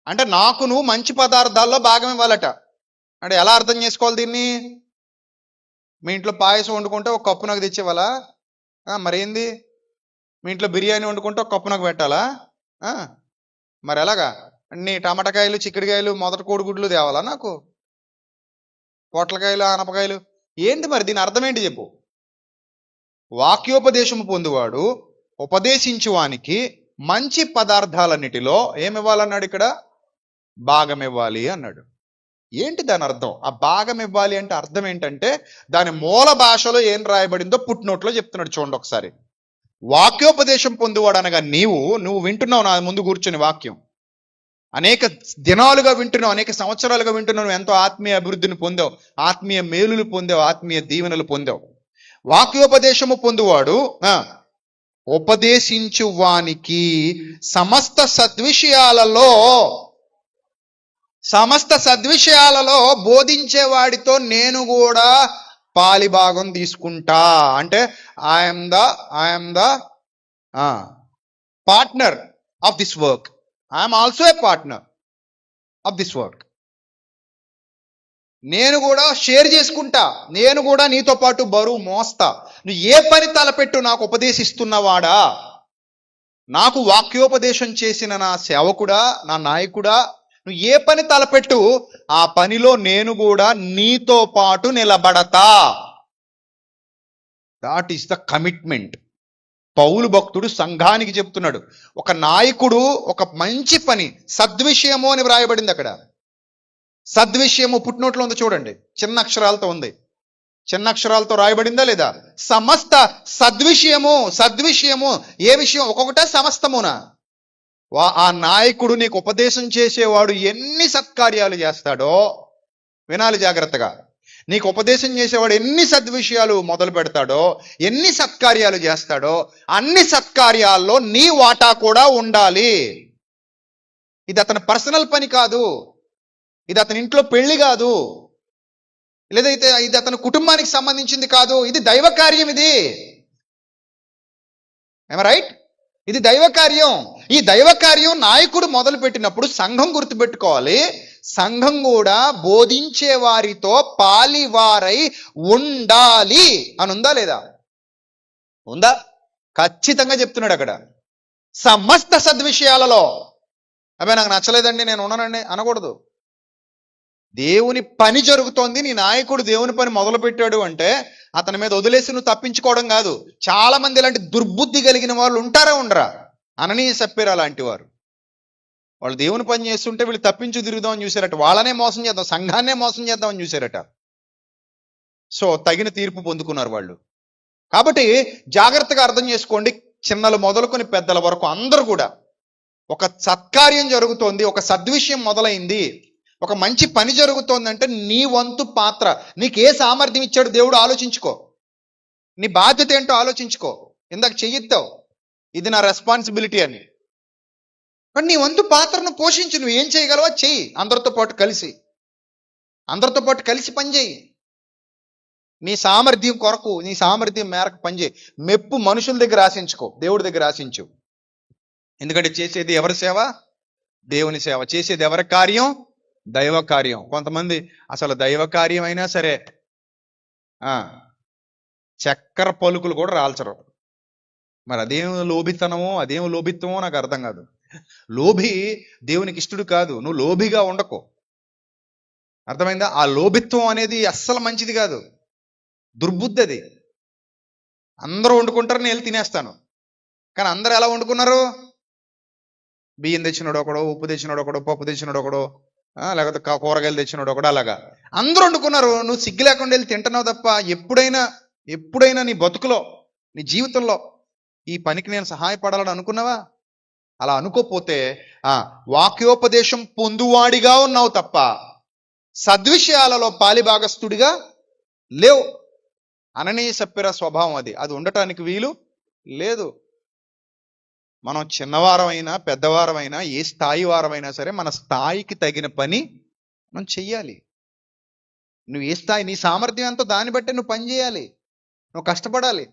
అంటే నాకు నువ్వు మంచి పదార్థాల్లో భాగం ఇవ్వాలట. అంటే ఎలా అర్థం చేసుకోవాలి దీన్ని? మీ ఇంట్లో పాయసం వండుకుంటే ఒక కప్పు నాకు తెచ్చేవాళ్ళా? మరేంది? మీ ఇంట్లో బిర్యానీ వండుకుంటే ఒక కప్పు నాకు పెట్టాలా? మరి ఎలాగా? నీ టమాటకాయలు, చిక్కుడుకాయలు, మొదటి కోడిగుడ్లు తేవాలా నాకు? పొట్లకాయలు, ఆనపకాయలు ఏంటి? మరి దీని అర్థం ఏంటి చెప్పు? వాక్యోపదేశము పొందువాడు ఉపదేశించువానికి మంచి పదార్థాలన్నిటిలో ఏమివ్వాలన్నాడు? ఇక్కడ భాగం ఇవ్వాలి అన్నాడు. ఏంటి దాని అర్థం? ఆ భాగం ఇవ్వాలి అంటే అర్థం ఏంటంటే దాని మూల భాషలో ఏం రాయబడిందో పుట్నోట్లో చెప్తున్నాడు. చూడండి ఒకసారి. వాక్యోపదేశం పొందువాడు అనగా నువ్వు వింటున్నావు నా ముందు కూర్చొని వాక్యం. అనేక దినాలుగా వింటున్నావు, అనేక సంవత్సరాలుగా వింటున్నావు. నువ్వు ఎంతో ఆత్మీయ అభివృద్ధిని పొందావు, ఆత్మీయ మేలులు పొందావు, ఆత్మీయ దీవెనలు పొందావు. వాక్యోపదేశము పొందువాడు ఉపదేశించు వానికి సమస్త సద్విషయాలలో బోధించేవాడితో నేను కూడా పాలిభాగం తీసుకుంటా. అంటే I'm the partner of this work. I'm also a partner of this work. నేను కూడా షేర్ చేసుకుంటా, నేను కూడా నీతో పాటు బరువు మోస్తా. నువ్వు ఏ పని తలపెట్టు నాకు ఉపదేశిస్తున్నవాడా, నాకు వాక్యోపదేశం చేసిన నా సేవకుడా, నా నాయకుడా, నువ్వు ఏ పని తలపెట్టు ఆ పనిలో నేను కూడా నీతో పాటు నిలబడతా. That is the commitment. Paul భక్తుడు సంఘానికి చెప్తున్నాడు. ఒక నాయకుడు ఒక మంచి పని, సద్విషయము అని వ్రాయబడింది అక్కడ. సద్విషయము పుట్నోట్లో ఉంది చూడండి, చిన్న అక్షరాలతో ఉంది. చిన్న అక్షరాలతో రాయబడిందా లేదా? సమస్త సద్విషయము. ఏ విషయం? ఒక్కొక్కటే సమస్తమునా? ఆ నాయకుడు నీకు ఉపదేశం చేసేవాడు ఎన్ని సత్కార్యాలు చేస్తాడో వినాలి జాగ్రత్తగా. నీకు ఉపదేశం చేసేవాడు ఎన్ని సద్విషయాలు మొదలు పెడతాడో, ఎన్ని సత్కార్యాలు చేస్తాడో, అన్ని సత్కార్యాల్లో నీ వాటా కూడా ఉండాలి. ఇది అతని పర్సనల్ పని కాదు, ఇది అతని ఇంట్లో పెళ్లి కాదు, లేదైతే ఇది అతని కుటుంబానికి సంబంధించింది కాదు. ఇది దైవ కార్యం. ఇది రైట్? ఇది దైవ కార్యం. ఈ దైవ కార్యం నాయకుడు మొదలు పెట్టినప్పుడు సంఘం గుర్తుపెట్టుకోవాలి, సంఘం కూడా బోధించే వారితో పాలివారై ఉండాలి అని ఉందా లేదా? ఉందా? ఖచ్చితంగా చెప్తున్నాడు అక్కడ. సమస్త సద్విషయాలలో. అబ్బాయి నాకు నచ్చలేదండి, నేను ఉన్నానండి అనకూడదు. దేవుని పని జరుగుతోంది, నీ నాయకుడు దేవుని పని మొదలు పెట్టాడు అంటే అతని మీద వదిలేసి నువ్వు తప్పించుకోవడం కాదు. చాలా మంది ఇలాంటి దుర్బుద్ధి కలిగిన వాళ్ళు ఉంటారా ఉండరా? అననీయ సప్పీరా లాంటి వారు. వాళ్ళు దేవుని పని చేస్తుంటే వీళ్ళు తప్పించు తిరుగుదామని చూశారట. వాళ్ళనే మోసం చేద్దాం, సంఘాన్నే మోసం చేద్దామని చూశారట. సో తగిన తీర్పు పొందుకున్నారు వాళ్ళు. కాబట్టి జాగ్రత్తగా అర్థం చేసుకోండి. చిన్నలు మొదలుకొని పెద్దల వరకు అందరూ కూడా ఒక సత్కార్యం జరుగుతోంది, ఒక సద్విషయం మొదలైంది, ఒక మంచి పని జరుగుతోందంటే నీ వంతు పాత్ర, నీకు ఏ సామర్థ్యం ఇచ్చాడు దేవుడు ఆలోచించుకో, నీ బాధ్యత ఏంటో ఆలోచించుకో. ఇందాక చెయ్యిద్దావు, ఇది నా రెస్పాన్సిబిలిటీ అని. కానీ నీ వంతు పాత్రను పోషించు, నువ్వు ఏం చేయగలవో చెయ్యి. అందరితో పాటు కలిసి పనిచేయి. నీ సామర్థ్యం కొరకు, నీ సామర్థ్యం మేరకు పనిచేయి. మెప్పు మనుషుల దగ్గర ఆశించుకో, దేవుడి దగ్గర ఆశించు. ఎందుకంటే చేసేది ఎవరి సేవ? దేవుని సేవ. చేసేది ఎవరి కార్యం? దైవ కార్యం. కొంతమంది అసలు దైవ కార్యం అయినా సరే చక్కెర పలుకులు కూడా రాల్చరు. మరి అదేం లోభితనమో, అదేం లోభిత్వమో నాకు అర్థం కాదు. లోభి దేవునికి ఇష్టడు కాదు. నువ్వు లోభిగా ఉండకు, అర్థమైందా? ఆ లోభిత్వం అనేది అస్సలు మంచిది కాదు, దుర్బుద్ధి అది. అందరూ వండుకుంటారు, నేను వెళ్ళి తినేస్తాను. కానీ అందరూ ఎలా వండుకున్నారు? బియ్యం తెచ్చినాడు ఒకడు, ఉప్పు తెచ్చినాడు ఒకడు, పప్పు తెచ్చినాడు ఒకడు, లేకపోతే కూరగాయలు తెచ్చినాడు ఒకడు, అలాగా అందరూ వండుకున్నారు. నువ్వు సిగ్గు లేకుండా వెళ్ళి తింటున్నావు తప్ప ఎప్పుడైనా నీ బతుకులో, నీ జీవితంలో ఈ పనికి నేను సహాయపడాలని అనుకున్నావా? అలా అనుకోపోతే వాక్యోపదేశం పొందువాడిగా ఉన్నావు తప్ప సద్విషయాలలో పాలిభాగస్తుడిగా లేవు. అననీయ సప్పిర స్వభావం అది ఉండటానికి వీలు లేదు. మనం చిన్నవారమైనా పెద్దవారమైనా ఏ స్థాయి వారమైనా సరే మన స్థాయికి తగిన పని మనం చెయ్యాలి. నువ్వు ఏ స్థాయి, నీ సామర్థ్యం ఎంతో దాన్ని బట్టి నువ్వు పని చేయాలి, నువ్వు కష్టపడాలి.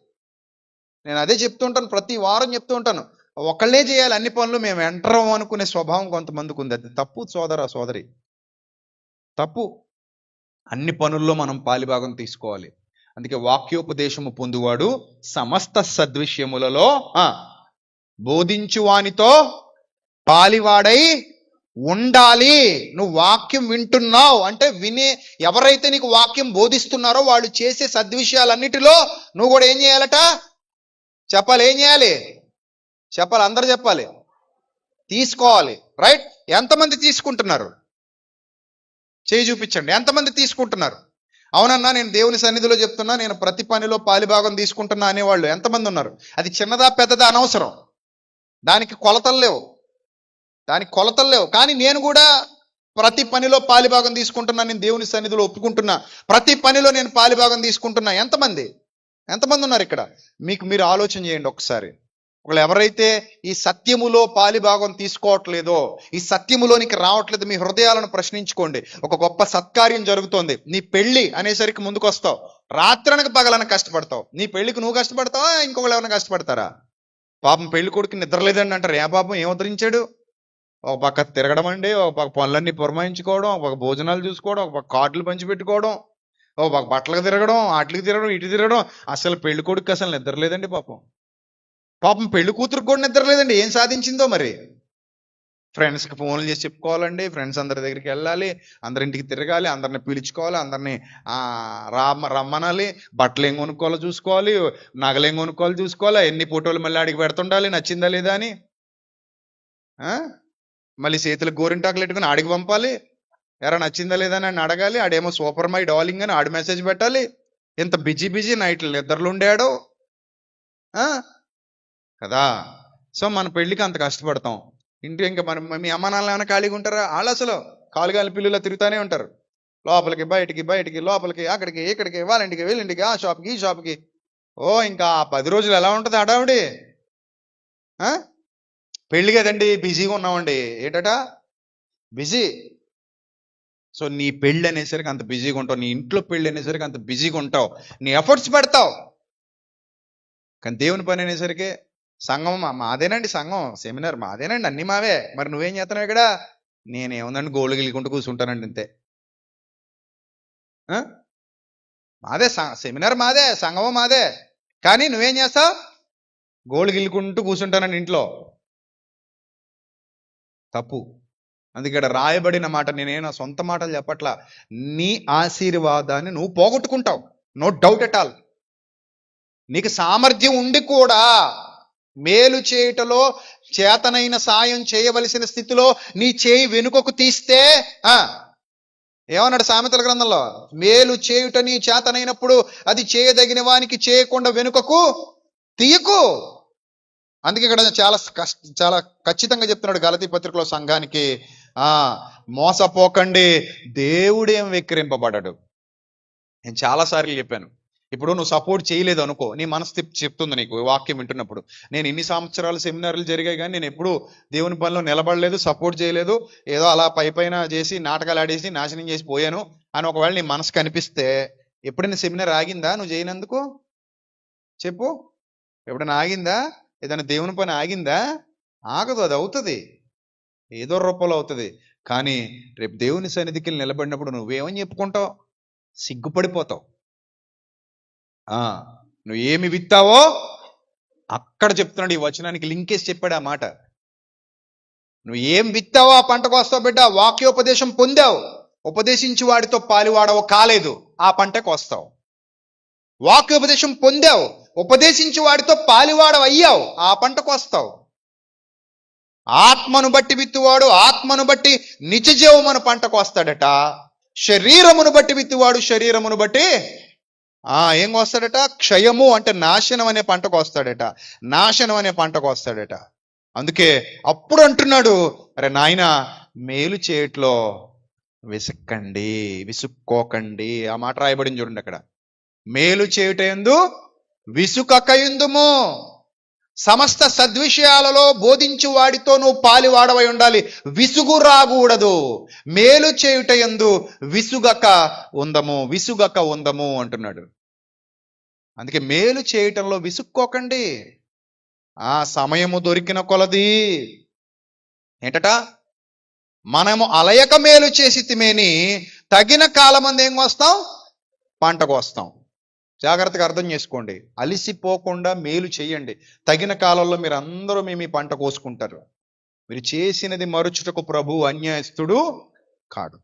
నేను అదే చెప్తూ ఉంటాను, ప్రతి వారం చెప్తూ ఉంటాను. ఒకళ్ళే చేయాలి అన్ని పనులు, మేము ఎంటరం అనుకునే స్వభావం కొంతమందికి ఉంది. అది తప్పు సోదర సోదరి, తప్పు. అన్ని పనుల్లో మనం పాలిభాగం తీసుకోవాలి. అందుకే వాక్యోపదేశము పొందువాడు సమస్త సద్విషయములలో బోధించువానితో పాలివాడై ఉండాలి. నువ్వు వాక్యం వింటున్నావు అంటే ఎవరైతే నీకు వాక్యం బోధిస్తున్నారో వాళ్ళు చేసే సద్విషయాలన్నిటిలో నువ్వు కూడా ఏం చేయాలట? చెప్పాలి. ఏం చేయాలి? చెప్పాలి, అందరూ చెప్పాలి. తీసుకోవాలి. రైట్? ఎంతమంది తీసుకుంటున్నారు? చేయి చూపించండి. ఎంతమంది తీసుకుంటున్నారు? అవునన్నా, నేను దేవుని సన్నిధిలో చెప్తున్నా, నేను ప్రతి పనిలో పాలిభాగం తీసుకుంటున్నా అనేవాళ్ళు ఎంతమంది ఉన్నారు? అది చిన్నదా పెద్దదా అనవసరం, దానికి కొలతలు లేవు. కానీ నేను కూడా ప్రతి పనిలో పాలిభాగం తీసుకుంటున్నా, నేను దేవుని సన్నిధిలో ఒప్పుకుంటున్నా, ప్రతి పనిలో నేను పాలిభాగం తీసుకుంటున్నా. ఎంతమంది ఉన్నారు ఇక్కడ? మీరు ఆలోచన చేయండి ఒకసారి. ఒకళ్ళు ఎవరైతే ఈ సత్యములో పాలిభాగం తీసుకోవట్లేదో, ఈ సత్యములోనికి రావట్లేదు, మీ హృదయాలను ప్రశ్నించుకోండి. ఒక గొప్ప సత్కార్యం జరుగుతోంది, నీ పెళ్లి అనేసరికి ముందుకు వస్తావు, రాత్రనక పగలన కష్టపడతావు. నీ పెళ్లికి నువ్వు కష్టపడతావా, ఇంకొకళ్ళు ఏమైనా కష్టపడతారా? పాపం పెళ్లి కొడుకు నిద్రలేదండి అంటారు. ఏ పాపం ఏం ఉద్ధరించాడు? ఒక పక్క తిరగడం అండి, ఒక పక్క పనులన్నీ పురమాయించుకోవడం, ఒక పక్క భోజనాలు చూసుకోవడం, ఒక పక్క కార్డులు పంచిపెట్టుకోవడం, ఒక పక్క బట్టలకు తిరగడం, అట్లకి తిరగడం, ఇటు తిరగడం. అసలు పెళ్లి కొడుకు అసలు నిద్రలేదండి పాపం పెళ్లి కూతురుకు కూడా నిద్రలేదండి. ఏం సాధించిందో మరి. ఫ్రెండ్స్కి ఫోన్లు చేసి చెప్పుకోవాలండి, ఫ్రెండ్స్ అందరి దగ్గరికి వెళ్ళాలి, అందరింటికి తిరగాలి, అందరిని పిలుచుకోవాలి, అందరినీ రమ్మనాలి, బట్టలు ఏం కొనుక్కోవాలో చూసుకోవాలి, నగలు ఏం కొనుక్కోవాలో చూసుకోవాలి, ఎన్ని ఫోటోలు మళ్ళీ అడిగి పెడుతుండాలి, నచ్చిందా లేదా అని. మళ్ళీ చేతులకు గోరింటాకులు పెట్టుకుని ఆడికి పంపాలి, ఎరా నచ్చిందా లేదా అని అడగాలి. ఆడేమో సూపర్ మై డార్లింగ్ అని ఆడి మెసేజ్ పెట్టాలి. ఎంత బిజీ నైట్లు నిద్రలు ఉండాడో కదా. సో మన పెళ్లికి అంత కష్టపడతాం. ఇంకా మీ అమ్మ నాన్న ఏమైనా ఖాళీగా ఉంటారా? వాళ్ళు అసలు కాలుగాలి పిల్లులా తిరుగుతూనే ఉంటారు. లోపలికి బయటికి లోపలికి అక్కడికి ఇక్కడికి, వాళ్ళింటికి వీళ్ళింటికి, ఆ షాప్కి ఈ షాప్కి. ఇంకా 10 రోజులు ఎలా ఉంటుంది హడావుడి? పెళ్లి కదండి, బిజీగా ఉన్నామండి. ఏంటట? బిజీ. సో నీ పెళ్ళి అనేసరికి అంత బిజీగా ఉంటావు, నీ ఇంట్లో పెళ్ళి అనేసరికి అంత బిజీగా ఉంటావు, నీ ఎఫర్ట్స్ పెడతావు. కానీ దేవుని పని అనేసరికి సంఘం మాదేనండి, సంఘం సెమినార్ మాదేనండి, అన్ని మావే. మరి నువ్వేం చేస్తున్నావు ఇక్కడ? నేనేముందండి గోళ్ళు గిలుకుంటూ కూర్చుంటానండి, అంతే. మాదే సెమినార్, మాదే సంఘం, మాదే. కానీ నువ్వేం చేస్తావు? గోళ్ళు గిల్లుకుంటూ కూర్చుంటానండి ఇంట్లో. తప్పు. అందుకే ఇక్కడ రాయబడిన మాట, నేనేనా సొంత మాటలు చెప్పట్లా, నీ ఆశీర్వాదాన్ని నువ్వు పోగొట్టుకుంటావు, నో డౌట్ ఎట్ ఆల్. నీకు సామర్థ్యం ఉండి కూడా మేలు చేయుటలో చేతనైన సాయం చేయవలసిన స్థితిలో నీ చేయి వెనుకకు తీస్తే ఏమన్నాడు సామెతల గ్రంథంలో? మేలు చేయుట నీ చేతనైనప్పుడు అది చేయదగిన వానికి చేయకుండా వెనుకకు తీయకు. అందుకే ఇక్కడ చాలా ఖచ్చితంగా చెప్తున్నాడు గలతీ పత్రికలో సంఘానికి, ఆ మోసపోకండి, దేవుడేం వెక్కిరింపబడడు. నేను చాలాసార్లు చెప్పాను. ఇప్పుడు నువ్వు సపోర్ట్ చేయలేదు అనుకో, నీ మనసు చెప్తుంది నీకు వాక్యం వింటున్నప్పుడు, నేను ఇన్ని సంవత్సరాలు సెమినార్లు జరిగాయి కానీ నేను ఎప్పుడూ దేవుని పనిలో నిలబడలేదు, సపోర్ట్ చేయలేదు, ఏదో అలా పైన చేసి నాటకాలు ఆడేసి నాశనం చేసి పోయాను అని ఒకవేళ నీ మనసు కనిపిస్తే, ఎప్పుడైనా సెమినార్ ఆగిందా నువ్వు చేయనందుకు? చెప్పు, ఎప్పుడైనా ఆగిందా? ఏదైనా దేవుని పని ఆగిందా? ఆగదు, అది అవుతుంది, ఏదో రూపంలో అవుతుంది. కానీ రేపు దేవుని సన్నిధికి నిలబడినప్పుడు నువ్వేమని చెప్పుకుంటావు? సిగ్గుపడిపోతావు. నువ్వు ఏమి విత్తావో అక్కడ చెప్తున్నాడు, ఈ వచనానికి లింకేసి చెప్పాడు ఆ మాట. నువ్వు ఏం విత్తావో ఆ పంటకు వస్తావు బిడ్డ. వాక్యోపదేశం పొందావు, ఉపదేశించి వాడితో పాలువాడవు కాలేదు, ఆ పంటకు వస్తావు. వాక్యోపదేశం పొందావు, ఉపదేశించి వాడితో పాలువాడవు అయ్యావు, ఆ పంటకు వస్తావు. ఆత్మను బట్టి విత్తువాడు ఆత్మను బట్టి నిత్యజీవమును పంటకు వస్తాడట. శరీరమును బట్టి విత్తువాడు శరీరమును బట్టి ఏం వస్తాడట? క్షయము అంటే నాశనం అనే పంటకు వస్తాడట, నాశనం అనే పంటకు వస్తాడట. అందుకే అప్పుడు అంటున్నాడు, అరే నాయన, మేలు చేయట్లో విసుక్కండి, విసుక్కోకండి. ఆ మాట రాయబడింది చూడండి అక్కడ. మేలు చేయుటయందు విసుకకయుందుము, సమస్త సద్విషయాలలో బోధించు వాడితో నువ్వు పాలివాడవై ఉండాలి, విసుగు రాకూడదు. మేలు చేయుటయందు విసుగక ఉందము అంటున్నాడు. అందుకే మేలు చేయటంలో విసుక్కోకండి. ఆ సమయము దొరికిన కొలది ఏంటట, మనము అలయక మేలు చేసి తిమేని తగిన కాలమంది ఏం వస్తాం? పంటకు వస్తాం. జాగ్రత్తగా అర్థం చేసుకోండి, అలిసిపోకుండా మేలు చేయండి. తగిన కాలంలో మీరు అందరూ మీ పంట కోసుకుంటారు. మీరు చేసినది మరుచుటకు ప్రభు అన్యాయస్తుడు కాడు.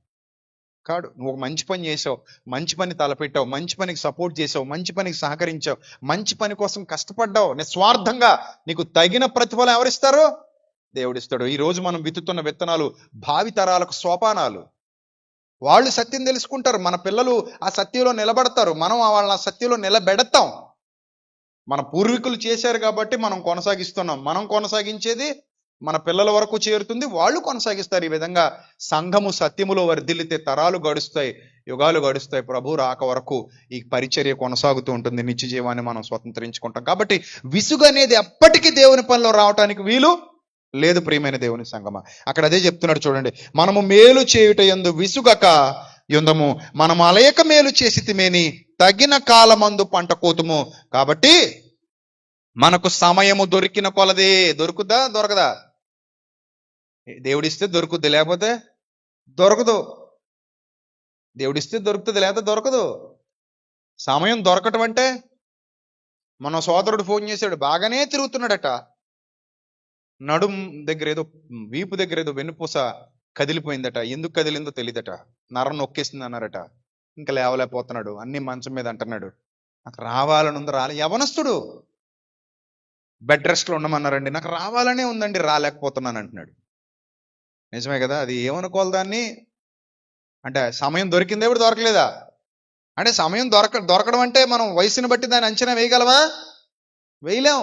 నువ్వు ఒక మంచి పని చేసావు, మంచి పని తలపెట్టావు, మంచి పనికి సపోర్ట్ చేసావు, మంచి పనికి సహకరించావు, మంచి పని కోసం కష్టపడ్డావు నిస్వార్థంగా, నీకు తగిన ప్రతిఫలం ఎవరిస్తారు? దేవుడిస్తాడు. ఈరోజు మనం విత్తుతున్న విత్తనాలు భావి తరాలకు సోపానాలు. వాళ్ళు సత్యం తెలుసుకుంటారు, మన పిల్లలు ఆ సత్యంలో నిలబడతారు, మనం వాళ్ళ సత్యంలో నిలబెడతాం. మన పూర్వీకులు చేశారు కాబట్టి మనం కొనసాగిస్తున్నాం, మనం కొనసాగించేది మన పిల్లల వరకు చేరుతుంది, వాళ్ళు కొనసాగిస్తారు. ఈ విధంగా సంఘము సత్యములో వర్ధిల్లితే తరాలు గడుస్తాయి, యుగాలు గడుస్తాయి, ప్రభు రాక వరకు ఈ పరిచర్య కొనసాగుతూ ఉంటుంది, నిత్య జీవాన్ని మనం స్వతంత్రించుకుంటాం. కాబట్టి విసుగు అనేది ఎప్పటికీ దేవుని పనిలో రావటానికి వీలు లేదు. ప్రియమైన దేవుని సంగమా, అక్కడ అదే చెప్తున్నాడు చూడండి, మనము మేలు చేయుట యందు విసుగక యుందము, మనము అలయక మేలు చేసి తిమేని తగిన కాలమందు పంట కోతుము. కాబట్టి మనకు సమయము దొరికిన కొలదే. దొరుకుదా? దొరకదా? దేవుడిస్తే దొరుకుద్ది, లేకపోతే దొరకదు. దేవుడిస్తే దొరుకుతుంది, లేకపోతే దొరకదు. సమయం దొరకటం అంటే, మన సోదరుడు ఫోన్ చేశాడు, బాగానే తిరుగుతున్నాడట, నడుం దగ్గర ఏదో, వీపు దగ్గర ఏదో వెన్నుపూస కదిలిపోయిందట, ఎందుకు కదిలిందో తెలియదట, నరం నొక్కేసింది అన్నారట, ఇంకా లేవలేకపోతున్నాడు, అన్ని మంచం మీద అంటున్నాడు, నాకు రావాలని ఉంది, యవనస్తుడు, బెడ్ రెస్ట్లో ఉండమన్నారండి, నాకు రావాలనే ఉందండి, రాలేకపోతున్నాను అంటున్నాడు. నిజమే కదా? అది ఏమనుకోవాలి దాన్ని? అంటే సమయం దొరికిందే ఇప్పుడు దొరకలేదా? అంటే సమయం దొరకడం అంటే మనం వయసుని బట్టి దాన్ని అంచనా వేయగలవా? వేయలేం.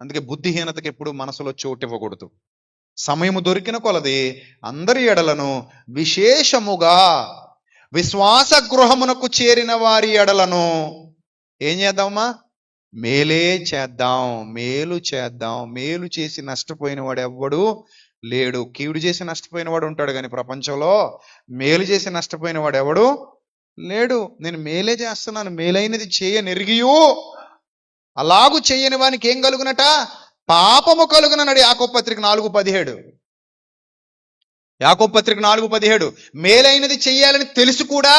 అందుకే బుద్ధిహీనతకి ఎప్పుడు మనసులో చోటు ఇవ్వకూడదు. సమయము దొరికిన కొలది అందరి ఎడలను, విశేషముగా విశ్వాస గృహమునకు చేరిన వారి ఎడలను ఏం చేద్దామా? మేలే చేద్దాం, మేలు చేద్దాం. మేలు చేసి నష్టపోయిన వాడు ఎవ్వడు లేడు. కీడు చేసి నష్టపోయిన వాడు ఉంటాడు కానీ ప్రపంచంలో మేలు చేసి నష్టపోయిన వాడు ఎవడు లేడు. నేను మేలే చేస్తున్నాను, మేలైనది చేయనెరిగియు అలాగూ చెయ్యని వానికి ఏం కలుగునట? పాపము కలుగునన్నాడు యాకోబు పత్రిక 4:17. యాకోబు పత్రిక 4:17. మేలైనది చెయ్యాలని తెలుసు కూడా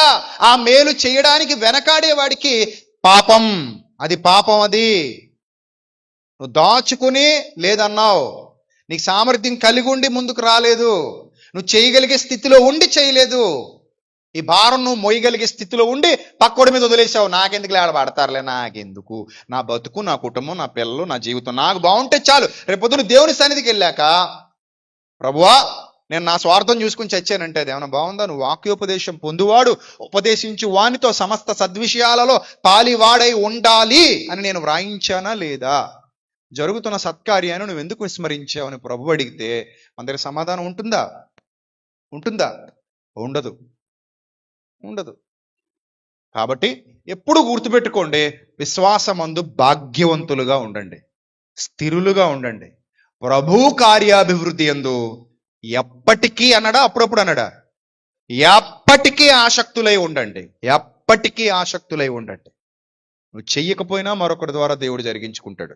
ఆ మేలు చేయడానికి వెనకాడే వాడికి పాపం. అది పాపం. అది నువ్వు దాచుకుని లేదన్నావు, నీకు సామర్థ్యం కలిగి ఉండి ముందుకు రాలేదు, నువ్వు చేయగలిగే స్థితిలో ఉండి చేయలేదు, ఈ భారం నువ్వు మోయగలిగే స్థితిలో ఉండి పక్కోడి మీద వదిలేసావు. నాకెందుకు ఆడబడతారులే, నాకెందుకు, నా బతుకు, నా కుటుంబం, నా పిల్లలు, నా జీవితం నాకు బాగుంటే చాలు. రేపొద్దున దేవుని సన్నిధికి వెళ్ళాక, ప్రభువా నేను నా స్వార్థం చూసుకుని చచ్చానంటే అది ఏమైనా బాగుందా? నువ్వు వాక్యోపదేశం పొందువాడు ఉపదేశించు వానితో సమస్త సద్విషయాలలో పాలివాడై ఉండాలి అని నేను వ్రాయించానా లేదా? జరుగుతున్న సత్కార్యాన్ని నువ్వు ఎందుకు విస్మరించావని ప్రభు అడిగితే అందరి సమాధానం ఉంటుందా? ఉంటుందా? ఉండదు, ఉండదు. కాబట్టి ఎప్పుడు గుర్తుపెట్టుకోండి, విశ్వాసమందు భాగ్యవంతులుగా ఉండండి, స్థిరులుగా ఉండండి. ప్రభు కార్యాభివృద్ధి యందు ఎప్పటికీ అన్నాడా, అప్పుడప్పుడు అన్నాడా? ఎప్పటికీ ఆసక్తులై ఉండండి, ఎప్పటికీ ఆసక్తులై ఉండండి. నువ్వు చెయ్యకపోయినా మరొకరి ద్వారా దేవుడు జరిగించుకుంటాడు.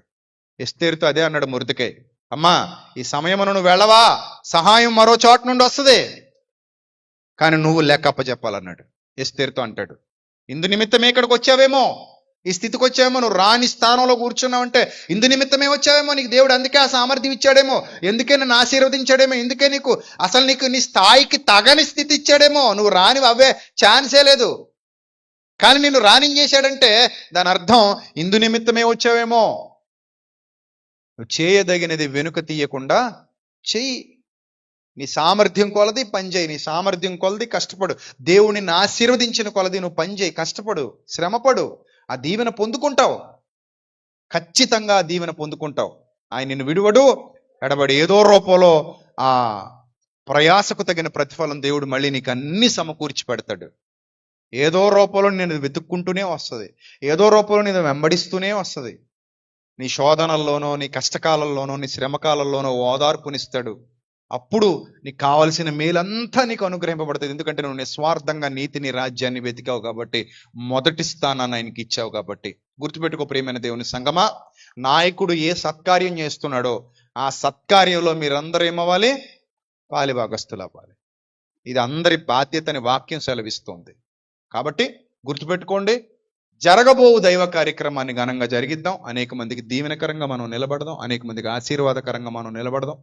ఎస్తేరుతో అదే అన్నాడు మొర్దెకై, అమ్మా ఈ సమయమును నువ్వు వెళ్ళవా, సహాయం మరో చోట నుండి వస్తుంది, కానీ నువ్వు లెక్క అప్పచెప్పాలన్నాడు. ఎస్తేరుతో అంటాడు, ఇందు నిమిత్తమే ఇక్కడికి వచ్చావేమో, ఈ స్థితికి వచ్చావేమో, నువ్వు రాని స్థానంలో కూర్చున్నావంటే ఇందు నిమిత్తమే వచ్చావేమో, నీకు దేవుడు అందుకే ఆ సామర్థ్యం ఇచ్చాడేమో, ఎందుకే నన్ను ఆశీర్వదించాడేమో, ఎందుకే నీకు నీ స్థాయికి తగని స్థితి ఇచ్చాడేమో. నువ్వు రాని అవే ఛాన్సే లేదు, కానీ నిన్ను రానించేశాడంటే దాని అర్థం ఇందు నిమిత్తమే వచ్చావేమో. నువ్వు చేయదగినది వెనుక తీయకుండా చెయ్యి, నీ సామర్థ్యం కొలది పని చేయి, నీ సామర్థ్యం కొలది కష్టపడు, దేవుడిని ఆశీర్వదించిన కొలది నువ్వు పని చేయి, కష్టపడు, శ్రమపడు, ఆ దీవెన పొందుకుంటావు, ఖచ్చితంగా ఆ దీవెన పొందుకుంటావు. ఆయన నిన్ను విడువడు, ఎడబడి ఏదో రూపంలో ఆ ప్రయాసకు తగిన ప్రతిఫలం దేవుడు మళ్ళీ నీకు అన్ని సమకూర్చి పెడతాడు. ఏదో రూపంలో నేను వెతుక్కుంటూనే వస్తుంది, ఏదో రూపంలో నేను వెంబడిస్తూనే వస్తుంది. నీ శోధనల్లోనో, నీ కష్టకాలంలోనో, నీ శ్రమకాలంలోనో ఓదార్పునిస్తాడు. అప్పుడు నీకు కావలసిన మేలంతా నీకు అనుగ్రహింపబడుతుంది. ఎందుకంటే నువ్వు నిస్వార్థంగా నీతిని, రాజ్యాన్ని వెతికావు కాబట్టి, మొదటి స్థానాన్ని ఆయనకి ఇచ్చావు కాబట్టి. గుర్తుపెట్టుకో ప్రియమైన దేవుని సంగమా, నాయకుడు ఏ సత్కార్యం చేస్తున్నాడో ఆ సత్కార్యంలో మీరందరూ ఏమవ్వాలి? పాలిభాగస్తులు అవ్వాలి. ఇది అందరి బాధ్యతని వాక్యం సెలవిస్తోంది. కాబట్టి గుర్తుపెట్టుకోండి, జరగబోవు దైవ కార్యక్రమాన్ని ఘనంగా జరిగిద్దాం. అనేక మందికి దీవెనకరంగా మనం నిలబడదాం, అనేక మందికి ఆశీర్వాదకరంగా మనం నిలబడదాం.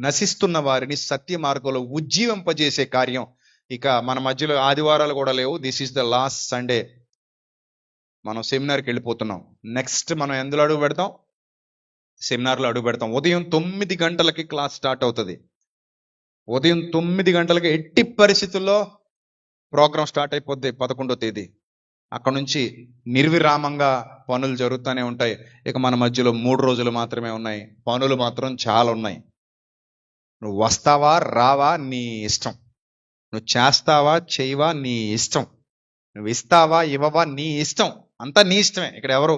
నశిస్తున్న వారిని సత్య మార్గంలో ఉజ్జీవింపజేసే కార్యం ఇక మన మధ్యలో ఆదివారాలు కూడా లేవు. This is the last Sunday. మనం సెమినార్కి వెళ్ళిపోతున్నాం. నెక్స్ట్ మనం ఎందులో అడుగు పెడతాం? సెమినార్లో అడుగు పెడతాం. ఉదయం 9 గంటలకి క్లాస్ స్టార్ట్ అవుతుంది. ఉదయం 9 గంటలకి ఎట్టి పరిస్థితుల్లో ప్రోగ్రాం స్టార్ట్ అయిపోద్ది 11వ తేదీ. అక్కడ నుంచి నిర్విరామంగా పనులు జరుగుతూనే ఉంటాయి. ఇక మన మధ్యలో 3 రోజులు మాత్రమే ఉన్నాయి, పనులు మాత్రం చాలా ఉన్నాయి. నువ్వు వస్తావా రావా నీ ఇష్టం, నువ్వు చేస్తావా చేయవా నీ ఇష్టం, నువ్వు ఇస్తావా ఇవ్వవా నీ ఇష్టం, అంతా నీ ఇష్టమే. ఇక్కడ ఎవరు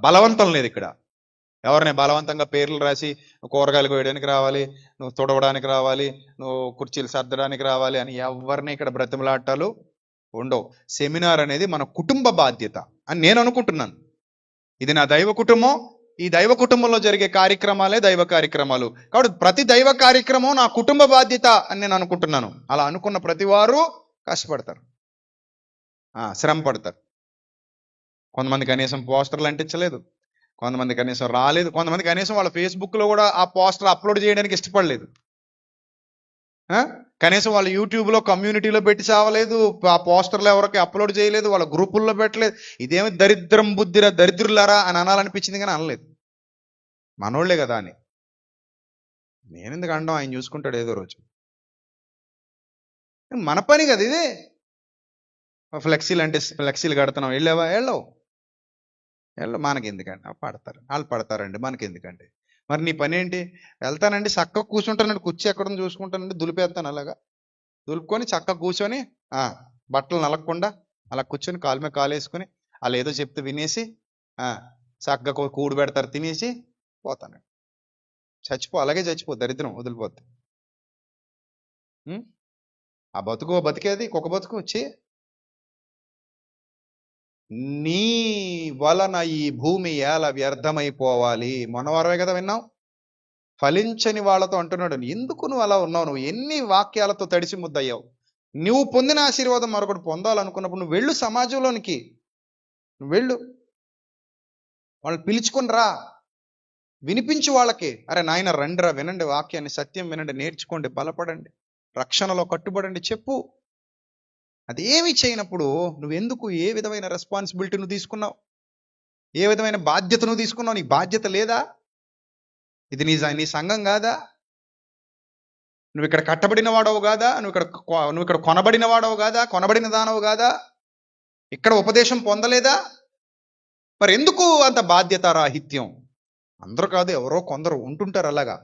బలవంతం లేదు. ఇక్కడ ఎవరిని బలవంతంగా పేర్లు రాసి కూరగాయలు కోయడానికి రావాలి, నువ్వు తుడవడానికి రావాలి, నువ్వు కుర్చీలు సర్దడానికి రావాలి అని ఎవరిని ఇక్కడ బ్రతిమలాటాలు ఉండవు. సెమినార్ అనేది మన కుటుంబ బాధ్యత అని నేను అనుకుంటున్నాను. ఇది నా దైవ కుటుంబం, ఈ దైవ కుటుంబంలో జరిగే కార్యక్రమాలే దైవ కార్యక్రమాలు. కాబట్టి ప్రతి దైవ కార్యక్రమం నా కుటుంబ బాధ్యత అని నేను అనుకుంటున్నాను. అలా అనుకున్న ప్రతి వారు కష్టపడతారు, శ్రమ పడతారు. కొంతమంది కనీసం పోస్టర్లు అంటించలేదు, కొంతమంది కనీసం రాలేదు, కొంతమంది కనీసం వాళ్ళ ఫేస్బుక్లో కూడా ఆ పోస్టర్ అప్లోడ్ చేయడానికి ఇష్టపడలేదు, కనీసం వాళ్ళ యూట్యూబ్లో కమ్యూనిటీలో పెట్టి చావలేదు, ఆ పోస్టర్లు ఎవరికి అప్లోడ్ చేయలేదు, వాళ్ళ గ్రూపుల్లో పెట్టలేదు. ఇదేమి దరిద్రం బుద్ధిరా, దరిద్రులారా అని అనాలనిపించింది కానీ అనలేదు. మనోళ్లే కదా అని. నేను ఎందుకు అనడం, ఆయన చూసుకుంటాడు ఏదో రోజు. మన పని కదా ఇది. ఫ్లెక్సీలు అంటే ఫ్లెక్సీలు కడుతున్నాం, వెళ్ళావా? వెళ్ళవు. మనకి ఎందుకండి, పడతారు వాళ్ళు, పడతారండి, మనకి ఎందుకండి. మరి నీ పని ఏంటి? వెళ్తానండి, చక్కగా కూర్చుంటానండి, కుర్చీ ఎక్కడని చూసుకుంటానండి, దులిపేస్తాను. అలాగా దులుపుకొని చక్కగా కూర్చొని బట్టలు నలగకుండా అలా కూర్చొని కాలు మీద కాలు వేసుకొని వాళ్ళు ఏదో చెప్తే వినేసి చక్కగా కూడు పెడతారు, తినేసి పోతాను. అలాగే చచ్చిపో, దరిద్రం వదిలిపోద్ది. ఆ బతుకు బతికేది కుక్క బతుకు వచ్చి, నీ వలన ఈ భూమి ఎలా వ్యర్థమైపోవాలి. మొన్నవారమే కదా విన్నాం, ఫలించని వాళ్ళతో అంటున్నాడు. ఎందుకు నువ్వు అలా ఉన్నావు? నువ్వు ఎన్ని వాక్యాలతో తడిసి ముద్దయ్యావు. నువ్వు పొందిన ఆశీర్వాదం మరొకటి పొందాలనుకున్నప్పుడు నువ్వు వెళ్ళు, సమాజంలోనికి నువ్వు వెళ్ళు, వాళ్ళు పిలుచుకుని రా, వినిపించు వాళ్ళకి. అరే నాయన రండిరా, వినండి వాక్యాన్ని, సత్యం వినండి, నేర్చుకోండి, బలపడండి, రక్షణలో కట్టుబడండి చెప్పు. అదేమి చేయనప్పుడు నువ్వెందుకు, ఏ విధమైన రెస్పాన్సిబిలిటీ నువ్వు తీసుకున్నావు, ఏ విధమైన బాధ్యత నువ్వు తీసుకున్నావు? నీకు బాధ్యత లేదా? ఇది నీ సంఘం కాదా? నువ్వు ఇక్కడ కట్టబడిన వాడవు కాదా? నువ్వు ఇక్కడ కొనబడిన వాడవు కాదా? కొనబడిన దానవు కాదా? ఇక్కడ ఉపదేశం పొందలేదా? మరి ఎందుకు అంత బాధ్యత రాహిత్యం? అందరూ కాదు, ఎవరో కొందరు ఉంటుంటారు అలాగా.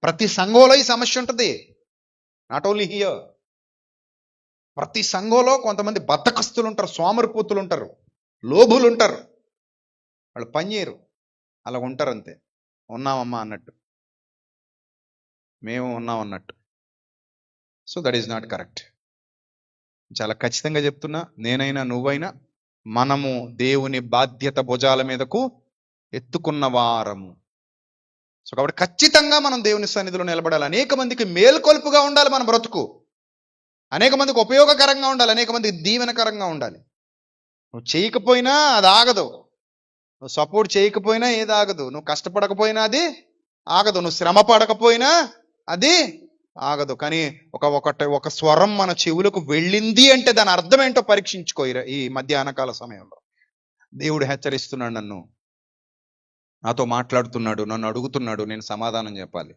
ప్రతి సంఘంలో ఈ సమస్య ఉంటుంది. Not only here. ప్రతి సంఘంలో కొంతమంది బద్ధకస్తులు ఉంటారు, సోమరిపోతులు ఉంటారు, లోభులు ఉంటారు. వాళ్ళు పని చేయరు, అలా ఉంటారు అంతే. ఉన్నామమ్మా అన్నట్టు, మేము ఉన్నాం అన్నట్టు. So that is not correct. చాలా ఖచ్చితంగా చెప్తున్నా, నేనైనా నువ్వైనా మనము దేవుని బాధ్యత భుజాల మీదకు ఎత్తుకున్న వారము. సో కాబట్టి ఖచ్చితంగా మనం దేవుని సన్నిధిలో నిలబడాలి. అనేక మందికి మేల్కొల్పుగా ఉండాలి మన బ్రతుకు, అనేక మందికి ఉపయోగకరంగా ఉండాలి, అనేక మందికి దీవెనకరంగా ఉండాలి. నువ్వు చేయకపోయినా అది ఆగదు, నువ్వు సపోర్ట్ చేయకపోయినా ఏది ఆగదు, నువ్వు కష్టపడకపోయినా అది ఆగదు, నువ్వు శ్రమ పడకపోయినా అది ఆగదు. కానీ ఒక స్వరం మన చెవులకు వెళ్ళింది అంటే దాని అర్థం ఏంటో పరీక్షించుకో. ఈ మధ్యాహ్నకాల సమయంలో దేవుడు హెచ్చరిస్తున్నాడు, నాతో మాట్లాడుతున్నాడు, నన్ను అడుగుతున్నాడు, నేను సమాధానం చెప్పాలి.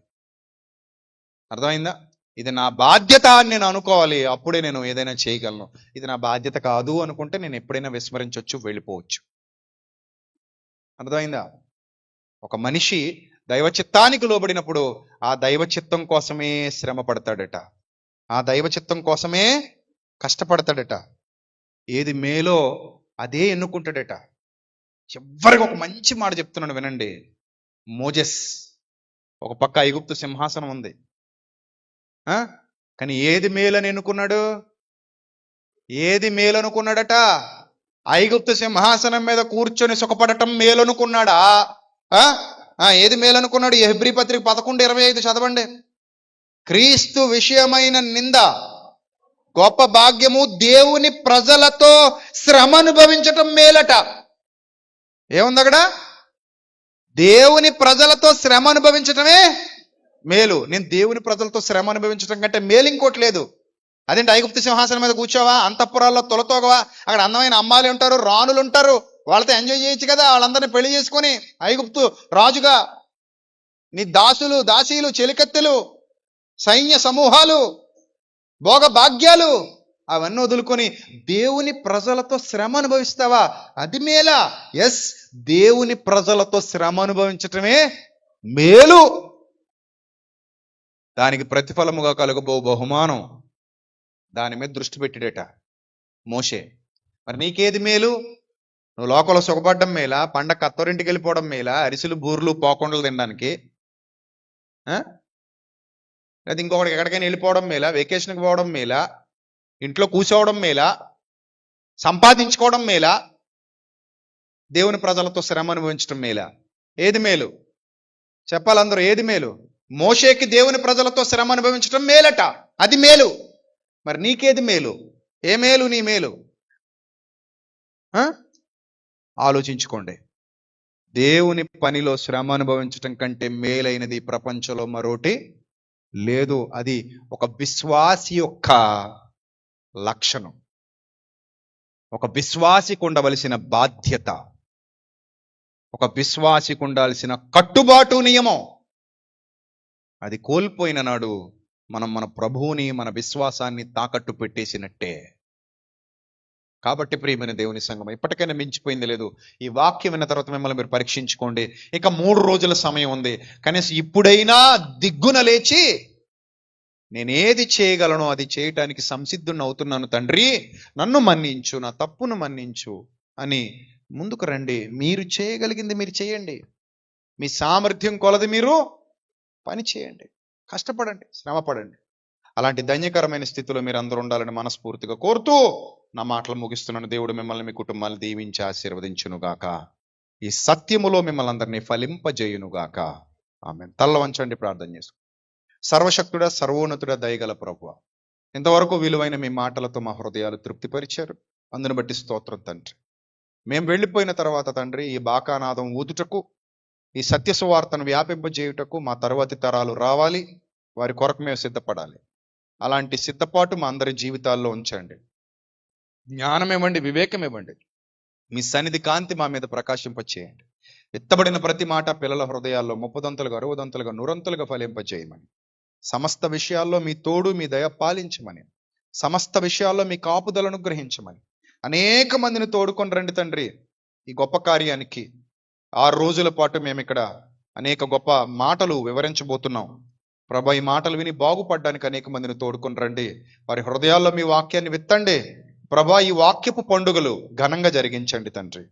అర్థమైందా? ఇది నా బాధ్యత అని నేను అనుకోవాలి, అప్పుడే నేను ఏదైనా చేయగలను. ఇది నా బాధ్యత కాదు అనుకుంటే నేను ఎప్పుడైనా విస్మరించవచ్చు, వెళ్ళిపోవచ్చు. అర్థమైందా? ఒక మనిషి దైవ చిత్తానికి లోబడినప్పుడు ఆ దైవ చిత్తం కోసమే శ్రమ పడతాడట, ఆ దైవ చిత్తం కోసమే కష్టపడతాడట. ఏది మేలో అదే ఎన్నుకుంటాడట. చివరికి ఒక మంచి మాట చెప్తున్నాడు వినండి. మోజెస్ ఒక పక్క ఐగుప్తు సింహాసనం ఉంది, కానీ ఏది మేలని ఎన్నుకున్నాడు? ఏది మేలనుకున్నాడట? ఐగుప్తు సింహాసనం మీద కూర్చొని సుఖపడటం మేలనుకున్నాడా? ఏది మేలనుకున్నాడు? హెబ్రీ పత్రిక 11:25 చదవండి. క్రీస్తు విషయమైన నింద గొప్ప భాగ్యము, దేవుని ప్రజలతో శ్రమ అనుభవించటం మేలట. ఏముంది అక్కడ? దేవుని ప్రజలతో శ్రమ అనుభవించటమే మేలు. నేను దేవుని ప్రజలతో శ్రమ అనుభవించడం కంటే మేలు ఇంకోటి లేదు. అదేంటి, ఐగుప్తు సింహాసనం మీద కూర్చోవా, అంతఃపురాల్లో తొలతోగవా, అక్కడ అందమైన అమ్మాయిలు ఉంటారు, రాణులు ఉంటారు, వాళ్ళతో ఎంజాయ్ చేయొచ్చు కదా, వాళ్ళందరినీ పెళ్లి చేసుకొని ఐగుప్తు రాజుగా నీ దాసులు, దాసీలు, చెలికత్తెలు, సైన్య సమూహాలు, భోగ భాగ్యాలు అవన్నీ వదులుకొని దేవుని ప్రజలతో శ్రమ అనుభవిస్తావా? అది మేలా? ఎస్, దేవుని ప్రజలతో శ్రమ అనుభవించటమే మేలు. దానికి ప్రతిఫలముగా కలుగబో బహుమానం, దాని మీద దృష్టి పెట్టిడట మోషే. మరి నీకేది మేలు? నువ్వు లోకంలో సుఖపడ్డం మేలా, పండగ కత్తోరింటికి వెళ్ళిపోవడం మేలా, అరిసెలు బూర్లు పోకుండలు తినడానికి, లేదా ఇంకొకటికి ఎక్కడికైనా వెళ్ళిపోవడం మేలా, వెకేషన్కి పోవడం మేలా, ఇంట్లో కూర్చోవడం మేలా, సంపాదించుకోవడం మేలా, దేవుని ప్రజలతో శ్రమ అనుభవించడం మేలా? ఏది మేలు చెప్పాలందరూ? ఏది మేలు? మోషేకి దేవుని ప్రజలతో శ్రమ అనుభవించడం మేలట, అది మేలు. మరి నీకేది మేలు? ఏ మేలు నీ మేలు? ఆలోచించుకోండి. దేవుని పనిలో శ్రమ అనుభవించటం కంటే మేలైనది ప్రపంచంలో మరోటి లేదు. అది ఒక విశ్వాసి యొక్క లక్షణం, ఒక విశ్వాసికి ఉండవలసిన బాధ్యత, ఒక విశ్వాసికి ఉండాల్సిన కట్టుబాటు, నియమం. అది కోల్పోయిన నాడు మనం మన ప్రభువుని, మన విశ్వాసాన్ని తాకట్టు పెట్టేసినట్టే. కాబట్టి ప్రియమైన దేవుని సంఘం, ఇప్పటికైనా మించిపోయింది లేదు. ఈ వాక్యం విన్న తర్వాత మిమ్మల్ని మీరు పరీక్షించుకోండి. ఇక 3 రోజుల సమయం ఉంది. కనీసం ఇప్పుడైనా దిగ్గున లేచి నేనేది చేయగలను అది చేయటానికి సంసిద్ధుని అవుతున్నాను తండ్రి, నన్ను మన్నించు, నా తప్పును మన్నించు అని ముందుకు రండి. మీరు చేయగలిగింది మీరు చేయండి, మీ సామర్థ్యం కొలది మీరు పని చేయండి, కష్టపడండి, శ్రమపడండి. అలాంటి ధన్యకరమైన స్థితిలో మీరు అందరూ ఉండాలని మనస్ఫూర్తిగా కోరుతూ నా మాటలు ముగిస్తున్నాను. దేవుడు మిమ్మల్ని, మీ కుటుంబాన్ని దీవించి ఆశీర్వదించునుగాక. ఈ సత్యములో మిమ్మల్ని అందరినీ ఫలింపజేయునుగాక. ఆమేన్. తల్ల వంచండి, ప్రార్థన చేసుకుందాం. సర్వశక్తుడా, సర్వోన్నతుడా, దయగల ప్రభువా, ఇంతవరకు విలువైన మీ మాటలతో మా హృదయాలు తృప్తిపరిచారు. అందును బట్టి స్తోత్రం తండ్రి. మేము వెళ్ళిపోయిన తర్వాత తండ్రి, ఈ బాకానాదం ఊదుటకు, ఈ సత్య సువార్తను వ్యాపింపజేయుటకు మా తరువాతి తరాలు రావాలి, వారి కొరకు మేము సిద్ధపడాలి. అలాంటి సిద్ధపాటు మా అందరి జీవితాల్లో ఉంచండి. జ్ఞానం ఇవ్వండి, వివేకం ఇవ్వండి. మీ సన్నిధి కాంతి మా మీద ప్రకాశింపచేయండి. ఎత్తబడిన ప్రతి మాట పిల్లల హృదయాల్లో 30దంతలుగా, 60దంతలుగా, 100ంతలుగా ఫలింపచేయమని, సమస్త విషయాల్లో మీ తోడు, మీ దయ పాలించమని, సమస్త విషయాల్లో మీ కాపుదలను గ్రహించమని, అనేక మందిని తోడుకొని రండి తండ్రి. ఈ గొప్ప కార్యానికి 6 రోజుల పాటు మేము ఇక్కడ అనేక గొప్ప మాటలు వివరించబోతున్నాం. ప్రభా ఈ మాటలు విని బాగుపడడానికి అనేక మందిని తోడుకొని రండి. వారి హృదయాల్లో మీ వాక్యాన్ని విత్తండి. ప్రభా ఈ వాక్యపు పండుగలు ఘనంగా జరిగించండి తండ్రి.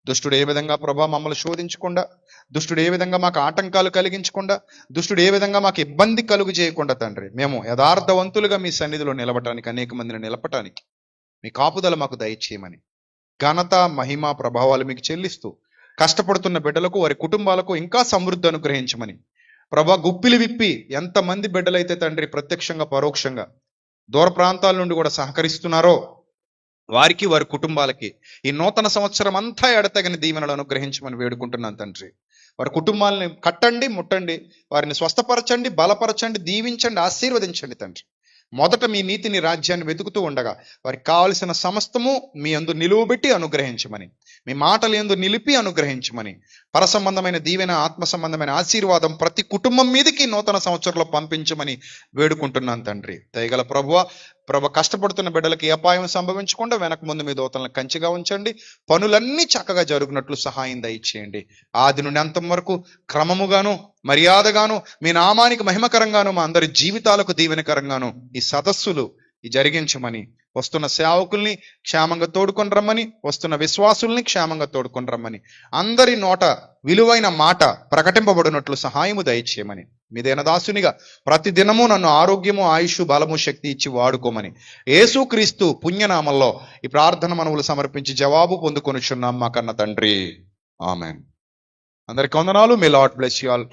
దుష్టుడు ఏ విధంగా ప్రభా మమ్మల్ని శోధించకుండా, దుష్టుడు ఏ విధంగా మాకు ఆటంకాలు కలిగించకుండా, దుష్టుడు ఏ విధంగా మాకు ఇబ్బంది కలుగు చేయకుండా తండ్రి, మేము యథార్థవంతులుగా మీ సన్నిధిలో నిలబడటానికి, అనేక మందిని నిలపటానికి మీ కాపుదల మాకు దయచేయమని ఘనత, మహిమ, ప్రభావాలు మీకు చెల్లిస్తూ కష్టపడుతున్న బిడ్డలకు, వారి కుటుంబాలకు ఇంకా సమృద్ధి అనుగ్రహించమని ప్రభా గుప్పిలి విప్పి ఎంతమంది బిడ్డలైతే తండ్రి ప్రత్యక్షంగా పరోక్షంగా దూర ప్రాంతాల నుండి కూడా సహకరిస్తున్నారో వారికి, వారి కుటుంబాలకి ఈ నూతన సంవత్సరం అంతా ఎడతగిన దీవెనలు అనుగ్రహించమని వేడుకుంటున్నాను తండ్రి. వారి కుటుంబాలని కట్టండి, ముట్టండి, వారిని స్వస్థపరచండి, బలపరచండి, దీవించండి, ఆశీర్వదించండి తండ్రి. మొదట మీ నీతిని, రాజ్యాన్ని వెతుకుతూ ఉండగా వారికి కావలసిన సమస్తము మీ యందు నిలువబెట్టి అనుగ్రహించమని, మీ మాటలు యందు నిలిపి అనుగ్రహించమని, పరసంబంధమైన దీవెన, ఆత్మ సంబంధమైన ఆశీర్వాదం ప్రతి కుటుంబం మీదకి నూతన సంవత్సరంలో పంపించమని వేడుకుంటున్నాను తండ్రి. దయగల ప్రభ కష్టపడుతున్న బిడ్డలకి ఏ అపాయం సంభవించకుండా వెనక ముందు మీ దూతలను కంచిగా ఉంచండి. పనులన్నీ చక్కగా జరుగునట్లు సహాయం దయచేయండి. ఆది నుండి అంతం వరకు క్రమముగాను, మర్యాదగాను, మీ నామానికి మహిమకరంగాను, మా అందరి జీవితాలకు దీవెనకరంగాను ఈ సదస్సులు జరిగించమని, వస్తున్న సేవకుల్ని క్షేమంగా తోడుకొని రమ్మని, వస్తున్న విశ్వాసుల్ని క్షేమంగా తోడుకొని రమ్మని, అందరి నోట విలువైన మాట ప్రకటింపబడినట్లు సహాయము దయచేయమని, మీదైన దాసునిగా ప్రతి దినము నన్ను ఆరోగ్యము, ఆయుష్, బలము, శక్తి ఇచ్చి వాడుకోమని యేసుక్రీస్తు పుణ్యనామంలో ఈ ప్రార్థన మనవులు సమర్పించి జవాబు పొందుకొనుచున్నాం మా కన్న తండ్రి. ఆమెన్. అందరికి వందనాలు. మే లార్డ్ బ్లెస్ యు ఆల్.